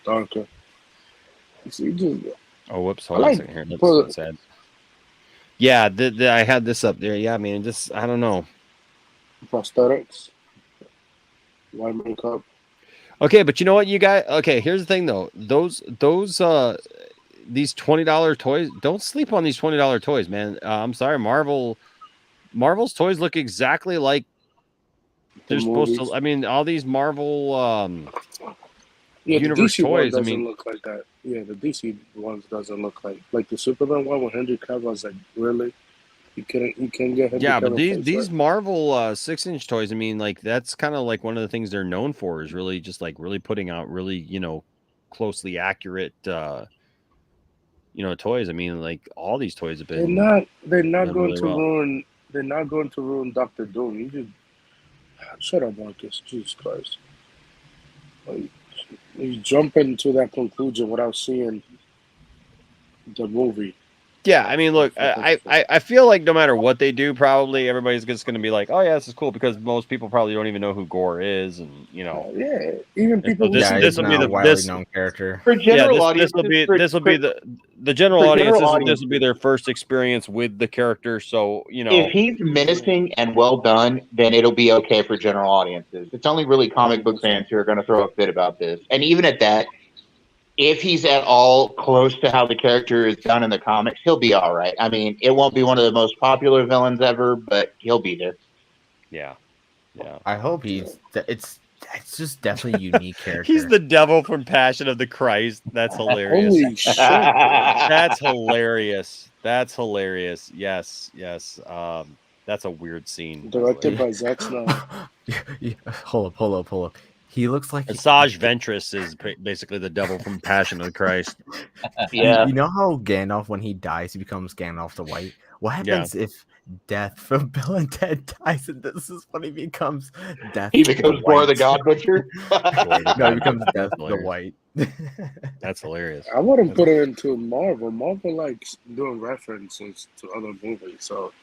darker. See, oh, whoops! Hold on a second here. That's sad. Yeah, I had this up there. Yeah, I mean, I don't know. Prosthetics, white makeup. Okay, but you know what, you guys? Okay, here's the thing though. These $20 toys. Don't sleep on these $20 toys, man. I'm sorry, Marvel's toys look exactly like they're supposed to. I mean, all these Marvel universe the DC toys. One doesn't look like that. Yeah, the DC ones doesn't look like the Superman one with Henry Cavill. I was like, really? You can get Henry Yeah, but Cavill these Marvel 6-inch toys. I mean, like that's kind of like one of the things they're known for is really just like really putting out really closely accurate toys. I mean, like all these toys have been. They're not going really to well. ruin. They're not going to ruin Doctor Doom. You just shut up, Marcus. Jesus Christ. Like, you jump into that conclusion without seeing the movie. Yeah, I mean, look, I feel like no matter what they do, probably everybody's just going to be like, "Oh yeah, this is cool," because most people probably don't even know who Gorr is, and Yeah, even people. this will be the widely known character. For general this will be the general audience. This will be their first experience with the character, so if he's menacing and well done, then it'll be okay for general audiences. It's only really comic book fans who are going to throw a fit about this, and even at that. If he's at all close to how the character is done in the comics, he'll be all right. I mean, it won't be one of the most popular villains ever, but he'll be there. Yeah. I hope it's just definitely a unique character. He's the devil from Passion of the Christ. That's hilarious. Holy shit. That's hilarious. Yes. That's a weird scene. Directed by Zack Snyder. Hold up. He looks like Asajj Ventress is basically the devil from Passion of the Christ. You know how Gandalf, when he dies, he becomes Gandalf the White? What happens if Death from Bill and Ted dies and this is when he becomes Death? He becomes Gorr the God Butcher? No, he becomes Death the White. That's hilarious. I wouldn't put it into Marvel. Marvel likes doing references to other movies, so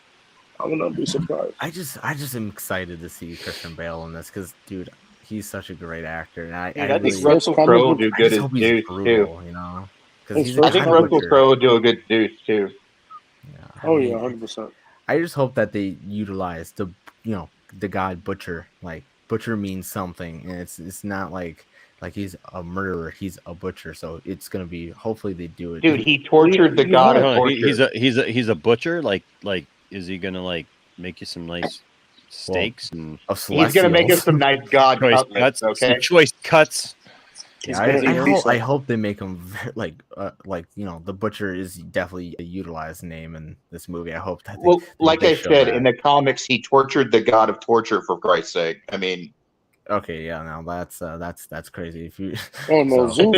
I would not be surprised. I just am excited to see Christian Bale in this because, dude, he's such a great actor, and I think Russell Crowe will do good as Deuce too. You know, I think Russell Crowe will do a good Deuce too. Oh yeah, 100%. I just hope that they utilize the God Butcher. Like butcher means something, and it's not like he's a murderer. He's a butcher, so it's gonna be. Hopefully they do it. Dude, he tortured the God of torture. He's a butcher. Like is he gonna like make you some nice steaks and he's gonna make us some nice God cutlets, okay? Choice cuts. Yeah, I hope they make him like the butcher is definitely a utilized name in this movie. I hope that. Like I said, in the comics, he tortured the God of torture. For Christ's sake, I mean. Okay, yeah, now that's crazy. If you oh no, Zoo.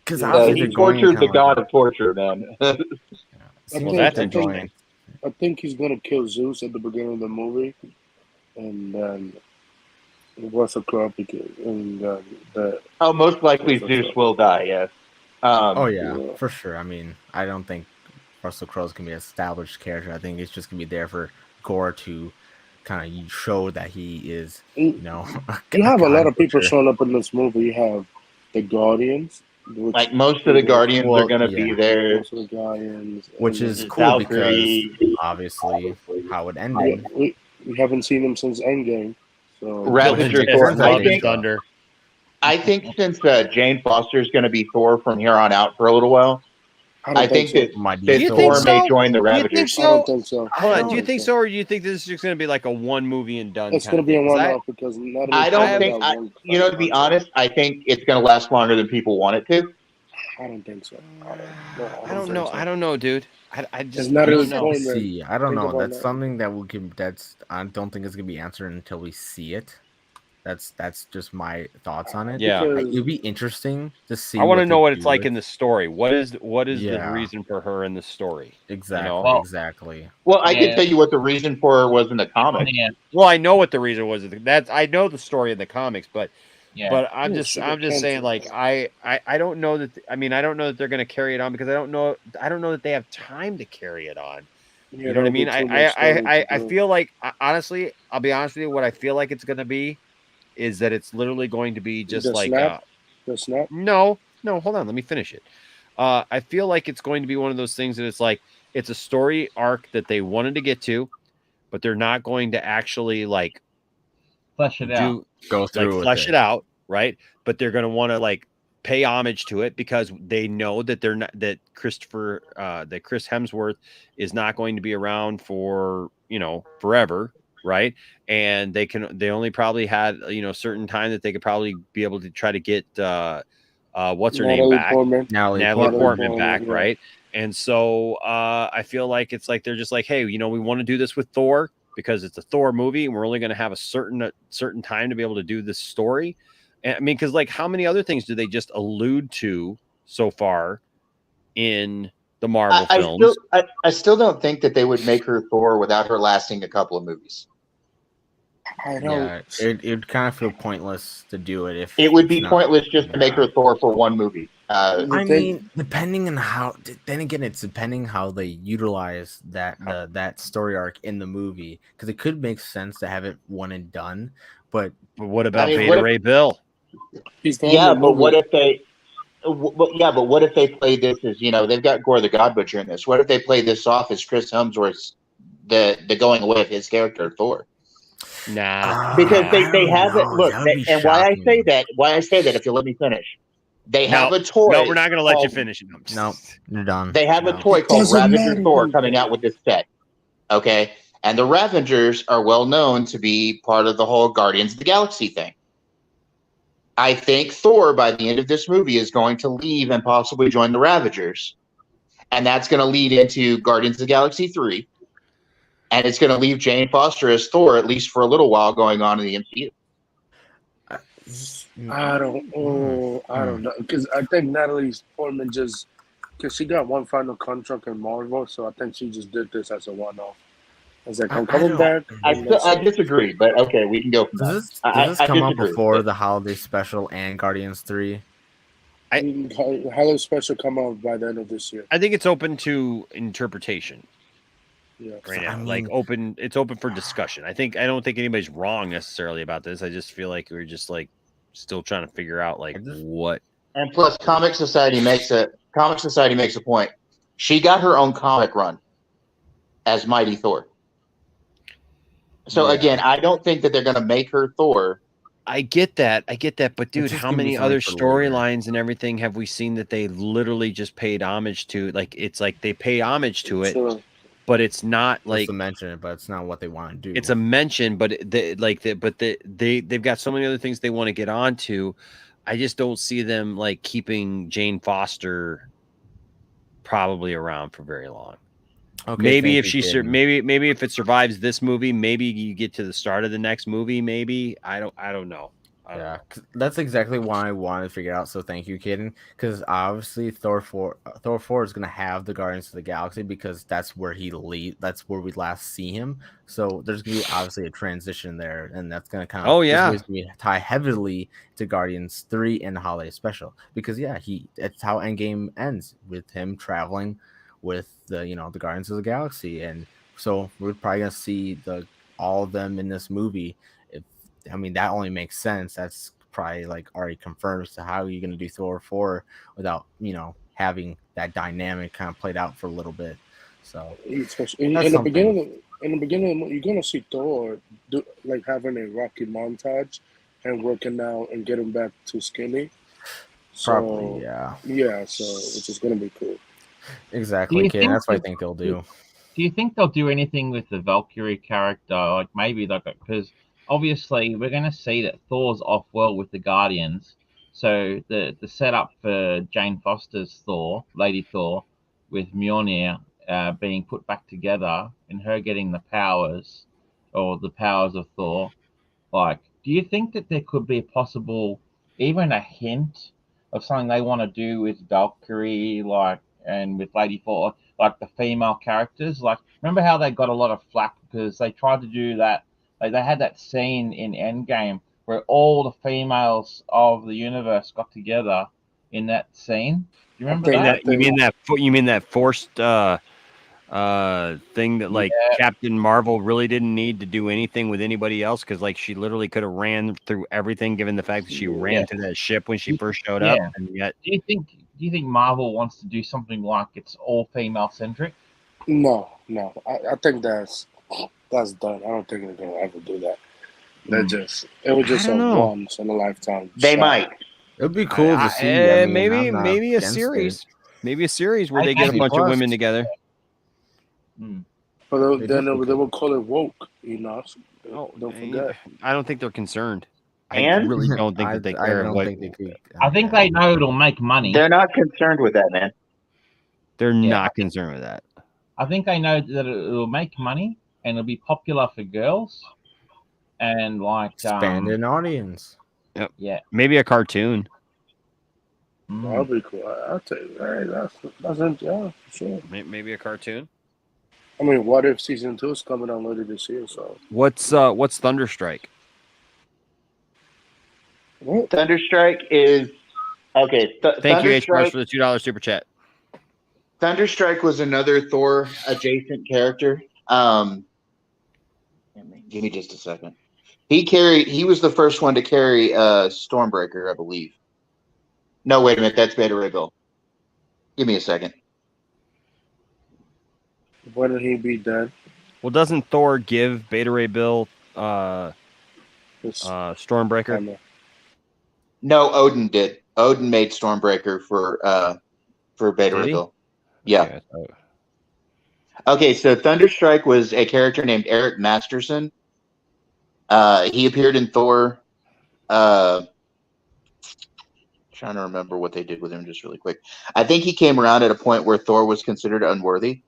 Because he tortured the God of torture, man. That's interesting. I think he's gonna kill Zeus at the beginning of the movie, and then Russell Crowe most likely Zeus will die. Yes. For sure. I mean, I don't think Russell Crowe's gonna be an established character. I think it's just gonna be there for Gorr to kind of show that he is, you have a lot of people showing up in this movie. You have the Guardians. Like most of the Guardians are going to be there. Most of the Guardians, which is cool because obviously how it ended. We haven't seen them since Endgame. So Ravager Thor. I think since Jane Foster is going to be Thor from here on out for a little while, I think that Thor may join the Ravagers. I don't think so. Hold on. Do you think so, or do you think this is just going to be like a one movie and done? It's going to be a one-off because I don't think. To be honest, I think it's going to last longer than people want it to. I don't think so. I don't know. I don't know, dude. I just not don't know. See, I don't know. That's something that we can. I don't think it's going to be answered until we see it. That's just my thoughts on it. Yeah, it'd be interesting to see. I want to know what it's like in the story. What is the reason for her in the story? Exactly. Exactly. Well, I can tell you what the reason for her was in the comics. Well, I know what the reason was. I know the story in the comics, but I'm just saying, like, I don't know that. I don't know that they're going to carry it on because I don't know that they have time to carry it on. You know what I mean? I feel like, honestly, I'll be honest with you. What I feel like it's going to be is that it's literally going to be just the snap. No, hold on, let me finish it. I feel like it's going to be one of those things that it's like it's a story arc that they wanted to get to, but they're not going to actually like flesh it out, flesh it out, right? But they're going to want to like pay homage to it because they know that they're not that Chris Hemsworth is not going to be around for forever. Right. And they only probably had, certain time that they could probably be able to try to get, what's her name back? Natalie Portman back. Yeah. Right. And so, I feel like it's like, they're just like, hey, we want to do this with Thor because it's a Thor movie and we're only going to have a certain time to be able to do this story. And I mean, cause like how many other things do they just allude to so far in the Marvel films? I still don't think that they would make her Thor without her lasting a couple of movies. I know. Yeah, it'd kind of feel pointless to do it if it would be pointless just to make her Thor for one movie. I mean, depending on how. Then again, it's depending how they utilize that story arc in the movie because it could make sense to have it one and done. But what about Beta Ray Bill? But what if they? But what if they play this as they've got Gorr the God Butcher in this? What if they play this off as Chris Hemsworth's the going away of his character Thor? Nah, because they have it. Look, and why I say that, if you let me finish, they have a toy. No, we're not going to let you finish it. No, you're done. They have a toy called Ravager Thor coming out with this set. Okay, And the Ravengers are well known to be part of the whole Guardians of the Galaxy thing. I think Thor, by the end of this movie, is going to leave and possibly join the Ravagers. And that's going to lead into Guardians of the Galaxy 3. And it's going to leave Jane Foster as Thor, at least for a little while, going on in the MCU. I don't know. Because I think Natalie Portman because she got one final contract in Marvel, so I think she just did this as a one-off. I was like, I'm coming back. I disagree, but okay, we can go from Does that. this come out before the holiday special and Guardians 3? Holiday special come out by the end of this year. I think it's open to interpretation. Yeah, right now, it's open for discussion. I don't think anybody's wrong necessarily about this. I just feel like we're just like still trying to figure out like what. And plus, Comic Society makes a point. She got her own comic run as Mighty Thor. So again, I don't think that they're going to make her Thor. I get that, but dude, how many other storylines and everything have we seen that they literally just paid homage to? Like it's like they pay homage to it, but it's not like it's a mention, but it's not what they want to do. It's a mention, but they've got so many other things they want to get onto. I just don't see them like keeping Jane Foster probably around for very long. Okay, maybe if maybe if it survives this movie, maybe you get to the start of the next movie. Maybe I don't know. Yeah, that's exactly why I wanted to figure out. So thank you, Kaden, because obviously Thor 4 is going to have the Guardians of the Galaxy because that's where that's where we last see him. So there's going to be obviously a transition there, and that's going to kind of tie heavily to Guardians 3 and the holiday special because it's how Endgame ends with him traveling with the Guardians of the Galaxy, and so we're probably going to see all of them in this movie. That only makes sense. That's probably like already confirmed as to how you're going to do Thor 4 without, having that dynamic kind of played out for a little bit. So in the beginning, you're going to see Thor having a Rocky montage and working out and getting back to skinny. Probably, yeah. Yeah, so which is going to be cool. Exactly, Kate. That's what I think they'll do. Do you think they'll do anything with the Valkyrie character? Like maybe because obviously we're going to see that Thor's off world with the Guardians. So the setup for Jane Foster's Thor, Lady Thor, with Mjolnir being put back together and her getting the powers of Thor. Like, do you think that there could be even a hint of something they want to do with Valkyrie, and with Lady Thor, like the female characters? Like, remember how they got a lot of flack because they tried to do that? Like, they had that scene in Endgame where all the females of the universe got together in that scene. Do you remember that? You mean that forced thing that Captain Marvel really didn't need to do anything with anybody else because she literally could have ran through everything given the fact that she ran to that ship when she first showed up. And yet, do you think Marvel wants to do something like it's all female centric? No. I think that's done. I don't think they're gonna ever do that. It was just a once in a lifetime. They might. It'd be cool to see. Maybe a series. Maybe a series where they get a bunch of women together. But then they will call it woke, Don't forget. I don't think they're concerned. And? I really don't think that they care. I think they know it'll make money. They're not concerned with that, man. They're not concerned with that. I think they know that it'll make money and it'll be popular for girls and expand an audience. Yep. Yeah. Maybe a cartoon. That'd be cool. I'll tell you. For sure. Maybe a cartoon. I mean, what if season 2 is coming out later this year? So what's Thunderstrike? What? Thunderstrike is okay. Thank you, H. Brush, for the $2 super chat. Thunderstrike was another Thor adjacent character. Give me just a second. He was the first one to carry Stormbreaker, I believe. No, wait a minute. That's Beta Ray Bill. Give me a second. Wouldn't he be dead? Well, doesn't Thor give Beta Ray Bill Stormbreaker? No, Odin did. Odin made Stormbreaker for Beta Ray Bill. Yeah. Okay, so Thunderstrike was a character named Eric Masterson. He appeared in Thor. Trying to remember what they did with him just really quick. I think he came around at a point where Thor was considered unworthy.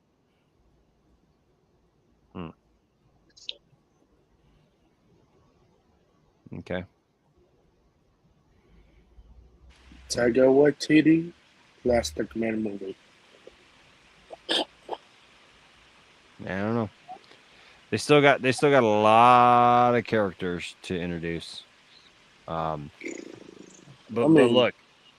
Okay. Taika Waititi, Plastic Man movie. I don't know. They still got a lot of characters to introduce. But look,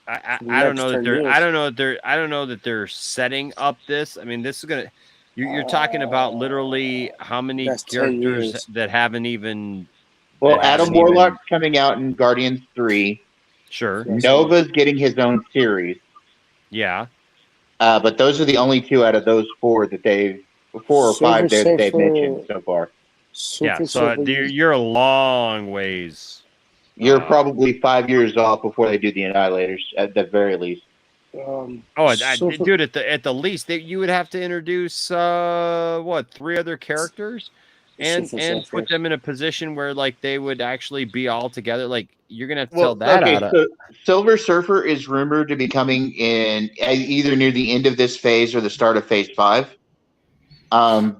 I don't know that they're I don't know that they're setting up this. I mean, this is gonna you're talking about literally how many characters that haven't even. Well, Adam Warlock's coming out in Guardians 3. Sure. Nova's getting his own series. Yeah. But those are the only two out of those four that they've 4 or 5 that they've mentioned so far. Yeah, so you're a long ways. You're probably 5 years off before they do the Annihilators at the very least. Dude, at the least, you would have to introduce 3 other characters, and put them in a position where like they would actually be all together. Like you're gonna have to tell that out. So Silver Surfer is rumored to be coming in either near the end of this phase or the start of Phase 5.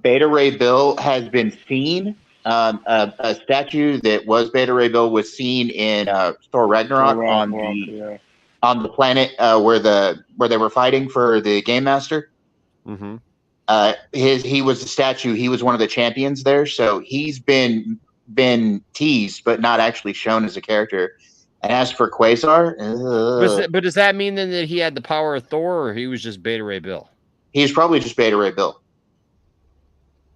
Beta Ray Bill has been seen. A statue that was Beta Ray Bill was seen in Thor Ragnarok on the planet where they were fighting for the Game Master. Mm-hmm. He was the statue. He was one of the champions there, so he's been teased but not actually shown as a character. And as for Quasar, but does that mean then that he had the power of Thor, or he was just Beta Ray Bill? He's probably just Beta Ray Bill.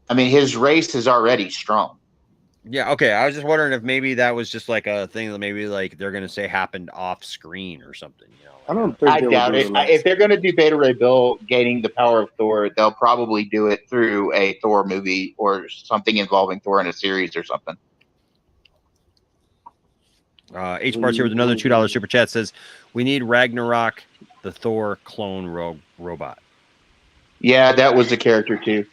I mean, his race is already strong. Yeah, okay. I was just wondering if maybe that was just like a thing that maybe like they're gonna say happened off screen or something. You know, I don't think I doubt it. If they're gonna do Beta Ray Bill gaining the power of Thor, they'll probably do it through a Thor movie or something involving Thor in a series or something. H Bart's here with another $2 super chat. Says we need Ragnarok, the Thor clone robot. Yeah, that was a character too.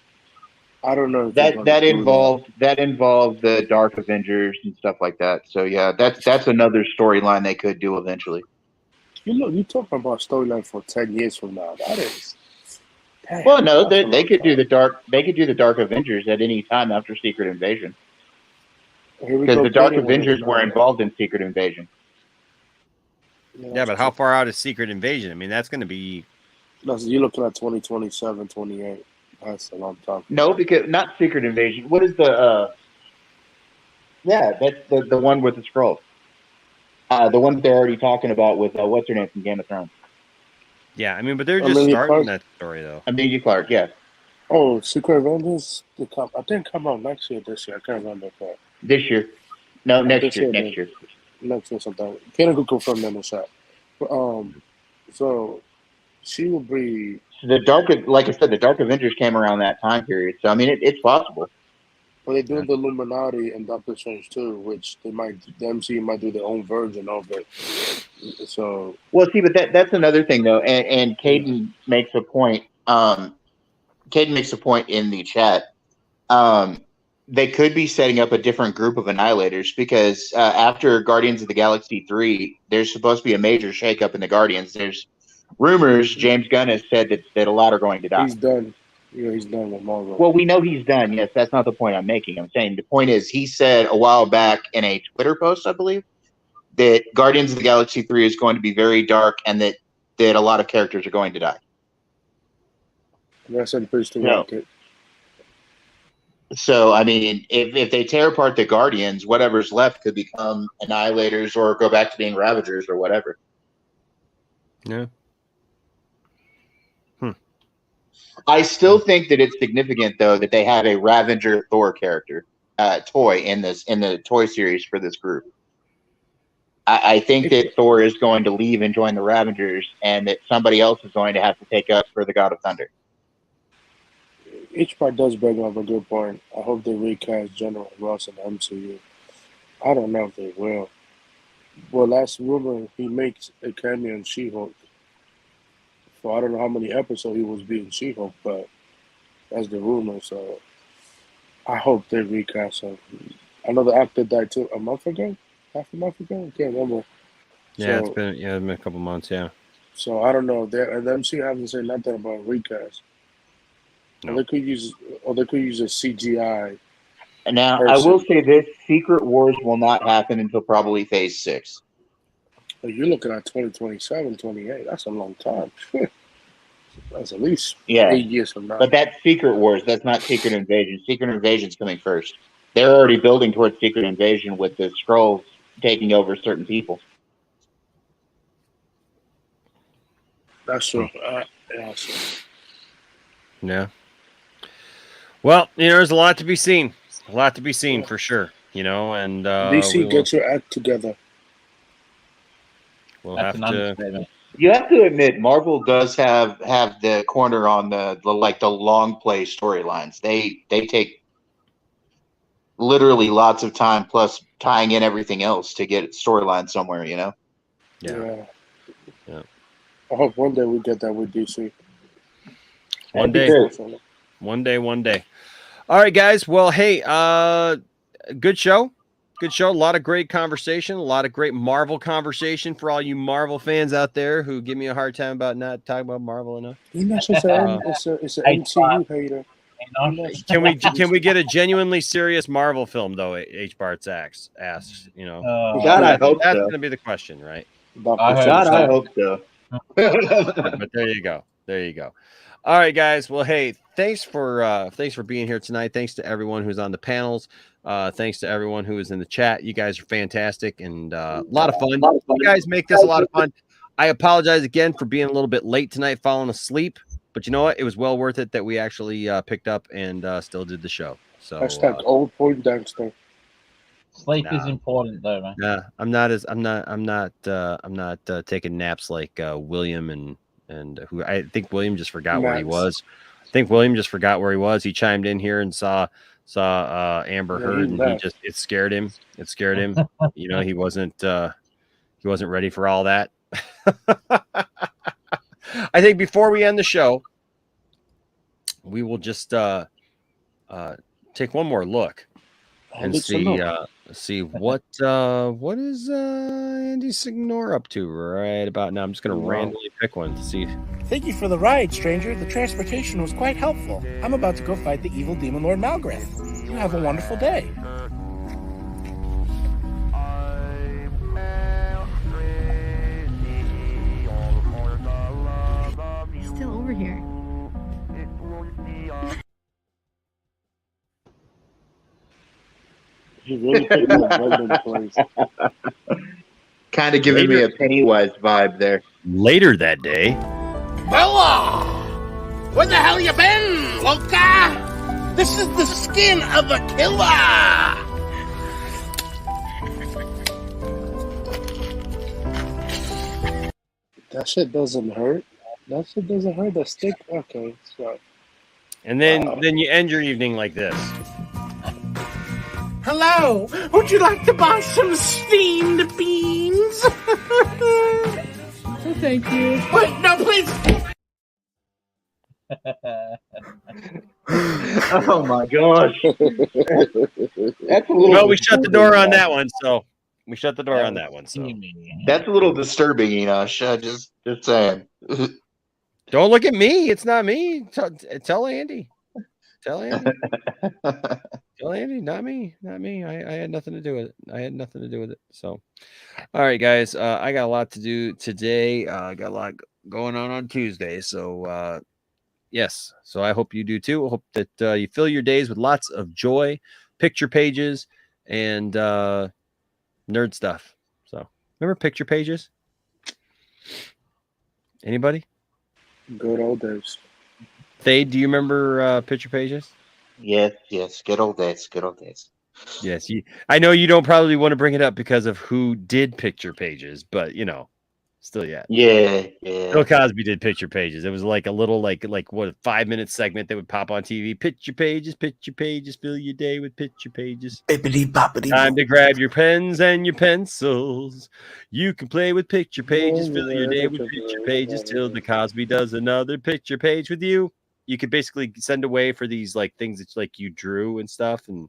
I don't know. That involved the Dark Avengers and stuff like that. So yeah, that's another storyline they could do eventually. You talking about storyline for 10 years from now. That is. Damn, well, no, they could do the Dark Avengers at any time after Secret Invasion. Because the Dark Avengers were involved in Secret Invasion. Yeah, but how far out is Secret Invasion? I mean, that's going to be. You're looking at 2027, 28. That's a long time. No, because not Secret Invasion. What is the? Yeah, that's the one with the scrolls. The one that they're already talking about with what's her name from Game of Thrones. Yeah, I mean, but they're just starting that story though. Amelia Clark, yeah. Oh, Secret Avengers. I think come out next year. This year, I can't remember. But this year, no, next year. Next year. Next year, sometime. Can't go confirm that in the chat. But so she will be. Like I said, the Dark Avengers came around that time period. So I mean, it's possible. Well, they're doing the Illuminati and Doctor Strange too, which the MCU might do their own version of it. So see, but that's another thing though, and Caden makes a point. Caden makes a point in the chat. They could be setting up a different group of Annihilators because after Guardians of the Galaxy 3, there's supposed to be a major shakeup in the Guardians. There's rumors. James Gunn has said that a lot are going to die. He's done. Yeah, he's done with Marvel. Well, we know he's done. Yes, that's not the point I'm making. I'm saying the point is he said a while back in a Twitter post, I believe, that Guardians of the Galaxy 3 is going to be very dark and that a lot of characters are going to die. That's interesting. No. So, I mean, if they tear apart the Guardians, whatever's left could become Annihilators or go back to being Ravagers or whatever. Yeah. I still think that it's significant, though, that they have a Ravager Thor character toy in the toy series for this group. I think that Thor is going to leave and join the Ravagers, and that somebody else is going to have to take up for the God of Thunder. Each part does bring up a good point. I hope they recast General Ross in the MCU. I don't know if they will. Well, last rumor, he makes a cameo in She-Hulk. So I don't know how many episodes he was being She-Hulk, but That's the rumor. So I hope they recast him. I know the actor died too a month ago, half a month ago. I can't remember. Yeah, So, it's been a couple months. Yeah. So I don't know. The MCU hasn't said nothing about recast. No. Or they could use a CGI. And now person. I will say this: Secret Wars will not happen until probably Phase 6. But you're looking at 2027, 28. That's a long time. That's at least 8 years from now. But that's Secret Wars. That's not Secret Invasion. Secret Invasion's coming first. They're already building towards Secret Invasion with the Skrulls taking over certain people. That's true. Yeah. Well, there's a lot to be seen. A lot to be seen for sure. And DC, get your act together. We'll have to. You have to admit, Marvel does have the corner on the long play storylines. They take literally lots of time plus tying in everything else to get storyline somewhere. Yeah. I hope one day we get that with DC. One day. All right, guys. Well, hey, good show. Good show. A lot of great conversation. A lot of great Marvel conversation for all you Marvel fans out there who give me a hard time about not talking about Marvel enough. It's an MCU hater. Can we get a genuinely serious Marvel film though? H. Bart asks. God, I hope that's so. going to be the question, right? I hope so. But there you go. All right, guys. Well, hey, thanks for being here tonight. Thanks to everyone who's on the panels. Thanks to everyone who is in the chat. You guys are fantastic and a lot of fun. You guys make this a lot of fun. I apologize again for being a little bit late tonight, falling asleep. But you know what? It was well worth it that we actually picked up and still did the show. So hashtag old point Dexter. Sleep is important, though, man. Yeah, I'm not taking naps like William and who I think William just forgot where he was. He chimed in here and saw Amber Heard, and it scared him. He wasn't ready for all that. I think before we end the show, we will just take one more look and see what is Andy Signor up to right about now. I'm just going to randomly pick one to see. Thank you for the ride, stranger. The transportation was quite helpful. I'm about to go fight the evil demon Lord Malgrath. You have a wonderful day. He's still over here. He really put me in random place. Kind of giving me a Pennywise vibe there. Later that day. Bella! Where the hell you been, Loca? This is the skin of a killer! That shit doesn't hurt. The stick? Okay, so. And then you end your evening like this. Hello, would you like to buy some steamed beans? Oh, thank you. Wait, no, please. Oh my gosh. That's a little. Well, we shut the door on that one, so That's a little disturbing, Just saying. Don't look at me. It's not me. Tell Andy. Tell Andy, not me. I had nothing to do with it. So, all right, guys. I got a lot to do today. I got a lot going on Tuesday. So, yes. So I hope you do too. I hope that you fill your days with lots of joy, picture pages, and nerd stuff. So, remember picture pages? Anybody? Good old days. Thade, do you remember picture pages? Yes. Good old days. Yes, I know you don't probably want to bring it up because of who did picture pages, but still, yeah. Bill Cosby did picture pages. It was like a little like what a 5-minute segment that would pop on TV. Picture pages, fill your day with picture pages. Time to grab your pens and your pencils. You can play with picture pages, fill your day with picture pages till the Cosby does another picture page with you. you could basically send away for these like things that like you drew and stuff, and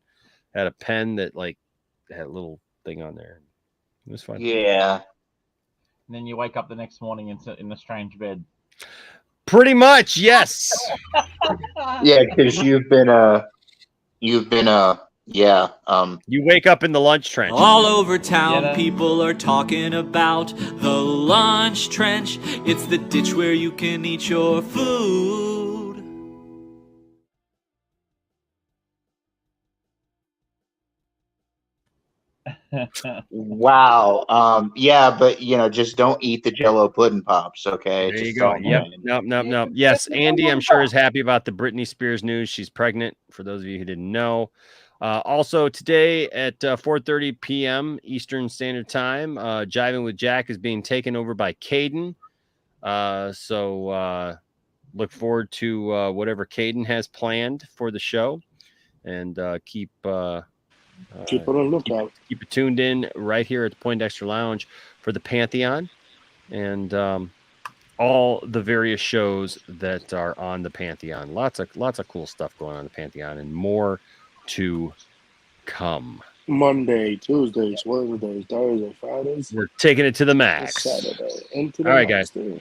had a pen that like had a little thing on there. It was fun. Yeah. And then you wake up the next morning in a strange bed. Pretty much, yes. Yeah, because you've been you wake up in the lunch trench. All over town, people are talking about the lunch trench. It's the ditch where you can eat your food. Wow. Yeah, but just don't eat the Jello pudding pops, okay? There you Just go. don't, Yep. man. Nope. Yes, Andy, I'm sure is happy about the Britney Spears news. She's pregnant, for those of you who didn't know. Also today at 4:30 p.m. Eastern Standard Time, Jiving with Jack is being taken over by Caden. So look forward to whatever Caden has planned for the show, and keep on the lookout. Keep it tuned in right here at the Poindexter Lounge for the Pantheon and all the various shows that are on the Pantheon. Lots of cool stuff going on the Pantheon, and more to come. Monday, Tuesdays, Wednesdays, Thursdays, Fridays. We're taking it to the max. Saturday. Into the All right, max, guys. too.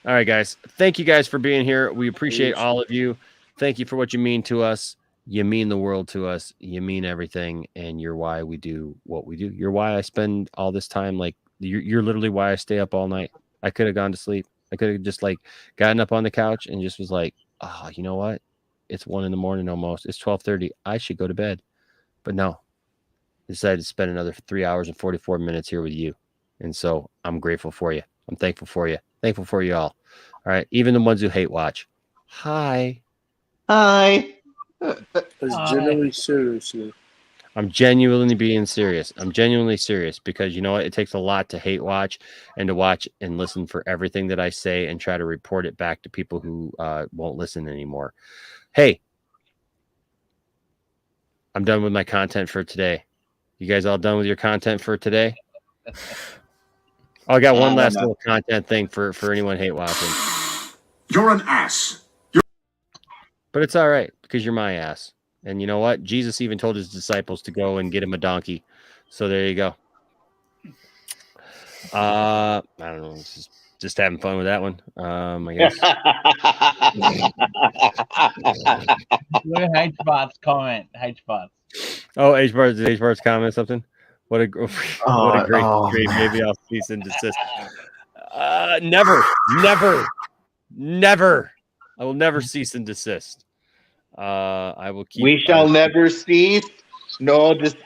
All right, guys. Thank you guys for being here. We appreciate all of you. Thank you for what you mean to us. You mean the world to us. You mean everything, and you're why we do what we do. You're why I spend all this time. Like you're literally why I stay up all night. I could have gone to sleep. I could have just like gotten up on the couch and just was like, oh, you know what? It's 1 a.m. almost. It's 12:30. I should go to bed. But no, I decided to spend another 3 hours and 44 minutes here with you. And so I'm grateful for you. I'm thankful for you. Thankful for you all. All right. Even the ones who hate watch. Hi. It's generally seriously. I'm genuinely being serious. I'm genuinely serious because you know what? It takes a lot to hate watch and to watch and listen for everything that I say and try to report it back to people who won't listen anymore. Hey, I'm done with my content for today. You guys all done with your content for today? I got one last little content thing for anyone hate watching. You're an ass. But it's all right because you're my ass. And you know what? Jesus even told his disciples to go and get him a donkey. So there you go. I don't know. Just having fun with that one. I guess. Look at H-Bart's comment. H-Bart. Oh, H-Bart's comment something. What a great maybe I'll cease and desist. Never. I will never cease and desist. I will keep. We shall never cease nor desist.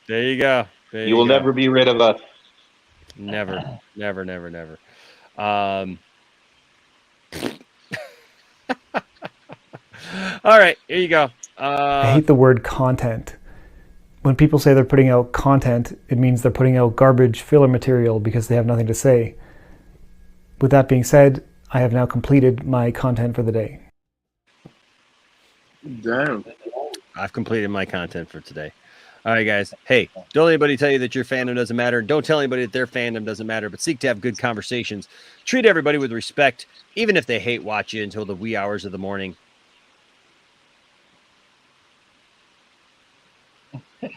There you go. You will never be rid of us. Never. All right, here you go. I hate the word content. When people say they're putting out content, it means they're putting out garbage filler material because they have nothing to say. With that being said, I have now completed my content for the day. Damn. I've completed my content for today. All right, guys. Hey, don't let anybody tell you that your fandom doesn't matter. Don't tell anybody that their fandom doesn't matter, but seek to have good conversations. Treat everybody with respect, even if they hate watch you until the wee hours of the morning.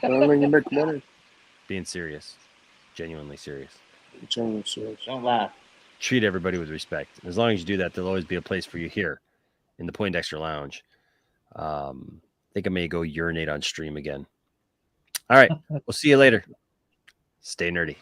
I don't think you make money. Being serious. Genuinely serious. Genuinely serious. Don't laugh. Treat everybody with respect. As long as you do that, there'll always be a place for you here in the Poindexter Lounge. I think I may go urinate on stream again. All right. We'll see you later. Stay nerdy.